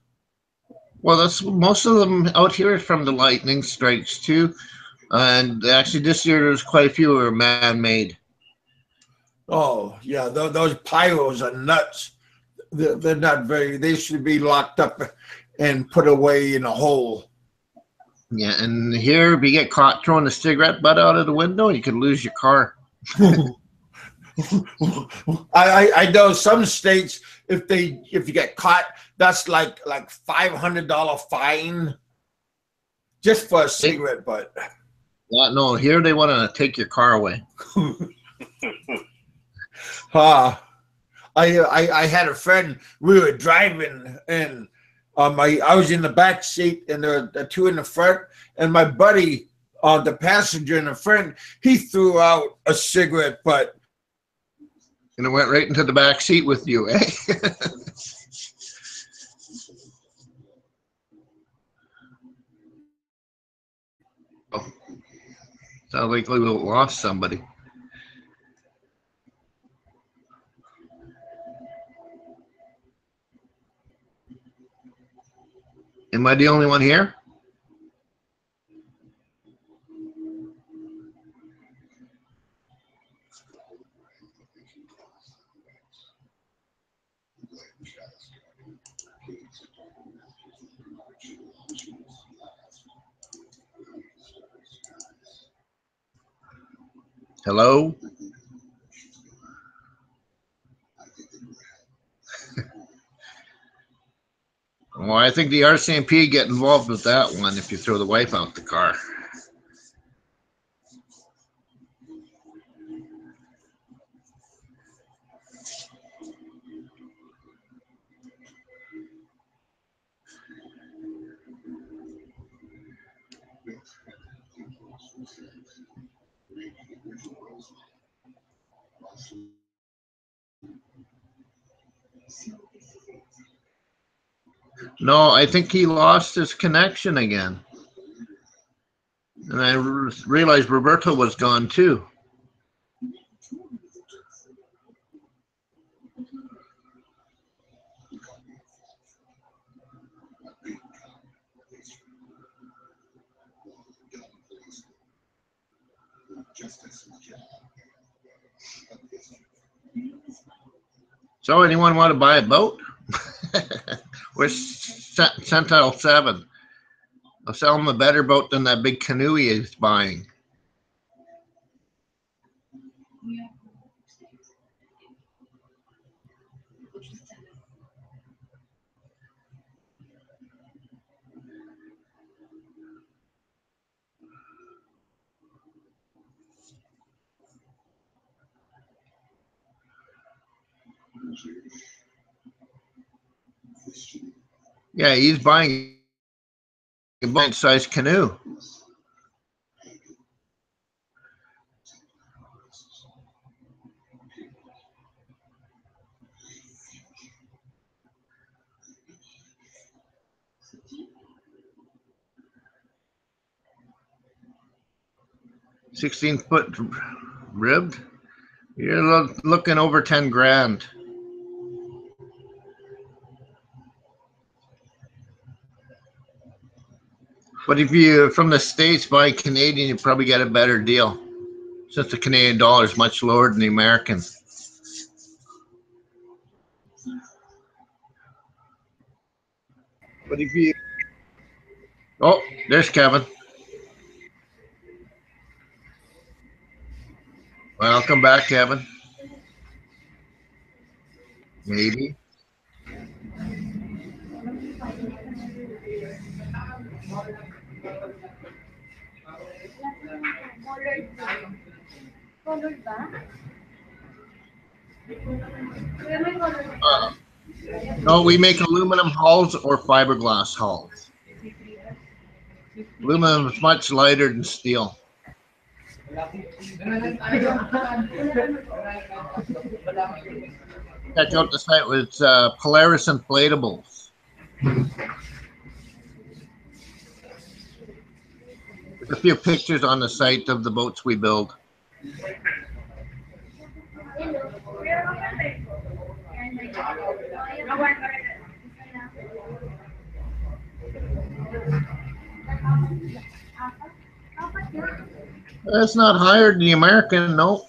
Well, that's most of them out here from the lightning strikes too, and actually this year there's quite a few are man-made. Oh yeah, those pyros are nuts. They're not very. They should be locked up and put away in a hole. Yeah, and here if you get caught throwing a cigarette butt out of the window, you could lose your car. I know some states if you get caught, that's like $500 fine just for a cigarette butt. Yeah, no, here they want to take your car away. I had a friend. We were driving, and I was in the back seat, and there were the two in the front. And my buddy, the passenger in the front, he threw out a cigarette butt. And it went right into the back seat with you, eh? Oh, sounds like we lost somebody. Am I the only one here? Hello? Well, I think the RCMP get involved with that one if you throw the wife out the car. No, I think he lost his connection again. And I realized Roberto was gone too. So anyone want to buy a boat? We're Sentinel 7. I'll sell him a better boat than that big canoe he is buying. Yeah, he's buying a boat-sized canoe. $16-foot ribbed. You're looking over 10 grand. But if you from the States buy Canadian, you probably get a better deal. since the Canadian dollar is much lower than the American. But if you, oh, there's Kevin. Welcome back, Kevin. Maybe. No, we make aluminum hulls or fiberglass hulls. Aluminum is much lighter than steel. Check out the site with Polaris Inflatables. There's a few pictures on the site of the boats we build. That's not higher than the American, no.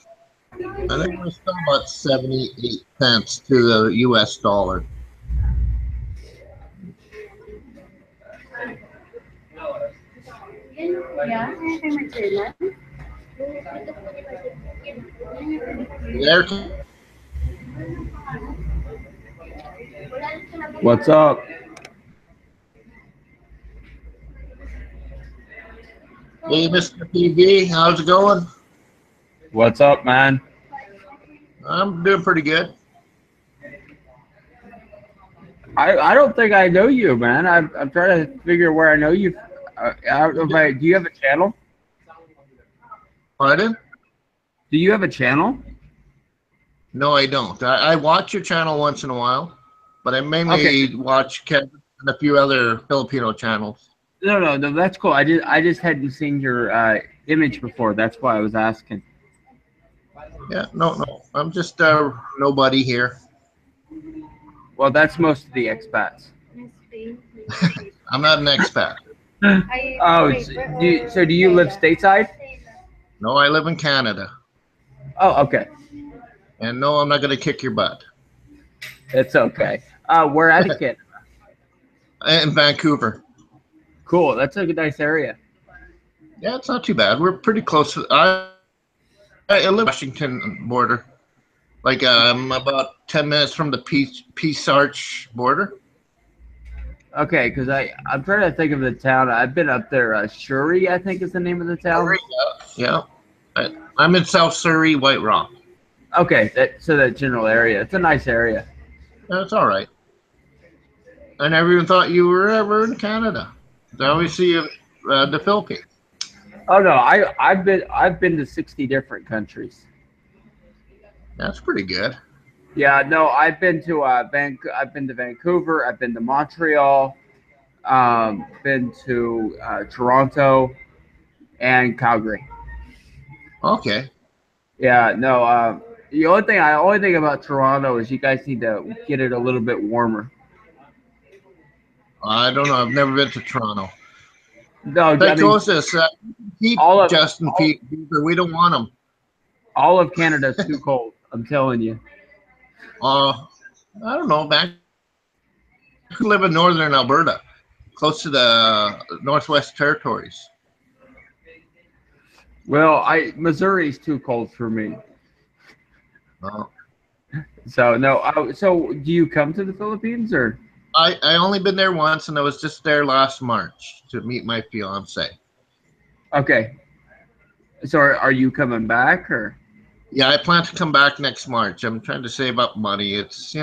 I think we're still about 78 cents to the US dollar. There. What's up? Hey, Mr. PV, how's it going? What's up, man? I'm doing pretty good. I don't think I know you, man. I'm trying to figure where I know you. I don't know if do you have a channel? Pardon? Do you have a channel? No, I don't. I watch your channel once in a while, but I mainly watch Kevin and a few other Filipino channels. No, that's cool. I just hadn't seen your image before. That's why I was asking. Yeah, no. I'm just nobody here. Well, that's most of the expats. I'm not an expat. Oh, so do you live stateside? No, I live in Canada. Oh, okay. And no, I'm not going to kick your butt. It's okay. Where at in Canada? In Vancouver. Cool. That's a nice area. Yeah, it's not too bad. We're pretty close. I live in the Washington border. Like I'm about 10 minutes from the Peace Arch border. Okay, because I'm trying to think of the town. I've been up there. Surrey, I think, is the name of the town. Surrey, yeah. I'm in South Surrey, White Rock. Okay, so that general area. It's a nice area. That's all right. I never even thought you were ever in Canada. I always see you the Philippines. Oh no, I've been to 60 different countries. That's pretty good. Yeah, no, I've been to Vancouver, I've been to Montreal, been to Toronto, and Calgary. Okay. Yeah, no. The only thing about Toronto is you guys need to get it a little bit warmer. I don't know. I've never been to Toronto. No, Psychosis. Keep Justin Bieber. We don't want him. All of Canada's too cold. I'm telling you. I don't know, man. I could live in northern Alberta, close to the Northwest Territories. Well, Missouri's too cold for me. Oh. So no. So do you come to the Philippines or? I only been there once, and I was just there last March to meet my fiance. Okay. So are you coming back or? Yeah, I plan to come back next March. I'm trying to save up money. It's,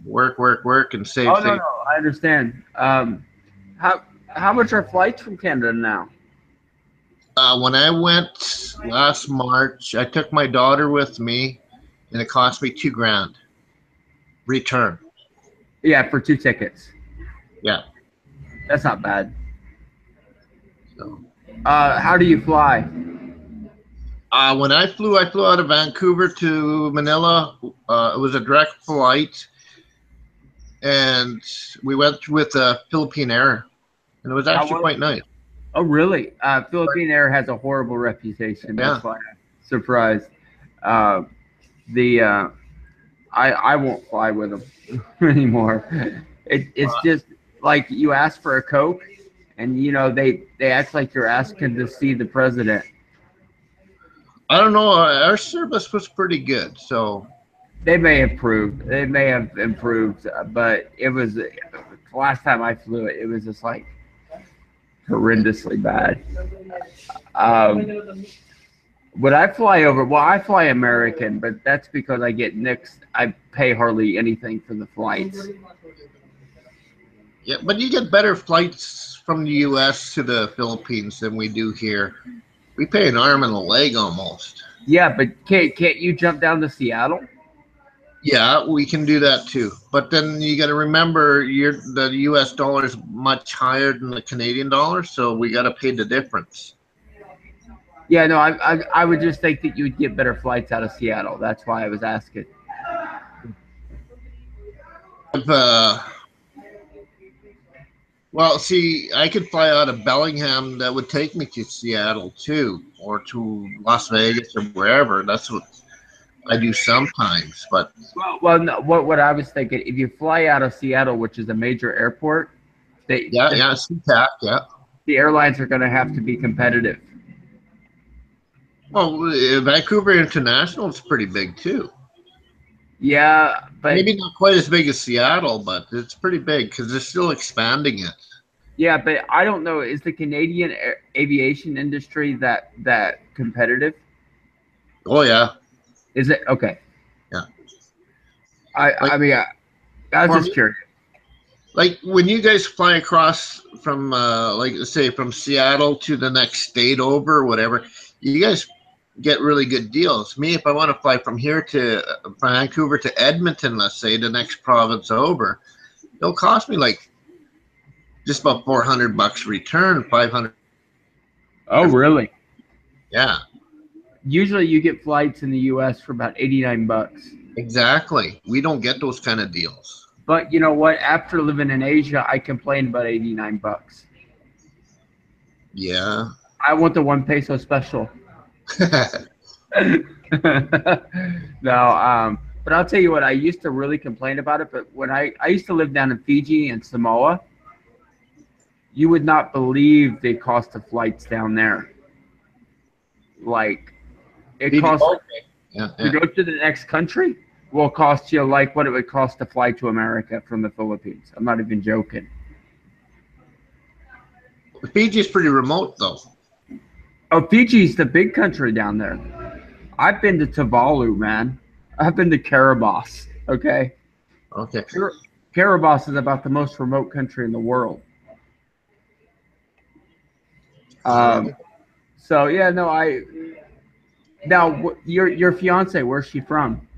work, and save. Oh, no, I understand. How much are flights from Canada now? When I went last March, I took my daughter with me, and it cost me $2,000 return. Yeah, for 2 tickets. Yeah. That's not bad. So. How do you fly? When I flew out of Vancouver to Manila. It was a direct flight, and we went with Philippine Air, and it was actually quite nice. Oh, really? Philippine Air has a horrible reputation. Yeah. That's why I surprised. I won't fly with them anymore. It's just like you ask for a Coke, and you know they act like you're asking to see the president. I don't know. Our service was pretty good, so They may have improved. They may have improved, but it was the last time I flew it. It was just like horrendously bad. Would I fly over? Well, I fly American, but that's because I get nixed. I pay hardly anything for the flights. yeah. But you get better flights from the U.S. to the Philippines than we do here. We pay an arm and a leg almost. Yeah, but can't you jump down to Seattle? Yeah, we can do that too. But then you got to remember, the U.S. dollar is much higher than the Canadian dollar, so we got to pay the difference. Yeah, no, I would just think that you would get better flights out of Seattle. That's why I was asking. Well, see, I could fly out of Bellingham. That would take me to Seattle too, or to Las Vegas or wherever. That's what I do sometimes. But well, no, what I was thinking, if you fly out of Seattle, which is a major airport, SeaTac, yeah. The airlines are going to have to be competitive. Well, Vancouver International is pretty big too. Yeah, but maybe not quite as big as Seattle, but it's pretty big because they're still expanding it. Yeah, but I don't know. Is the Canadian aviation industry that competitive? Oh yeah. Is it okay? Yeah. I mean, I was just curious. Like when you guys fly across from, like say from Seattle to the next state over or whatever, you guys get really good deals. Me, if I want to fly from here to Vancouver to Edmonton, let's say the next province over, it'll cost me like just about $400 return, 500. Oh, really? Yeah. Usually, you get flights in the U.S. for about $89. Exactly. We don't get those kind of deals. But you know what? After living in Asia, I complained about $89. Yeah. I want the 1 peso special. No, but I'll tell you what, I used to really complain about it, but when I used to live down in Fiji and Samoa, you would not believe the cost of flights down there. Like, it costs to go to the next country will cost you like what it would cost to fly to America from the Philippines. I'm not even joking. Fiji's pretty remote, though. Oh, Fiji's the big country down there. I've been to Tuvalu, man. I've been to Kiribati. Okay. Okay. Kiribati is about the most remote country in the world. So yeah, no, now your fiance, where's she from?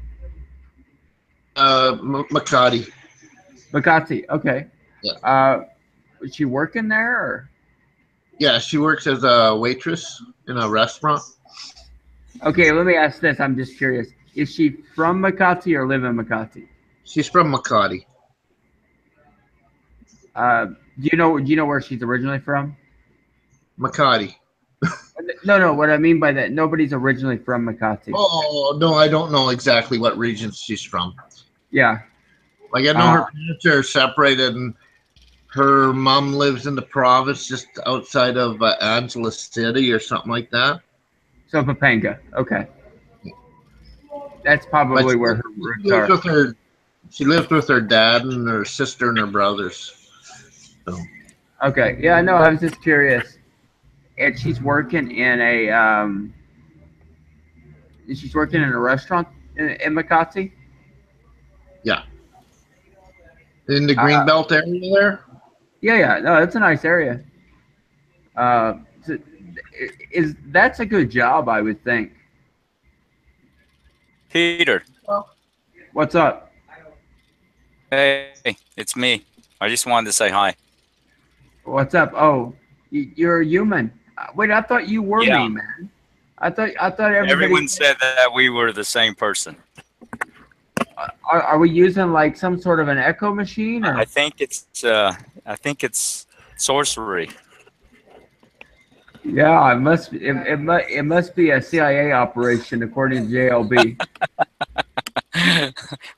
Makati. Makati. Okay. Yeah. Was she working there? Or? Yeah, she works as a waitress in a restaurant. Okay, let me ask this. I'm just curious. Is she from Makati or live in Makati? She's from Makati. Do you know where she's originally from? Makati. No. What I mean by that, nobody's originally from Makati. Oh no, I don't know exactly what region she's from. Yeah. Like I know her parents are separated, and her mom lives in the province just outside of Angeles City or something like that. So Pampanga. Okay. That's probably where her roots are. She lived with her dad and her sister and her brothers. So. Okay. Yeah, no, I was just curious. And she's working in a restaurant in Makati? Yeah. In the Greenbelt area there? Yeah. No, that's a nice area. That's a good job, I would think. Peter. What's up? Hey, it's me. I just wanted to say hi. What's up? Oh, you're a human. Wait, I thought you were me, man. I thought everyone said that we were the same person. Are we using like some sort of an echo machine? Or? I think it's sorcery. Yeah, it must be a CIA operation according to JLB.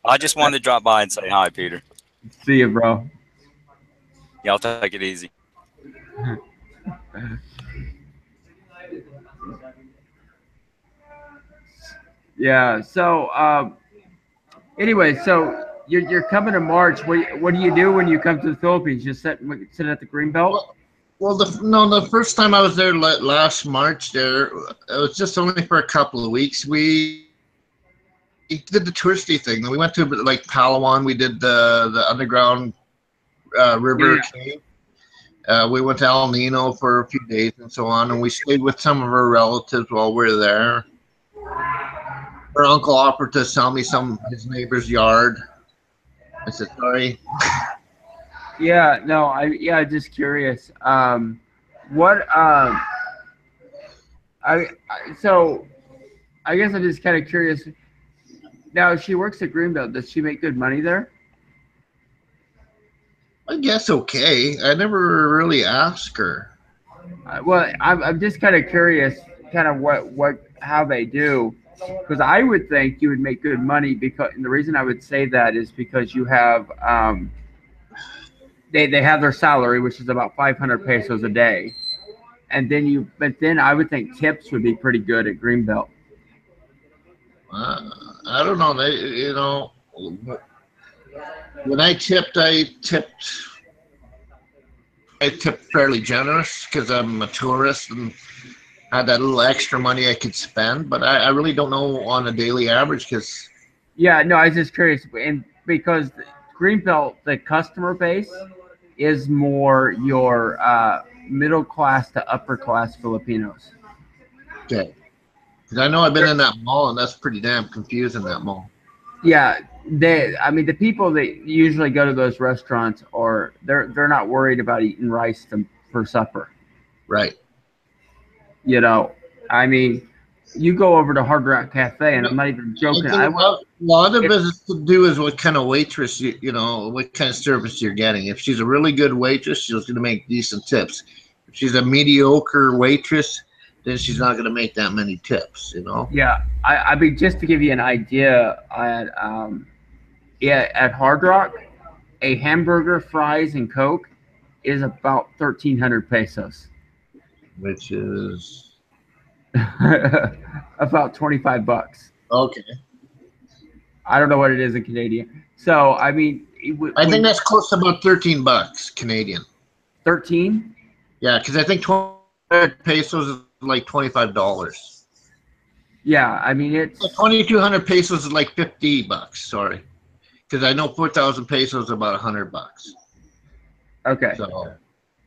I just wanted to drop by and say hi, Peter. See you, bro. Yeah, I'll take it easy. Yeah. So, anyway, so you're coming to March. What do you do when you come to the Philippines? Just sit at the Greenbelt? Well, the first time I was there last March, it was just only for a couple of weeks. We did the touristy thing. We went to like Palawan. We did the underground river cave. We went to El Nino for a few days and so on, and we stayed with some of our relatives while we were there. Her uncle offered to sell me his neighbor's yard. I said, sorry. Yeah, no, just curious. So I guess I'm just kind of curious. Now, she works at Greenbelt. Does she make good money there? I guess okay. I never really asked her. Well, I'm just kind of curious, kind of how they do, because I would think you would make good money and the reason I would say that is because you have they have their salary, which is about 500 pesos a day, and then I would think tips would be pretty good at Greenbelt. I don't know. When I tipped fairly generous because I'm a tourist and had that little extra money I could spend. But I really don't know on a daily average because. Yeah, no, I was just curious, and because Greenbelt, the customer base is more your middle class to upper class Filipinos. Okay. Because I know I've been in that mall and that's pretty damn confusing, that mall. Yeah, the people that usually go to those restaurants they're not worried about eating rice for supper. Right. You go over to Hard Rock Cafe, and I'm not even joking. A lot of business to do is what kind of waitress what kind of service you're getting. If she's a really good waitress, she's going to make decent tips. If she's a mediocre waitress, then she's not going to make that many tips. Yeah, I mean, just to give you an idea, at Hard Rock, a hamburger, fries, and Coke is about 1,300 pesos, which is about $25. Okay. I don't know what it is in Canadian. So I mean, I think that's close to about $13 Canadian. 13? Yeah, because I think 200 pesos is like $25. Yeah, I mean it's 2,200 pesos is like $50. Sorry, because I know 4,000 pesos is about $100. Okay. So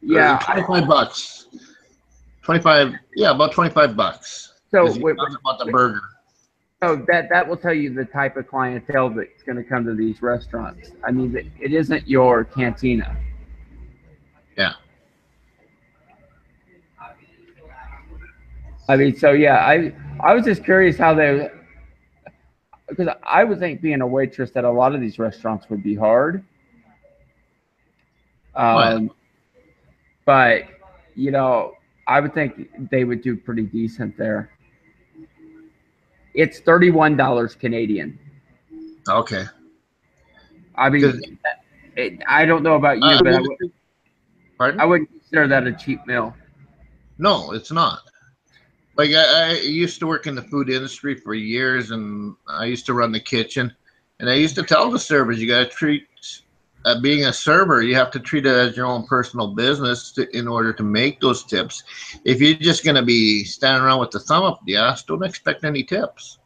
yeah, $25. 25, yeah, about $25. So about the burger. So that will tell you the type of clientele that's going to come to these restaurants. I mean, it isn't your cantina. Yeah. I mean, so yeah, I was just curious how because I would think being a waitress at a lot of these restaurants would be hard. But I would think they would do pretty decent there. It's $31 Canadian. Okay. I mean, I don't know about you, but I wouldn't consider that a cheap meal. No, it's not. Like I used to work in the food industry for years, and I used to run the kitchen, and I used to tell the servers, you got to treat. Being a server, you have to treat it as your own personal business in order to make those tips. If you're just going to be standing around with the thumb up the ass, don't expect any tips.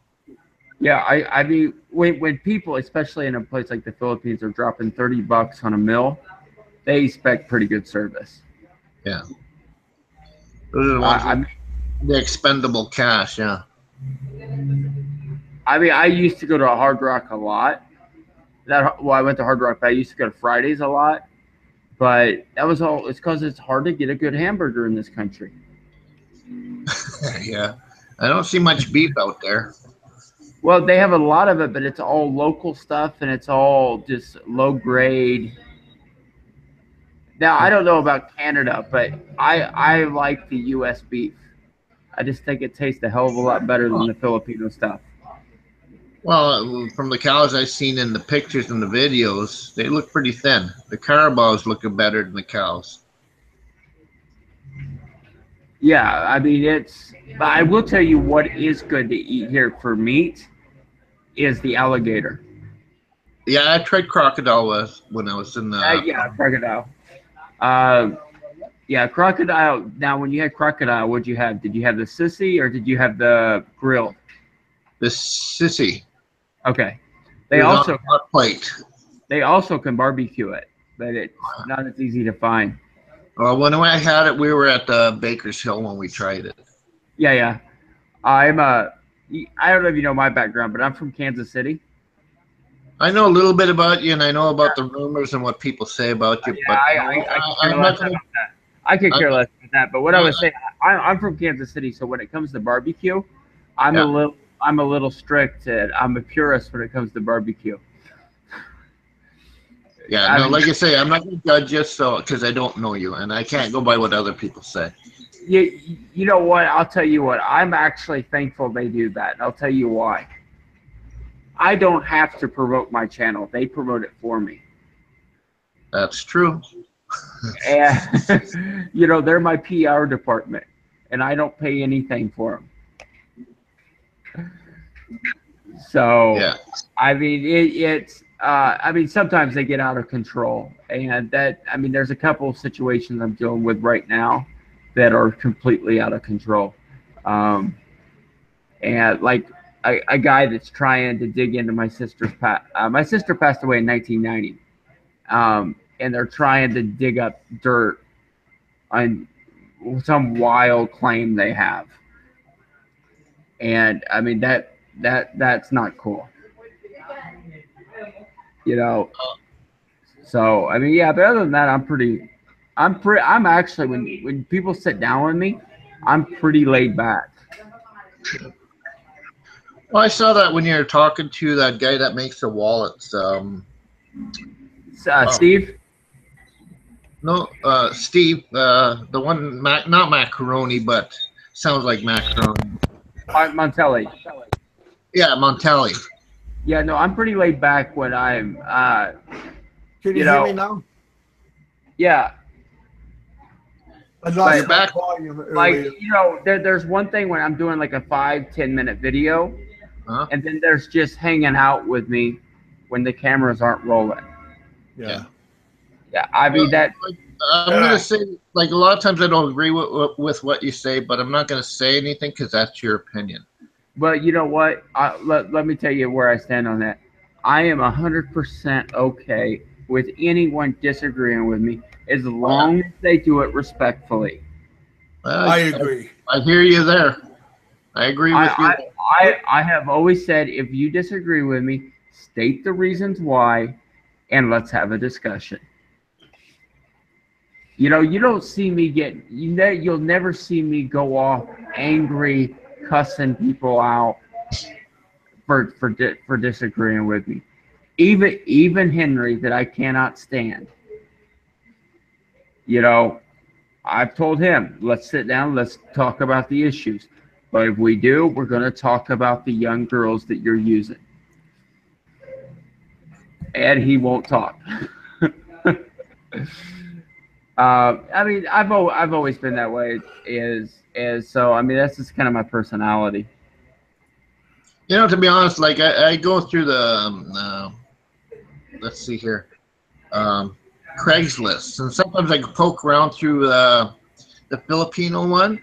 Yeah, I mean, when people, especially in a place like the Philippines, are dropping $30 on a meal, they expect pretty good service. Yeah. Those are the ones the expendable cash, yeah. I mean, I used to go to a Hard Rock a lot. I went to Hard Rock, but I used to go to Fridays a lot. But that was all. It's because it's hard to get a good hamburger in this country. Yeah, I don't see much beef out there. Well, they have a lot of it, but it's all local stuff, and it's all just low grade. Now I don't know about Canada, but I like the U.S. beef. I just think it tastes a hell of a lot better than the Filipino stuff. Well, from the cows I've seen in the pictures and the videos, they look pretty thin. The Carabao's looking better than the cows. Yeah, I mean it's. But I will tell you what is good to eat here for meat is the alligator. Yeah, I tried crocodile when I was in the. Yeah, crocodile. Yeah, crocodile. Now, when you had crocodile, what'd you have? Did you have the sissy or did you have the grill? The sissy. Okay. They also plate. They also can barbecue it, but it's not as easy to find. Well, when I had it, we were at the Baker's Hill when we tried it. Yeah, yeah. I don't know if you know my background, but I'm from Kansas City. I know a little bit about you, and I know about the rumors and what people say about you. Yeah, but I could care less about that. But what I was saying, I'm from Kansas City, so when it comes to barbecue, I'm a little strict. I'm a purist when it comes to barbecue. Yeah, no, like I say, I'm not going to judge you, because I don't know you, and I can't go by what other people say. You know what? I'll tell you what. I'm actually thankful they do that, and I'll tell you why. I don't have to promote my channel. They promote it for me. That's true. And, they're my PR department, and I don't pay anything for them. So, yeah. I mean, sometimes they get out of control. And there's a couple of situations I'm dealing with right now that are completely out of control. And like, a guy that's trying to dig into my sister's past. My sister passed away in 1990, and they're trying to dig up dirt on some wild claim they have. And I mean that's not cool. So I mean, yeah. But other than that, I'm actually when people sit down with me, I'm pretty laid back. Well, I saw that when you were talking to that guy that makes the wallets. Steve? No, Steve. The one, not macaroni, but sounds like macaroni. Montelli. Yeah, Montelli. Yeah, no, I'm pretty laid back when I'm. Can you hear me now? Yeah. I lost my volume earlier. Like, there's one thing when I'm doing like a 5-10 minute video, and then there's just hanging out with me when the cameras aren't rolling. Yeah. Yeah, I mean that. I'm gonna say, like, a lot of times I don't agree with what you say, but I'm not gonna say anything because that's your opinion. But you know what? Let me tell you where I stand on that. I am 100% okay with anyone disagreeing with me as long as they do it respectfully. I agree. I hear you there. I agree with you. I have always said, if you disagree with me, state the reasons why, and let's have a discussion. You don't see me you'll never see me go off angry, cussing people out for disagreeing with me. Even Henry, that I cannot stand. I've told him, let's sit down, let's talk about the issues. But if we do, we're going to talk about the young girls that you're using. And he won't talk. I mean, I've always been that way. So I mean, that's just kind of my personality. To be honest, like I go through the let's see here, Craigslist, and sometimes I poke around through the Filipino one,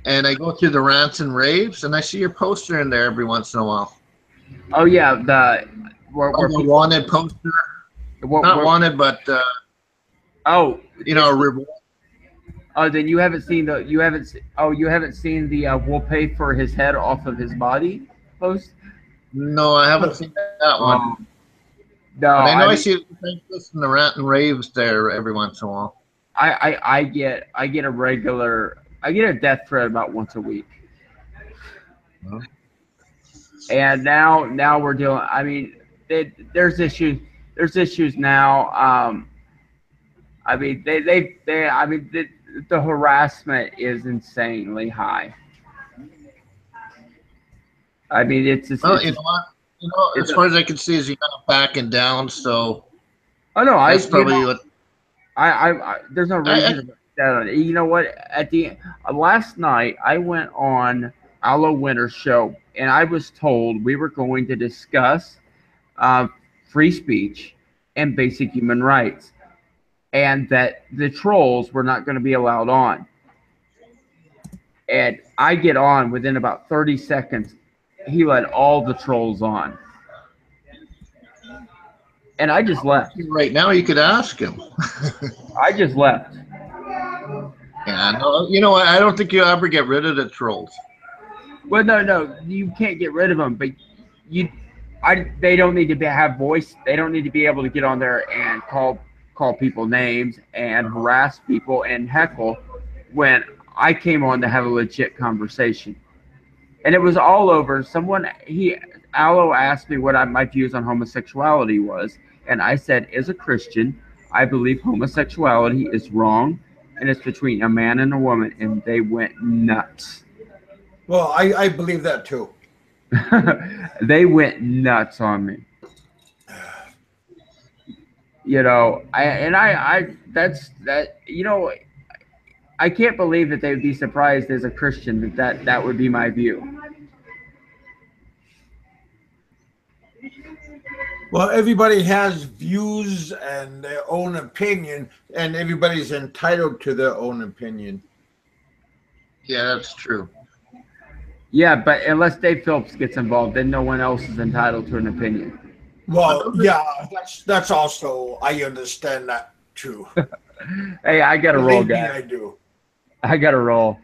and I go through the rants and raves, and I see your poster in there every once in a while. Oh yeah, the wanted poster. Not wanted, but reward. Oh, then you haven't seen the we'll pay for his head off of his body post? No, I haven't seen that one. No, but I know I see the rant and raves there every once in a while. I get a death threat about once a week. Huh? And now we're dealing. I mean, there's issues. There's issues now. I mean, I mean, the harassment is insanely high. I mean, it's just. Well, It's you know what? You know, as far as I can see, is he kind of backing down. So. Oh no, that's probably what. There's no reason to that on it. You know what? At the last night, I went on Aloe Winter's show, and I was told we were going to discuss free speech and basic human rights, and that the trolls were not going to be allowed on. And I get on within about 30 seconds. He let all the trolls on. And I just left. Right now, you could ask him. I just left. Yeah, no, you know what? I don't think you'll ever get rid of the trolls. Well, no, you can't get rid of them, but they don't need to have voice. They don't need to be able to get on there and call people names and harass people and heckle. When I came on to have a legit conversation, and it was all over. Aloe asked me what my views on homosexuality was, and I said, as a Christian, I believe homosexuality is wrong, and it's between a man and a woman, and they went nuts. Well, I believe that too. They went nuts on me. You know, that's that. You know, I can't believe that they would be surprised as a Christian that would be my view. Well, everybody has views and their own opinion, and everybody's entitled to their own opinion. Yeah, that's true. Yeah, but unless Dave Phillips gets involved, then no one else is entitled to an opinion. Well, yeah, that's also, I understand that too. Hey, I got to roll, guys. I do. I got to roll.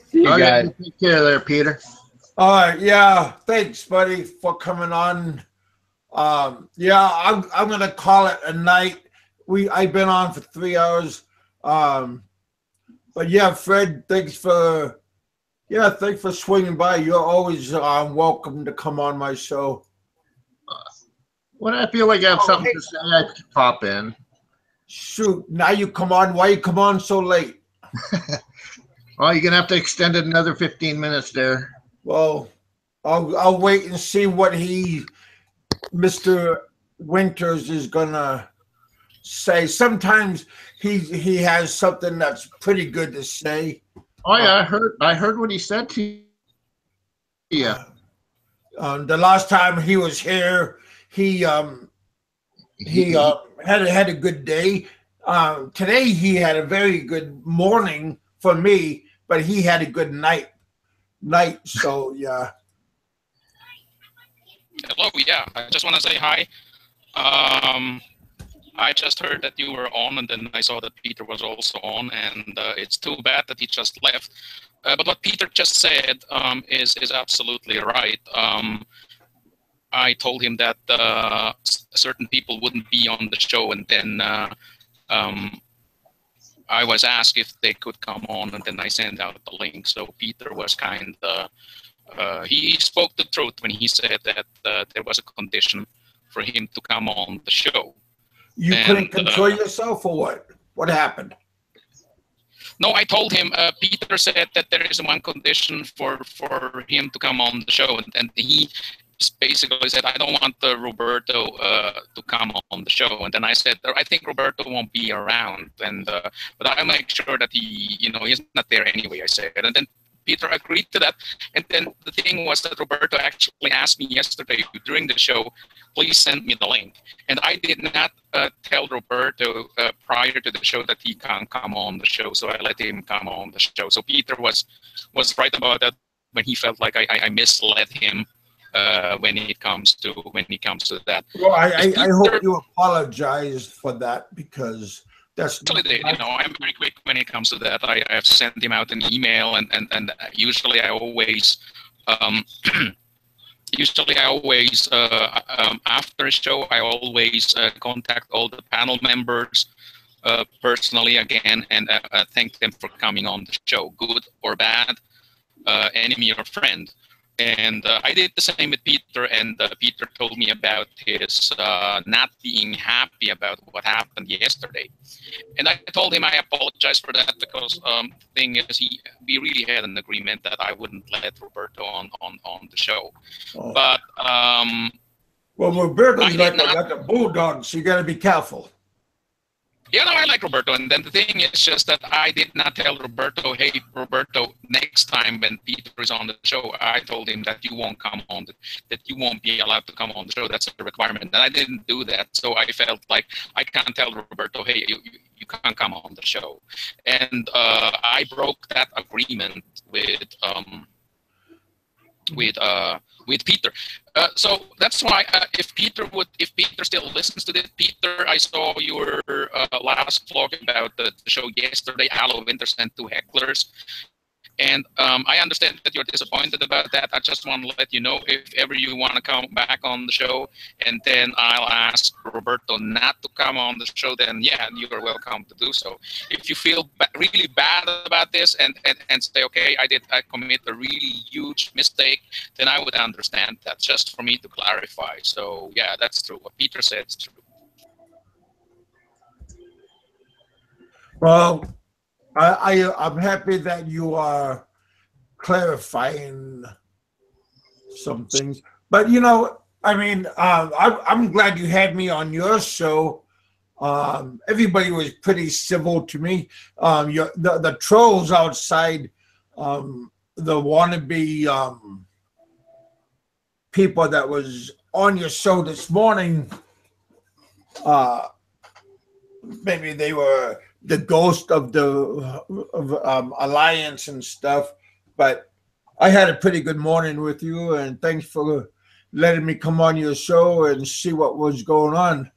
See you guys. Take care there, Peter. All right, yeah, thanks, buddy, for coming on. Yeah, I'm gonna call it a night. I've been on for 3 hours. But yeah, Fred, thanks for swinging by. You're always welcome to come on my show. When I feel like I have something to say, I can pop in. Shoot, now you come on. Why you come on so late? Well, you're gonna have to extend it another 15 minutes there. Well, I'll wait and see what Mr. Winters is gonna say. Sometimes he has something that's pretty good to say. Oh yeah, I heard what he said to you. Yeah. The last time he was here, he had a good day. Today he had a very good morning for me, but he had a good night. So yeah. Hello, yeah. I just want to say hi. I just heard that you were on, and then I saw that Peter was also on, and it's too bad that he just left. But what Peter just said is absolutely right. I told him that certain people wouldn't be on the show, and then I was asked if they could come on, and then I sent out the link. So Peter was kind of he spoke the truth when he said that there was a condition for him to come on the show. You couldn't control yourself, or what? What happened? No, I told him. Peter said that there is one condition for him to come on the show, and he just basically said, "I don't want Roberto to come on the show." And then I said, "I think Roberto won't be around, and but I'll make sure that he's not there anyway." I said, and then Peter agreed to that. And then the thing was that Roberto actually asked me yesterday during the show, please send me the link. And I did not tell Roberto prior to the show that he can't come on the show. So I let him come on the show. So Peter was right about that when he felt like I misled him when it comes to that. Well, I hope you apologize for that, because that's actually, I'm very quick when it comes to that. I have sent him out an email, and usually I always after a show I always contact all the panel members personally again and thank them for coming on the show, good or bad, enemy or friend. And I did the same with Peter, and Peter told me about his not being happy about what happened yesterday. And I told him I apologize for that because the thing is, we really had an agreement that I wouldn't let Roberto on the show. Oh. But well, Roberto's like a bulldog, so you got to be careful. yeah, no, I like Roberto, and then the thing is just that I did not tell Roberto, hey, Roberto, next time when Peter is on the show, I told him that you won't come on, that you won't be allowed to come on the show. That's a requirement, and I didn't do that. So I felt like I can't tell Roberto, hey, you can't come on the show, and I broke that agreement with Peter. So that's why if Peter still listens to this, Peter, I saw your last vlog about the show yesterday. Hello, Winter sent 2 hecklers. And I understand that you're disappointed about that. I just want to let you know, if ever you want to come back on the show, and then I'll ask Roberto not to come on the show, then yeah, you are welcome to do so. If you feel really bad about this and say, okay, I commit a really huge mistake, then I would understand that, just for me to clarify. So yeah, that's true. What Peter said is true. Well, I'm happy that you are clarifying some things, but you know, I mean, I'm glad you had me on your show. Everybody was pretty civil to me. The trolls outside, the wannabe people that was on your show this morning, maybe they were the ghost of the Alliance and stuff, but I had a pretty good morning with you, and thanks for letting me come on your show and see what was going on.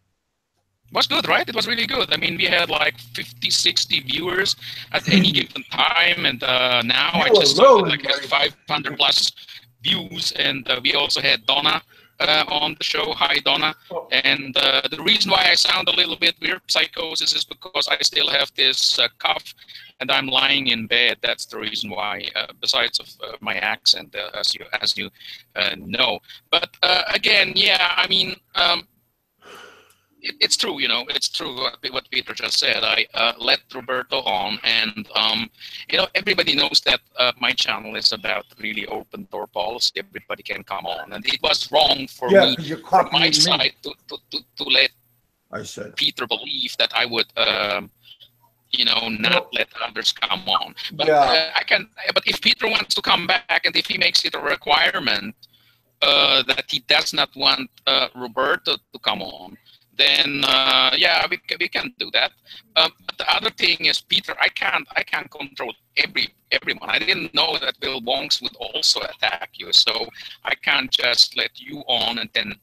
It was good, right? It was really good. I mean, we had like 50, 60 viewers at any given time, and now I just saw like 500 plus views, and we also had Donna on the show. Hi, Donna. And the reason why I sound a little bit weird, psychosis, is because I still have this cough, and I'm lying in bed. That's the reason why, besides of my accent, as you know. But again, yeah, I mean, it's true, you know, it's true what Peter just said. I let Roberto on, and you know, everybody knows that my channel is about really open door policy. Everybody can come on, and it was wrong for me, from my side, to let Peter believe that I would, you know, not let others come on. But I can. But if Peter wants to come back, and if he makes it a requirement that he does not want Roberto to come on, then yeah, we can do that. But the other thing is, Peter, I can't control everyone. I didn't know that Bill Wongs would also attack you, so I can't just let you on and then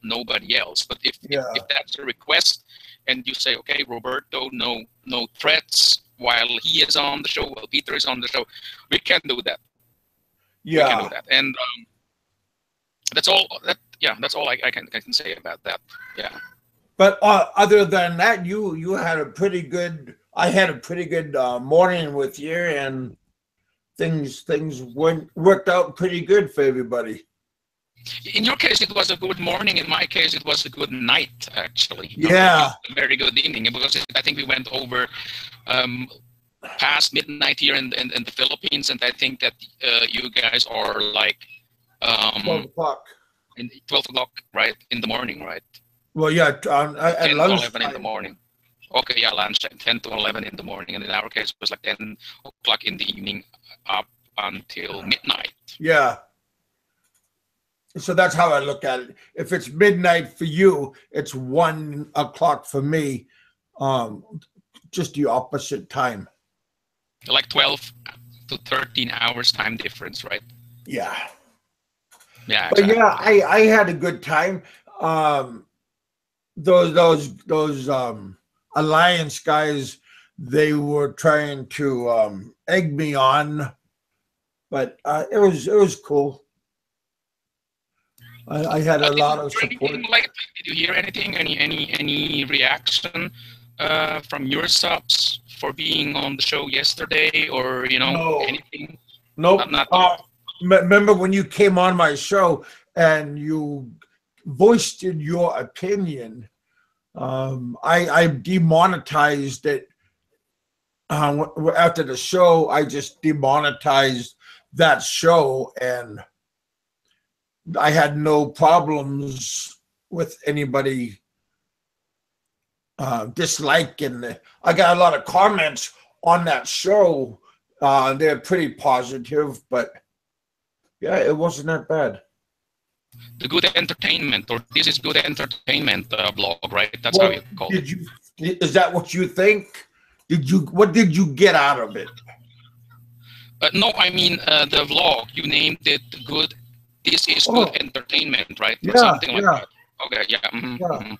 nobody else. But if that's a request, and you say, okay, Roberto, no threats while he is on the show, while Peter is on the show, we can do that. Yeah, we can do that, and that's all. That's all I can say about that. Yeah. But other than that, you had a pretty good. I had a pretty good morning with you, and things worked out pretty good for everybody. In your case, it was a good morning. In my case, it was a good night, actually. Yeah. A very good evening, because I think we went over past midnight here in the Philippines, and I think that you guys are like 12 o'clock. 12 o'clock, right, in the morning, right? Well, yeah, at 10 to lunch 11 in the morning. Okay, yeah, lunchtime, 10 to 11 in the morning. And in our case, it was like 10 o'clock in the evening up until midnight. Yeah. So that's how I look at it. If it's midnight for you, it's 1 o'clock for me. Just the opposite time. Like 12 to 13 hours time difference, right? Yeah. Yeah. But exactly. yeah, I had a good time. Those Alliance guys, they were trying to egg me on, but it was cool. I had a lot of support. Did you hear anything? Any reaction from your subs for being on the show yesterday, or anything? Nope. remember when you came on my show and you voiced your opinion. I demonetized it after the show. I just demonetized that show, and I had no problems with anybody disliking it. I got a lot of comments on that show. They're pretty positive, but yeah, it wasn't that bad. The Good Entertainment, or This is Good Entertainment blog, right? That's how you call it. Is that what you think? What did you get out of it? No, I mean the vlog. You named it Good. This is Good Entertainment, right? Or something like that. Okay, yeah. Mm-hmm.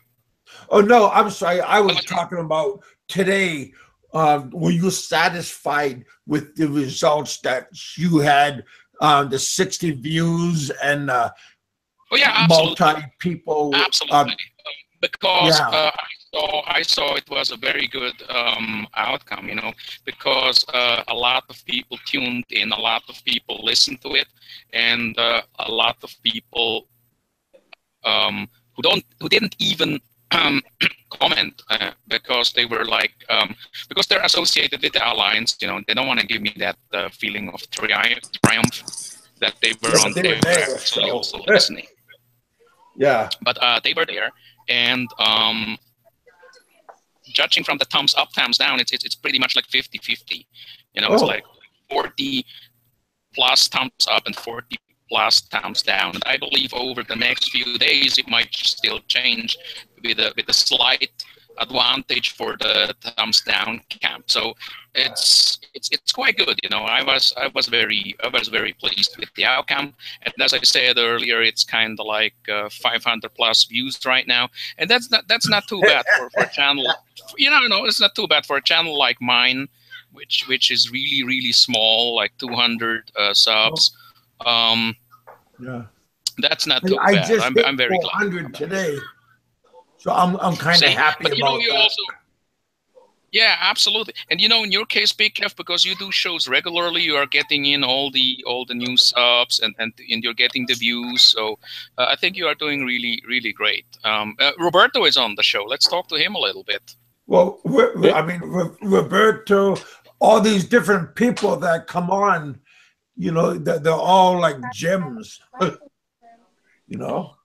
Oh no, I'm sorry. I was talking about today. Were you satisfied with the results that you had? The 60 views and multi people. Absolutely, because I saw it was a very good outcome. You know, because a lot of people tuned in, a lot of people listened to it, and a lot of people who didn't even comment because they were like because they're associated with the alliance, you know, they don't want to give me that feeling of triumph that they were on there, actually also listening. Yeah, but they were there, and judging from the thumbs up, thumbs down, it's pretty much like 50-50. You know, it's like 40 plus thumbs up and 40 plus thumbs down. And I believe over the next few days it might still change with a slight advantage for the thumbs down camp. So it's quite good. You know, I was very pleased with the outcome. And as I said earlier, it's kind of like 500 plus views right now, and that's not too bad for a channel. You know, it's not too bad for a channel like mine, which is really small, like 200 subs. Yeah, that's not too bad. I'm very glad. 400 today, so I'm kind of happy but, about that. Also, yeah, absolutely. And you know, in your case, Big Kev, because you do shows regularly, you are getting in all the new subs and you're getting the views. So I think you are doing really great. Roberto is on the show. Let's talk to him a little bit. Well, I mean, Roberto, all these different people that come on, you know, they're all like gems, you know.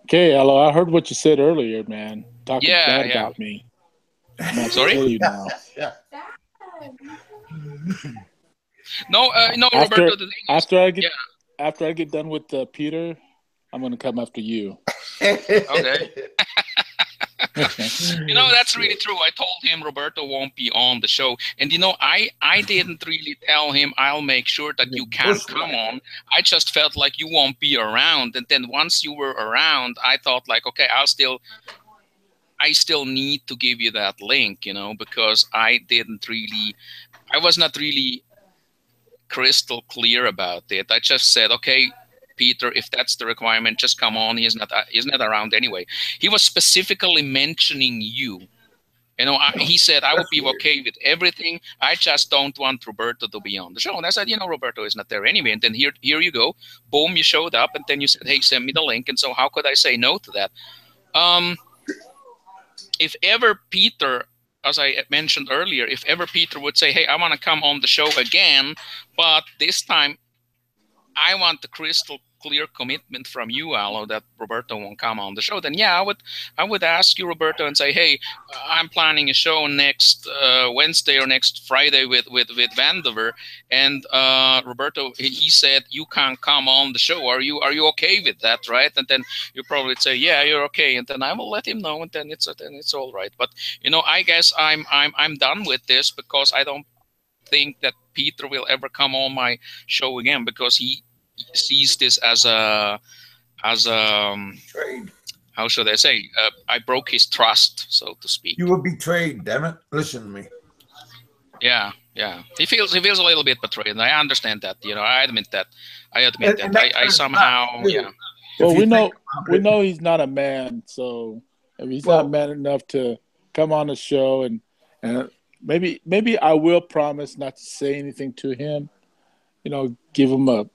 Okay, hello. I heard what you said earlier, man. Talking bad about me. Sorry. Tell you now. No, Roberto. After I get done with Peter, I'm gonna come after you. Okay. You know, that's really true. I told him Roberto won't be on the show. And, you know, I didn't really tell him I'll make sure that you can't come on. I just felt like you won't be around. And then once you were around, I thought like, okay, I still need to give you that link, you know, because I was not really crystal clear about it. I just said, okay, Peter, if that's the requirement, just come on. He's not around anyway. He was specifically mentioning you. You know, he said, I would be okay with everything. I just don't want Roberto to be on the show. And I said, you know, Roberto is not there anyway. And then here you go. Boom, you showed up. And then you said, hey, send me the link. And so how could I say no to that? If ever Peter, as I mentioned earlier, if ever Peter would say, hey, I want to come on the show again, but this time I want the crystal clear commitment from you, Alo, that Roberto won't come on the show, then yeah, I would ask you, Roberto, and say, hey, I'm planning a show next Wednesday or next Friday with Vandiver, and Roberto, he said you can't come on the show. Are you okay with that, right? And then you probably say, yeah, you're okay, and then I will let him know, and then it's all right. But you know, I guess I'm done with this because I don't think that Peter will ever come on my show again because he sees this as a trade. How should I say? I broke his trust, so to speak. You were betrayed, damn it! Listen to me. Yeah. He feels a little bit betrayed, and I understand that. You know, I admit that. And I somehow, yeah. Well, we know he's not a man, so if he's not man enough to come on the show, and maybe I will promise not to say anything to him. You know, give him a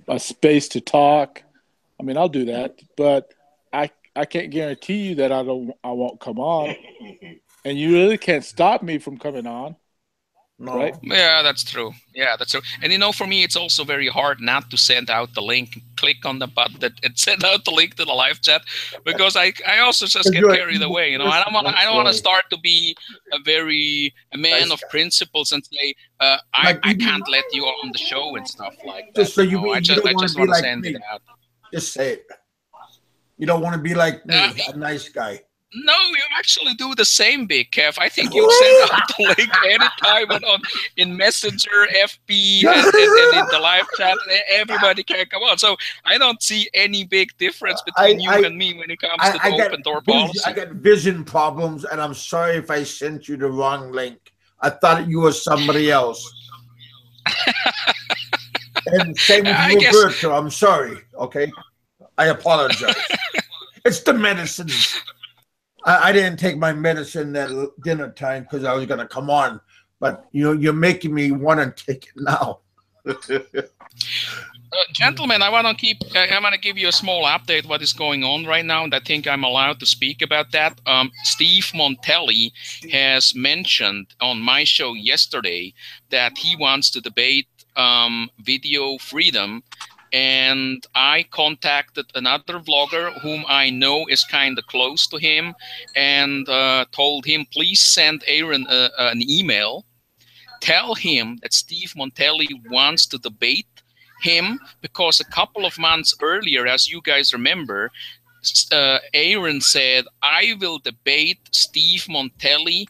a space to talk, I mean, I'll do that. But I can't guarantee you that I won't come on, and you really can't stop me from coming on. No. Right? Yeah, that's true. Yeah, that's true. And you know, for me, it's also very hard not to send out the link, click on the button, and send out the link to the live chat, because I also just get carried away. You know, I don't want to start to be a man of principles and say I can't let you on the show and stuff like that. Just so you I just want to like send me. it out. Just say it. You don't want to be like me, a nice guy. No, you actually do the same, Big Kev. I think you send out the link anytime in Messenger, FB, and in the live chat. Everybody can come on. So I don't see any big difference between you and me when it comes to the open door policy. I got vision problems, and I'm sorry if I sent you the wrong link. I thought you were somebody else. And same with Roberto. I'm sorry. Okay, I apologize. It's the medicine. I didn't take my medicine at dinner time because I was going to come on, but you're making me want to take it now. Gentlemen, I want to give you a small update what is going on right now, and I think I'm allowed to speak about that. Steve Montelli has mentioned on my show yesterday that he wants to debate video freedom. And I contacted another vlogger whom I know is kind of close to him, and told him, please send Aaron an email. Tell him that Steve Montelli wants to debate him, because a couple of months earlier, as you guys remember, Aaron said, I will debate Steve Montelli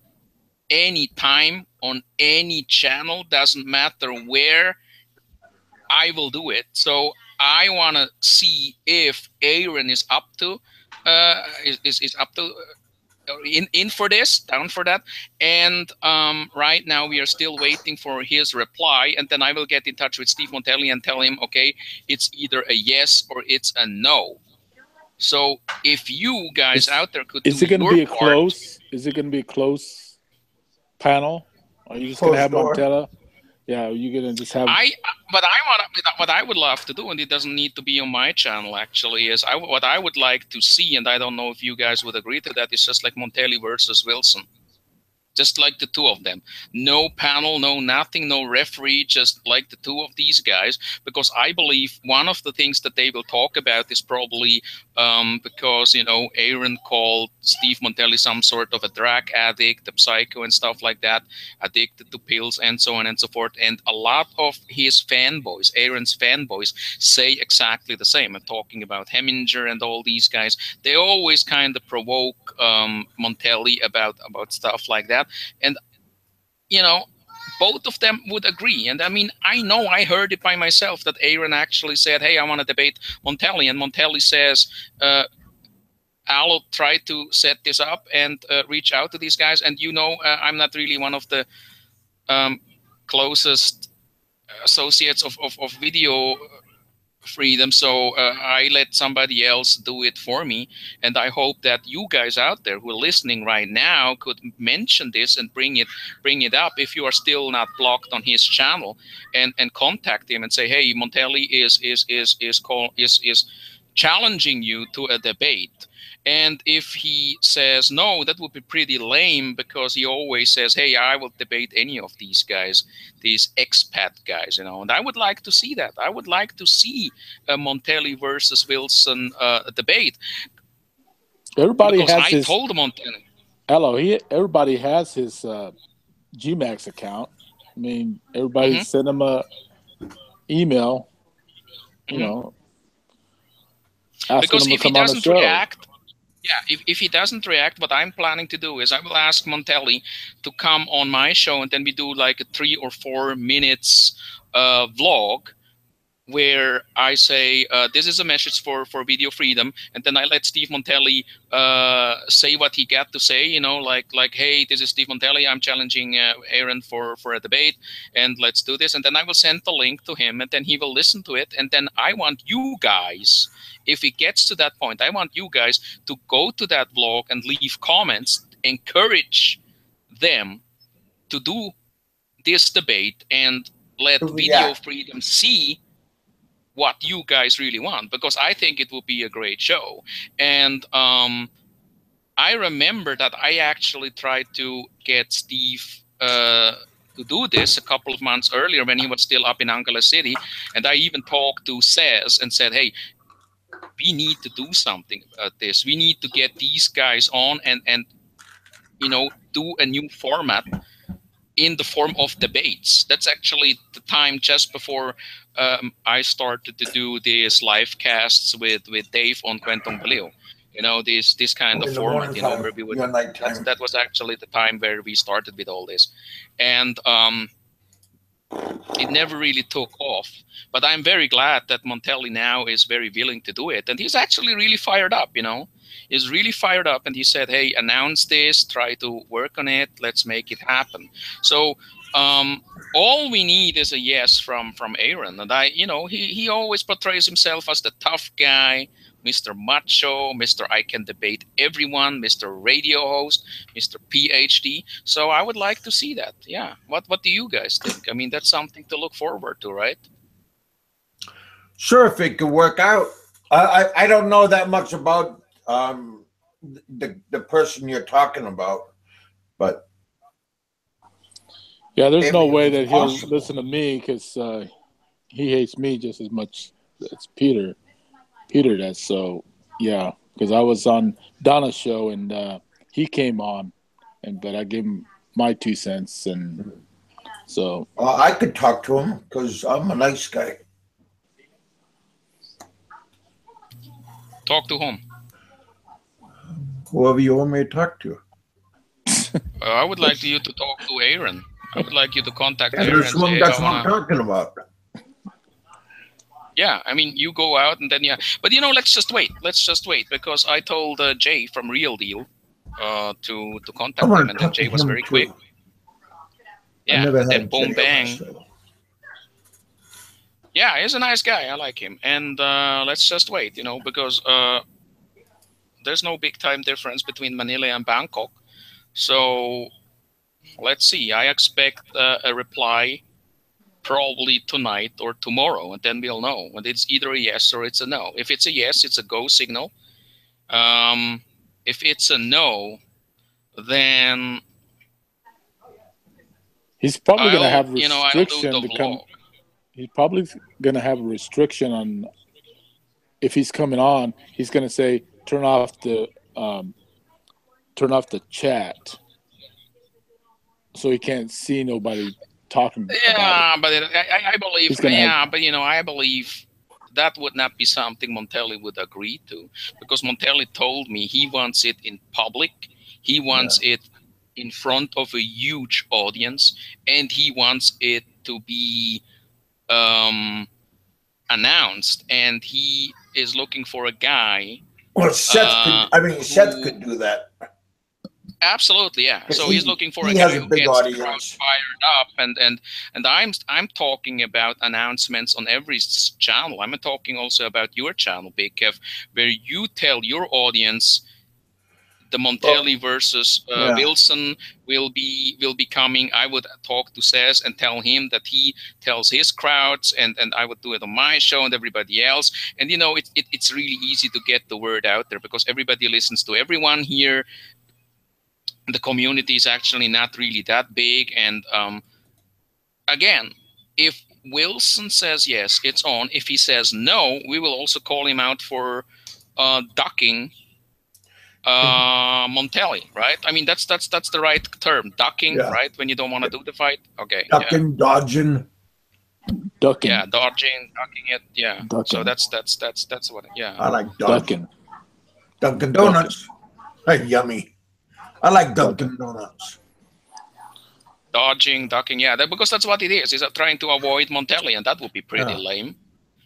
anytime on any channel, doesn't matter where, I will do it. So I want to see if Aaron is up to is up to in for this, down for that. And right now we are still waiting for his reply, and then I will get in touch with Steve Montelli and tell him, okay, it's either a yes or it's a no. So if you guys out there could is do it going to your be a part, close? Is it going to be a close panel? Are you just going to have Montella? Yeah, you're gonna just have. What I would love to do, and it doesn't need to be on my channel. Actually, is what I would like to see, and I don't know if you guys would agree to that. Is just like Montelli versus Wilson, just like the two of them. No panel, no nothing, no referee, just like the two of these guys. Because I believe one of the things that they will talk about is probably because, you know, Aaron called Steve Montelli some sort of a drug addict, a psycho and stuff like that, addicted to pills and so on and so forth. And a lot of his fanboys, Aaron's fanboys, say exactly the same. I'm talking about Heminger and all these guys. They always kind of provoke Montelli about stuff like that. And, you know, both of them would agree. And I mean, I know I heard it by myself that Aaron actually said, hey, I want to debate Montelli. And Montelli says, I'll try to set this up and reach out to these guys. And, you know, I'm not really one of the closest associates of video freedom, so I let somebody else do it for me. And I hope that you guys out there who are listening right now could mention this and bring it up if you are still not blocked on his channel, and contact him and say, hey, Montelli is challenging you to a debate. And if he says no, that would be pretty lame, because he always says, hey, I will debate any of these guys, these expat guys, you know. And I would like to see that. I would like to see a Montelli versus Wilson debate. Everybody because has I his. told Montelli. Hello, everybody has his Gmax account. I mean, everybody sent him a email. You know, Because him if to he come on the doesn't show. react. Yeah, if he doesn't react, what I'm planning to do is I will ask Montelli to come on my show, and then we do like a 3 or 4 minutes vlog where I say, this is a message for video freedom. And then I let Steve Montelli say what he got to say, you know, like, hey, this is Steve Montelli. I'm challenging Aaron for a debate, and let's do this. And then I will send the link to him, and then he will listen to it. And then I want you guys, if it gets to that point, I want you guys to go to that vlog and leave comments, encourage them to do this debate, and let video freedom see what you guys really want, because I think it would be a great show. And I remember that I actually tried to get Steve to do this a couple of months earlier when he was still up in Angeles City. And I even talked to Cez and said, hey, we need to do something about this. We need to get these guys on and you know, do a new format in the form of debates. That's actually the time just before I started to do these live casts with Dave on Quentin Belial. You know, this kind of format, you know, where we would, that was actually the time where we started with all this. And it never really took off. But I'm very glad that Montelli now is very willing to do it. And he's actually really fired up, you know. He's really fired up, and he said, hey, announce this, try to work on it, let's make it happen. So all we need is a yes from Aaron. And you know, he always portrays himself as the tough guy, Mr. Macho, Mr. I can debate everyone, Mr. Radio host, Mr. PhD. So I would like to see that. Yeah. What do you guys think? I mean, that's something to look forward to, right? Sure, if it could work out. I don't know that much about the person you're talking about, but yeah, there's no way that he'll listen to me, because he hates me just as much as Peter does. So yeah, because I was on Donna's show and he came on, but I gave him my 2 cents, and so I could talk to him because I'm a nice guy. Talk to whom? Whoever you want me to talk to. I would like you to talk to Aaron. I would like you to contact Aaron. That's what I'm talking about. Yeah, I mean, you go out and then, yeah. But, you know, let's just wait. Let's just wait, because I told Jay from Real Deal to contact him, and then Jay was very quick. Yeah, and then boom, bang. Yeah, he's a nice guy. I like him. And let's just wait, you know, because there's no big time difference between Manila and Bangkok. So let's see. I expect a reply probably tonight or tomorrow, and then we'll know. And it's either a yes or it's a no. If it's a yes, it's a go signal. If it's a no, then he's probably going to have restriction to come. He's probably going to have a restriction on, if he's coming on, he's going to say turn off the chat, so he can't see nobody talking. Yeah, but I believe. Yeah, but you know, I believe that would not be something Montelli would agree to, because Montelli told me he wants it in public, he wants it in front of a huge audience, and he wants it to be announced, and he is looking for a guy. Well, Seth could do that. Absolutely, yeah. So he's looking for a guy who gets the crowd fired up, and I'm talking about announcements on every channel. I'm talking also about your channel, Big Kev, where you tell your audience the Montelli versus Wilson will be coming. I would talk to Cez and tell him that he tells his crowds, and I would do it on my show and everybody else. And you know, it's really easy to get the word out there, because everybody listens to everyone here. The community is actually not really that big. And again, if Wilson says yes, it's on. If he says no, we will also call him out for ducking Montelli, right? I mean, that's the right term, ducking, right? When you don't want to do the fight. Okay. Ducking, dodging. Ducking. Yeah, dodging, ducking it. Yeah. Ducking. So that's what. Yeah. I like dodging. Dunkin' Donuts. Hey, yummy. I like Dunkin' Donuts. Dodging, ducking, yeah, because that's what it is. He's trying to avoid Montelli, and that would be pretty lame,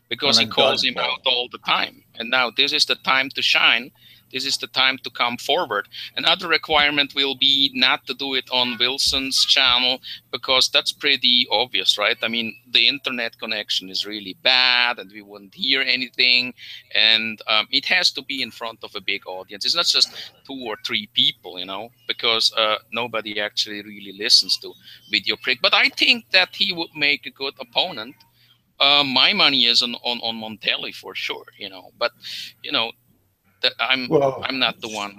because he calls him out all the time. And now this is the time to shine. This is the time to come forward. Another requirement will be not to do it on Wilson's channel, because that's pretty obvious, right? I mean, the internet connection is really bad and we wouldn't hear anything. And it has to be in front of a big audience. It's not just 2 or 3 people, you know, because nobody actually really listens to Video Prick. But I think that he would make a good opponent. my money is on Montelli for sure. But I'm not the one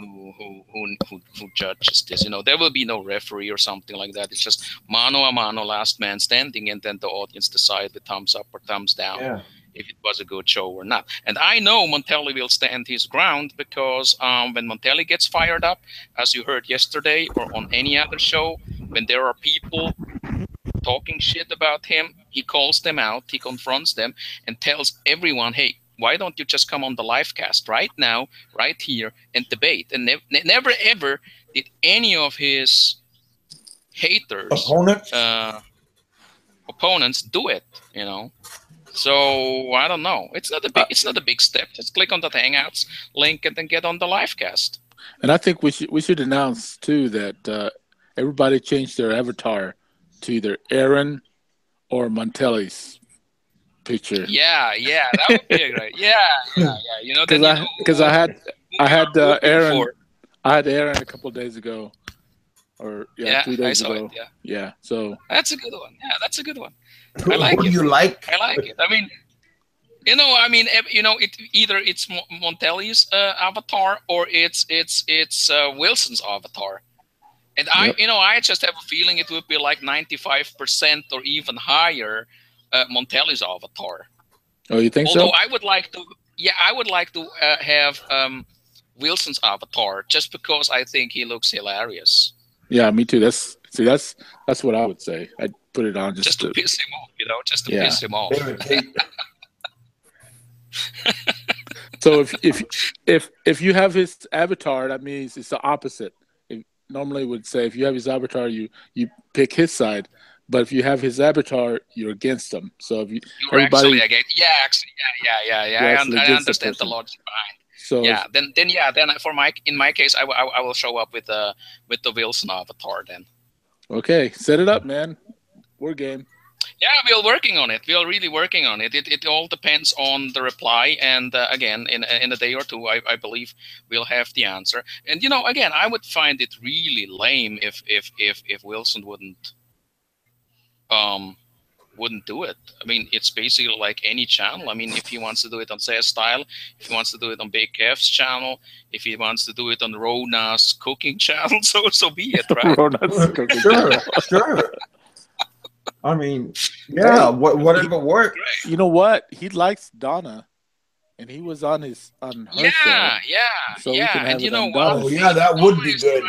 who judges this. There will be no referee or something like that. It's just mano a mano, last man standing, and then the audience decide with thumbs up or thumbs down if it was a good show or not. And I know Montelli will stand his ground because when Montelli gets fired up, as you heard yesterday or on any other show, when there are people talking shit about him, he calls them out, he confronts them, and tells everyone, hey, why don't you just come on the live cast right now, right here, and debate? And never ever did any of his haters, opponents do it, So I don't know. It's not a big step. Just click on that Hangouts link and then get on the live cast. And I think we should announce too that everybody changed their avatar to either Aaron or Montelli's picture. Yeah, that would be great. Yeah. Because I had Aaron. I had Aaron a couple of days ago, or 3 days ago. Yeah. So that's a good one. Yeah, that's a good one. I like it. You like? I like it. I mean, either it's Montelli's avatar or it's Wilson's avatar. And I just have a feeling it would be like 95% or even higher Montelli's avatar. Oh, you think Although so? I would like to have Wilson's avatar just because I think he looks hilarious. Yeah, me too. That's what I would say. I'd put it on just to piss him off, just to piss him off. So if you have his avatar, that means it's the opposite. Normally would say if you have his avatar, you pick his side, but if you have his avatar, you're against him. So if you're actually against, I understand the logic behind. So then in my case, I will show up with the Wilson avatar then. Okay, set it up, man. We're game. Yeah, we're working on it. We're really working on it. It all depends on the reply. And again, in a day or two, I believe we'll have the answer. And again, I would find it really lame if Wilson wouldn't do it. I mean, it's basically like any channel. I mean, if he wants to do it on Say Style, if he wants to do it on Big Kev's channel, if he wants to do it on Rona's cooking channel, so be it, right? Rona's cooking sure. I mean, whatever works. You know what? He likes Donna, and he was on her show. So yeah. And what? Oh, yeah, that would be good.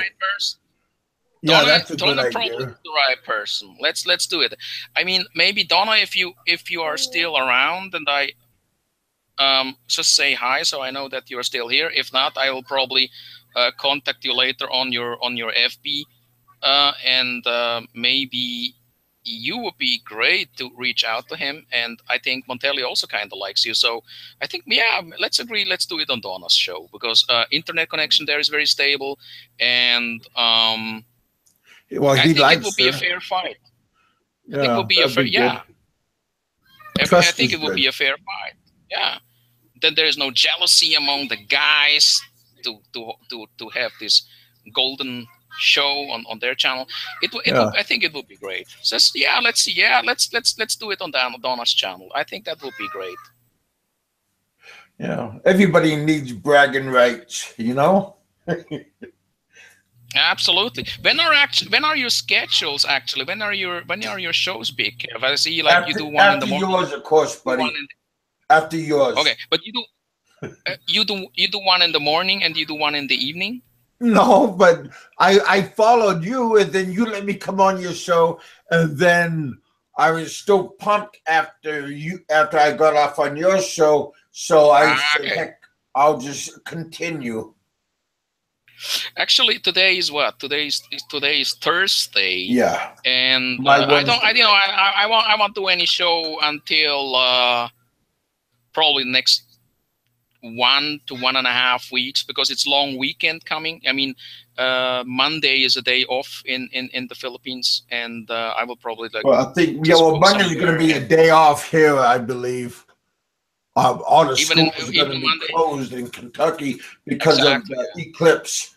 Donna, that's a Donna good probably idea. is the right person. Let's do it. I mean, maybe Donna, if you are still around, and I just say hi, so I know that you are still here. If not, I will probably contact you later on your FB, and maybe you would be great to reach out to him. And I think Montelli also kind of likes you. So I think, let's agree. Let's do it on Donna's show because internet connection there is very stable. And I think it will be a fair fight. I think it will be a fair, I think it will be a fair fight. Yeah. Then there is no jealousy among the guys to have this golden show on their channel. I think it would be great. So let's see. Yeah, let's do it on Donna's channel. I think that would be great. Yeah, everybody needs bragging rights, Absolutely. When are your schedules actually? When are your shows big? If I see you do one in the morning. After yours, of course, buddy. After yours. Okay, but you do one in the morning and you do one in the evening. No, but I followed you, and then you let me come on your show, and then I was still pumped after I got off on your show. So I said, heck, I'll just continue. Actually, today is what? Today is Thursday. Yeah. And I won't do any show until probably next 1 to 1.5 weeks because it's long weekend coming. I mean, Monday is a day off in the Philippines, and I will probably I think Monday is going to be a day off here, I believe. All the schools are going to be closed in Kentucky because of the eclipse.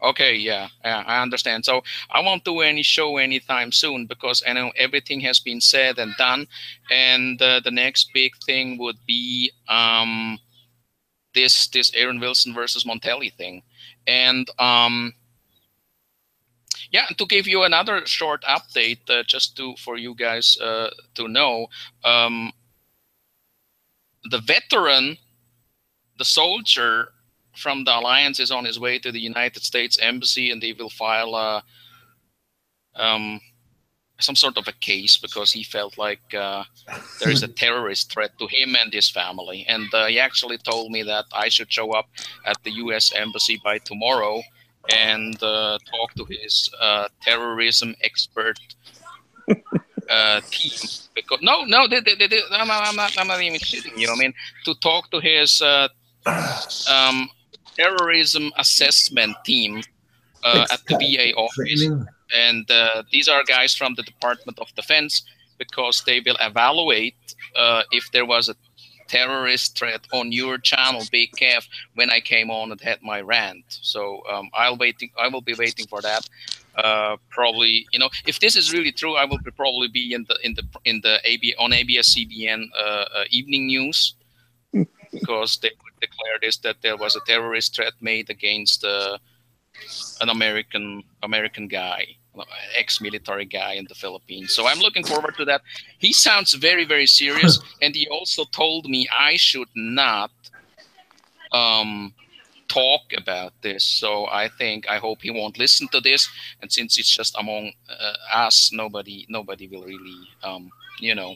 Okay, yeah, I understand. So I won't do any show anytime soon because I know everything has been said and done, and the next big thing would be this Aaron Wilson versus Montelli thing, and yeah, and to give you another short update, just for you guys to know, the veteran, the soldier from the alliance is on his way to the United States Embassy, and they will file some sort of a case because he felt like there is a terrorist threat to him and his family. And he actually told me that I should show up at the U.S. Embassy by tomorrow and talk to his terrorism expert team. Because I'm not even kidding you. I mean, to talk to his terrorism assessment team at the VA office. And these are guys from the Department of Defense because they will evaluate if there was a terrorist threat on your channel, Big Kev, when I came on and had my rant. So I will be waiting for that. Probably, you know, if this is really true, I will probably be on ABS-CBN evening news because they would declare this that there was a terrorist threat made against an American guy, ex-military guy in the Philippines. So I'm looking forward to that. He sounds very, very serious, and he also told me I should not talk about this. So I hope he won't listen to this. And since it's just among us, nobody will really, you know,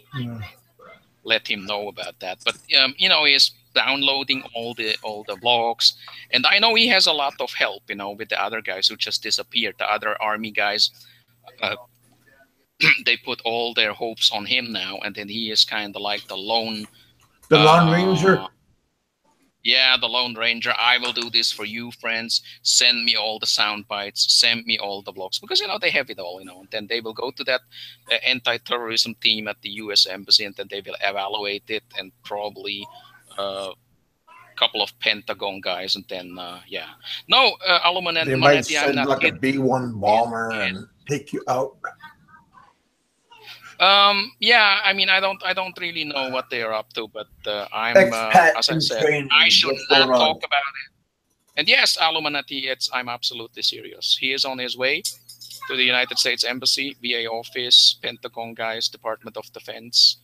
let him know about that. But you know, he's downloading all the blogs, and I know he has a lot of help, you know, with the other guys who just disappeared, the other army guys. They put all their hopes on him now, and then he is kind of like the lone ranger. Yeah, the Lone Ranger. I will do this for you, friends. Send me all the sound bites. Send me all the blogs. Because, you know, they have it all, you know. And then they will go to that anti-terrorism team at the U.S. Embassy, and then they will evaluate it, and probably a couple of Pentagon guys, and then, yeah. No, Alumanetti, they might send I'm not like kidding. a B-1 bomber and take you out. Yeah, I mean, I don't really know what they are up to, but I'm as I said, I should not talk about it. And yes, Aluminati, I'm absolutely serious. He is on his way to the United States Embassy, VA office, Pentagon guys, Department of Defense.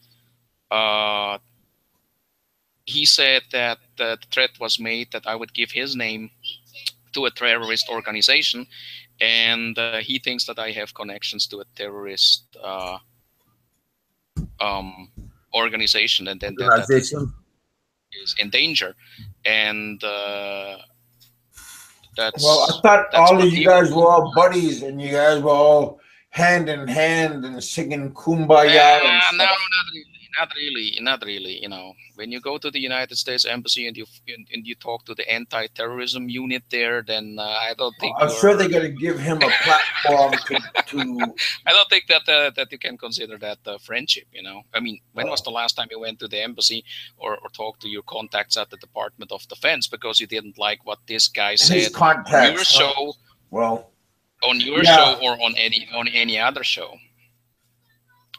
He said that the threat was made that I would give his name to a terrorist organization, and he thinks that I have connections to a terrorist organization, and then that is in danger. And that's, well, I thought all of you guys were all buddies, and you guys were all hand in hand and singing Kumbaya. No, not really. You know, when you go to the United States Embassy and you talk to the anti-terrorism unit there, then I don't think I'm sure they're going to give him a platform to. I don't think that you can consider that friendship. You know, I mean, when was the last time you went to the embassy or talked to your contacts at the Department of Defense because you didn't like what this guy said on your show? Well, on your show or on any other show.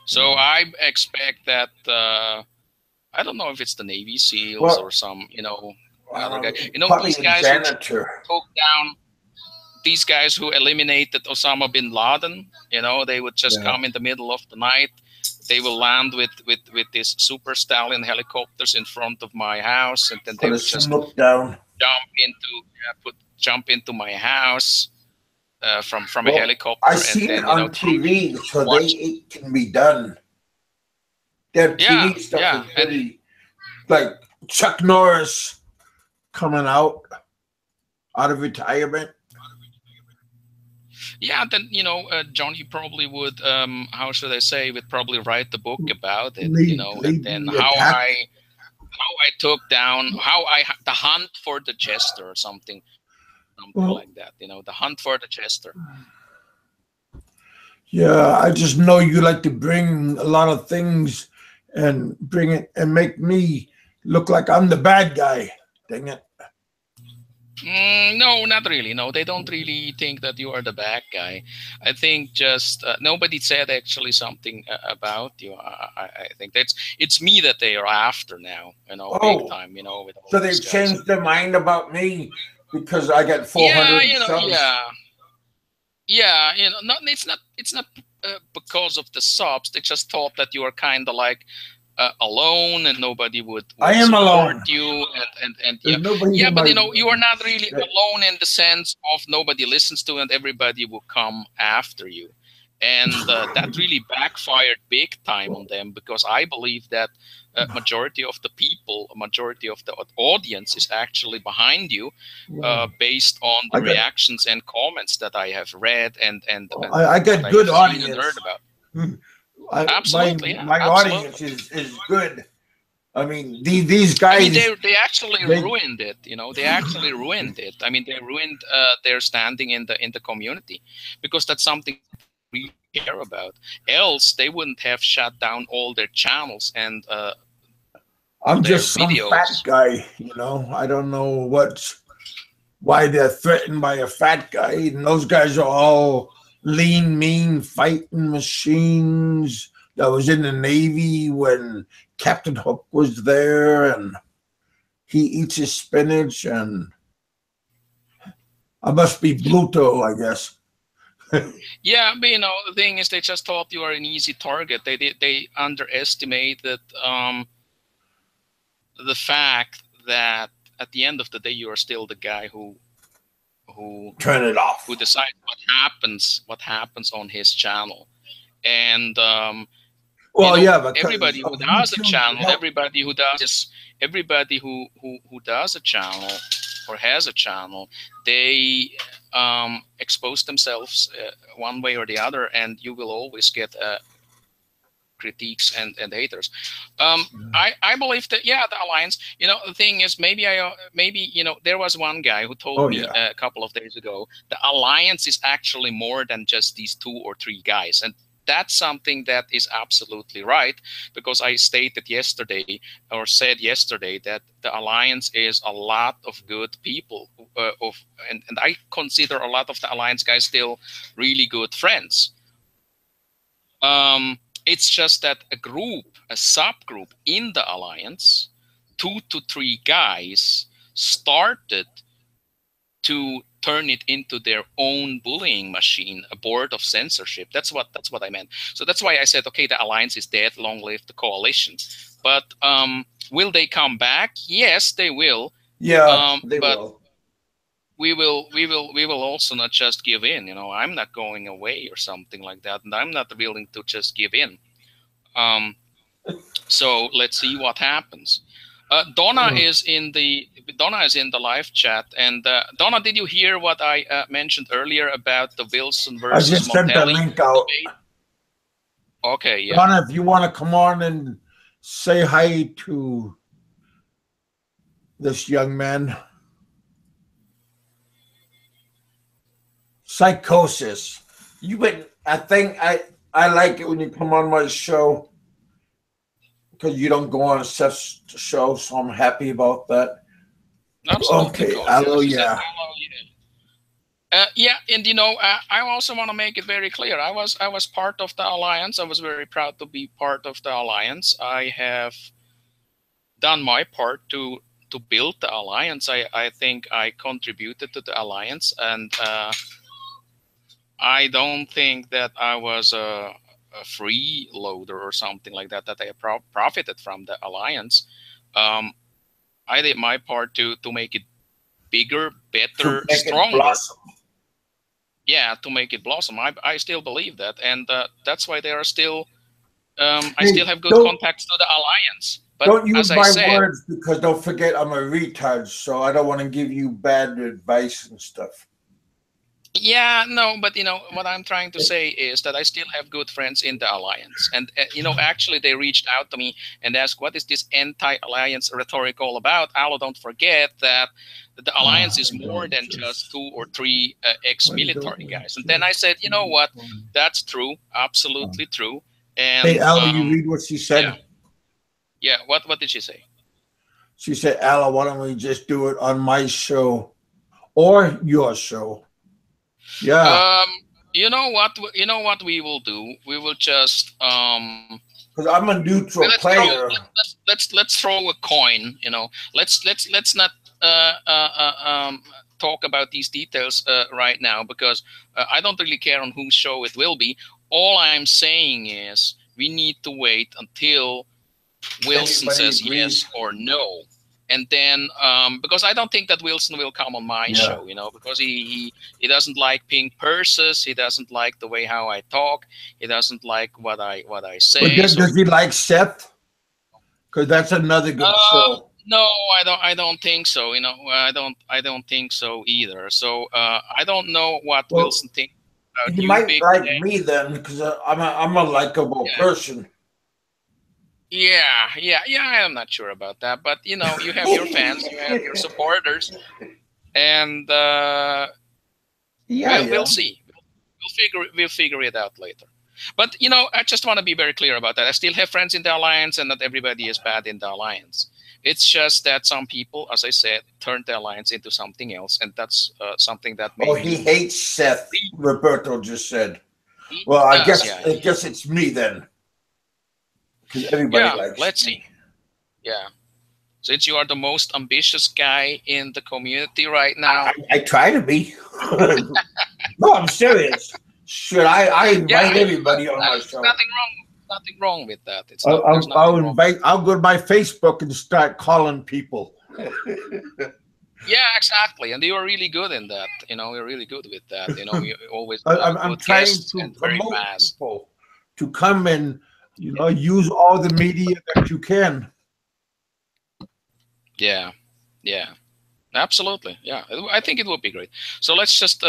So I expect that I don't know if it's the Navy SEALs or some, you know, other guy. You know, these guys who took down these guys who eliminated Osama bin Laden. You know, they would just come in the middle of the night. They will land with these Super Stallion helicopters in front of my house, and then they would just jump into my house. From a helicopter. I see it on TV, so it can be done. Their TV stuff is pretty, like Chuck Norris coming out of retirement. Yeah, then you know, John, he probably would. How should I say? Would probably write the book about it. You know, and then how I took down the hunt for the Jester or something like that, you know, the hunt for the Chester. Yeah, I just know you like to bring a lot of things and bring it and make me look like I'm the bad guy. Dang it. No, not really. No, they don't really think that you are the bad guy. I think just nobody said actually something about you. I think it's me that they are after now. You know, big time. You know, with all so these they've guys. changed their mind about me because I got 400 Yeah, you know, subs. yeah. You know, it's not because of the subs. They just thought that you are kind of like alone and nobody would I am support alone. you and There's nobody yeah, in but my you know, you are not really alone in the sense of nobody listens to and everybody will come after you, and that really backfired big time on them, because I believe that majority of the people, majority of the audience is actually behind you, based on the reactions and comments that I have read and I got what good I have seen and audience. heard about. Absolutely, yeah, my absolutely. audience is good. I mean, these guys. I mean, they actually ruined it. You know, they actually ruined it. I mean, they ruined their standing in the community, because that's something we care about. Else, they wouldn't have shut down all their channels and I'm their just some videos. fat guy, you know. I don't know why they're threatened by a fat guy. And those guys are all lean, mean fighting machines that was in the Navy when Captain Hook was there, and he eats his spinach, and I must be Bluto, I guess. Yeah, but you know, the thing is, they just thought you are an easy target. They underestimated the fact that at the end of the day, you are still the guy who turn it off, who decides what happens on his channel, and well, you know, yeah, everybody who does a channel, everybody who does a channel or has a channel, they expose themselves one way or the other, and you will always get critiques and haters. I believe that, yeah, the alliance, you know, the thing is, maybe you know, there was one guy who told me a couple of days ago, the alliance is actually more than just these 2 or 3 guys, and that's something that is absolutely right, because I stated yesterday, or said yesterday, that the alliance is a lot of good people, and I consider a lot of the alliance guys still really good friends. It's just that a subgroup in the alliance, 2 to 3 guys, started to turn it into their own bullying machine, a board of censorship. That's what I meant. So that's why I said, okay, the alliance is dead, long live the coalition. But will they come back? Yes, they will. Yeah, they will. We will also not just give in. You know, I'm not going away or something like that, and I'm not willing to just give in. So let's see what happens. Donna is in the live chat, and Donna, did you hear what I mentioned earlier about the Wilson versus I just sent the link out. debate? Okay, yeah. Donna, if you want to come on and say hi to this young man. Psychosis. I think I like it when you come on my show, because you don't go on Seth's show, so I'm happy about that. Absolutely. Okay, hello, yeah. Yeah, and you know, I also want to make it very clear. I was part of the alliance. I was very proud to be part of the alliance. I have done my part to build the alliance. I think I contributed to the alliance, and I don't think that I was a freeloader or something like that. That I profited from the alliance. I did my part to make it bigger, better, stronger. Yeah, to make it blossom. I still believe that, and that's why there are still. I still have good contacts to the alliance. But don't use my said, words, because don't forget I'm a retard, so I don't want to give you bad advice and stuff. Yeah, no, but you know what I'm trying to say is that I still have good friends in the alliance, and you know, actually they reached out to me and asked, "What is this anti-alliance rhetoric all about?" Alo, don't forget that the alliance is more than just 2 or 3 ex-military guys. And then I said, you know what? That's true, absolutely true. And hey, Al, you read what she said? Yeah. What did she say? She said, Al, why don't we just do it on my show? or your show. Yeah. You know what? You know what we will do? We will just because I'm a neutral player. Let's throw a coin. You know, let's not talk about these details right now, because I don't really care on whose show it will be. All I'm saying is we need to wait until Wilson says yes or no. And then, because I don't think that Wilson will come on my show, you know, because he doesn't like pink purses, he doesn't like the way how I talk, he doesn't like what I say. But does he like Seth? Because that's another good show. No, I don't think so. You know, I don't think so either. So I don't know what Wilson thinks about you. Might like me then, because I'm a likable person. Yeah, I'm not sure about that, but you know, you have your fans, you have your supporters, and we'll see. We'll figure it out later. But you know, I just want to be very clear about that. I still have friends in the alliance, and not everybody is bad in the alliance. It's just that some people, as I said, turned the alliance into something else, and that's something that. He hates Seth. Roberto just said. Well, I guess it's me then. Because everybody likes. Let's see. Yeah. Since you are the most ambitious guy in the community right now. I try to be. No, I'm serious. Should I invite everybody on my show? Nothing wrong with that. I'll go to my Facebook and start calling people. Yeah, exactly. And you are really good in that. You know, you're really good with that. You know, you always I'm trying to promote people to come and use all the media that you can. Yeah. Absolutely. Yeah, I think it would be great. So let's just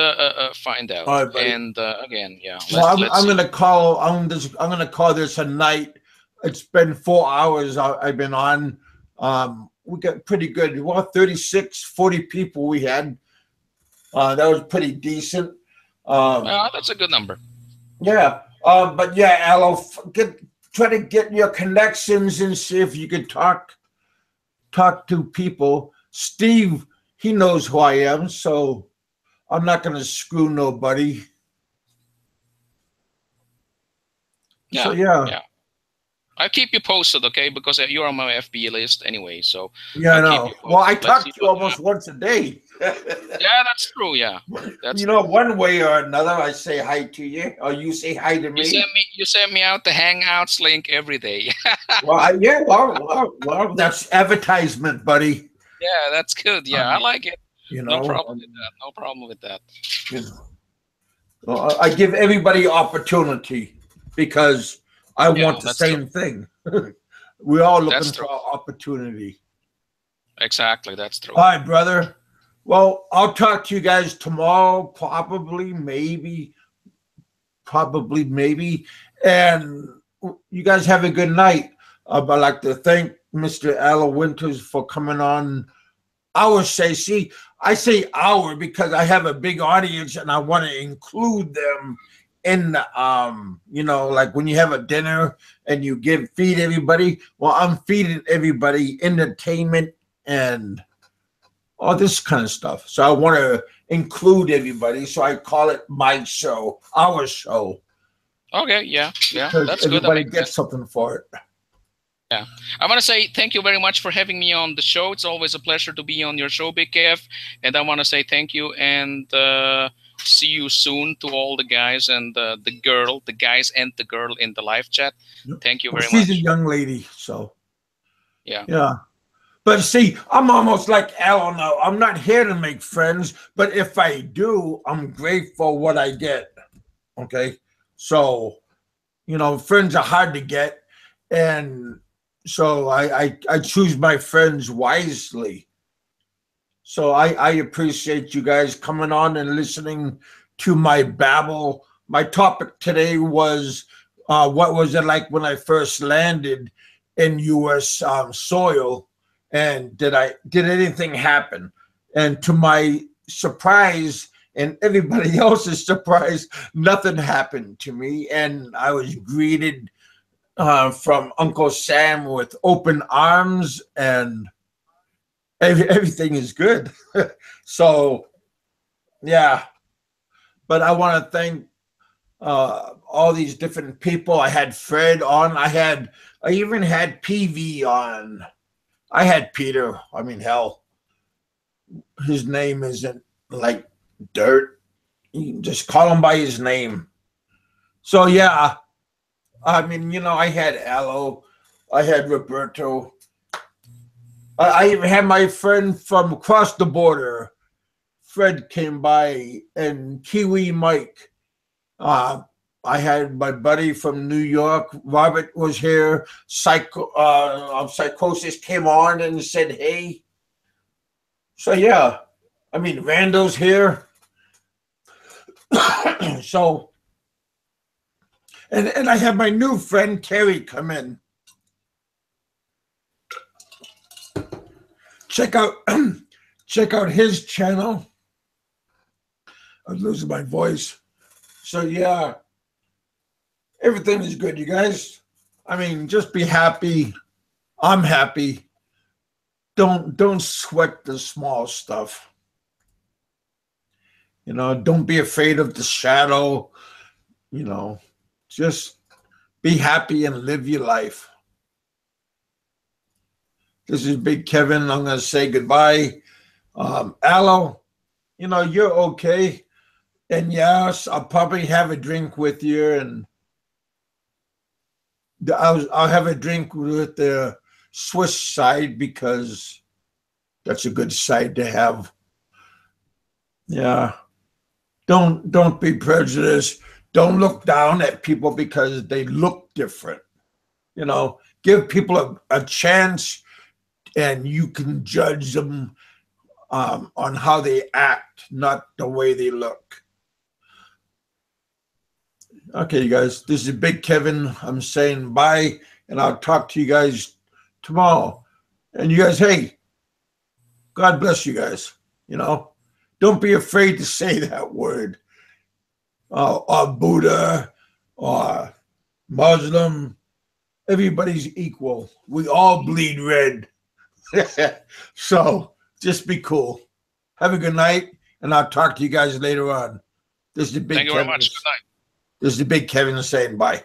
find out. All right, and again, I'm gonna call this a night. It's been 4 hours I've been on. We got pretty good. Well, 36, 40 people we had. That was pretty decent. That's a good number. Yeah. But yeah, Aloe, try to get your connections and see if you could talk to people. Steve, he knows who I am, so I'm not going to screw nobody. Yeah. I'll keep you posted, okay? Because you're on my FB list anyway, so. Yeah, I know. Well, I talk to you almost once a day. Yeah, that's true. Yeah, that's one way or another, I say hi to you, or you say hi to me. You send me out the Hangouts link every day. Well, that's advertisement, buddy. Yeah, that's good. Yeah, I like it. No problem with that. Well, I give everybody opportunity because I want the same thing. We're all looking for opportunity. Exactly, that's true. All right, brother. Well, I'll talk to you guys tomorrow, probably, maybe. And you guys have a good night. I'd like to thank Mr. Aloe Winters for coming on our show. See, I say our because I have a big audience and I want to include them in like when you have a dinner and you feed everybody. Well, I'm feeding everybody entertainment and all this kind of stuff. So I want to include everybody. So I call it my show, our show. Okay, yeah, because that's good. Everybody good. gets something for it. Yeah, I want to say thank you very much for having me on the show. It's always a pleasure to be on your show, Big Kev. And I want to say thank you and see you soon to all the guys and the guys and the girl in the live chat. Thank you very much. She's a young lady, so yeah. But see, I'm almost like Aloe now. I'm not here to make friends, but if I do, I'm grateful what I get. Okay, so friends are hard to get, and so I choose my friends wisely. So I appreciate you guys coming on and listening to my babble. My topic today was what was it like when I first landed in U.S. Soil, and did anything happen? And to my surprise and everybody else's surprise, nothing happened to me, and I was greeted from Uncle Sam with open arms, and everything is good. So Yeah. But I want to thank all these different people. I had Fred on. I even had PV on. I had Peter. I mean, hell, his name isn't like dirt. You can just call him by his name. So yeah, I mean, I had Aloe, I had Roberto. I even had my friend from across the border. Fred came by, and Kiwi Mike. I had my buddy from New York, Robert, was here. Psychosis came on and said, hey. So yeah, I mean, Randall's here. So, and I had my new friend Terry come in. Check out his channel. I'm losing my voice. So yeah, everything is good, you guys. I mean, just be happy. I'm happy. Don't sweat the small stuff. Don't be afraid of the shadow. Just be happy and live your life. This is Big Kevin. I'm going to say goodbye. Aloe, you're okay. And yes, I'll probably have a drink with you, and I'll have a drink with the Swiss side because that's a good side to have. Yeah. Don't be prejudiced. Don't look down at people because they look different. Give people a chance, and you can judge them on how they act, not the way they look. Okay, you guys, this is Big Kevin. I'm saying bye, and I'll talk to you guys tomorrow. And you guys, hey, God bless you guys. Don't be afraid to say that word. Or Buddha, or Muslim. Everybody's equal. We all bleed red. So just be cool. Have a good night, and I'll talk to you guys later on. This is the Big Kevin. Thank you very much. Good night. This is the Big Kevin saying bye.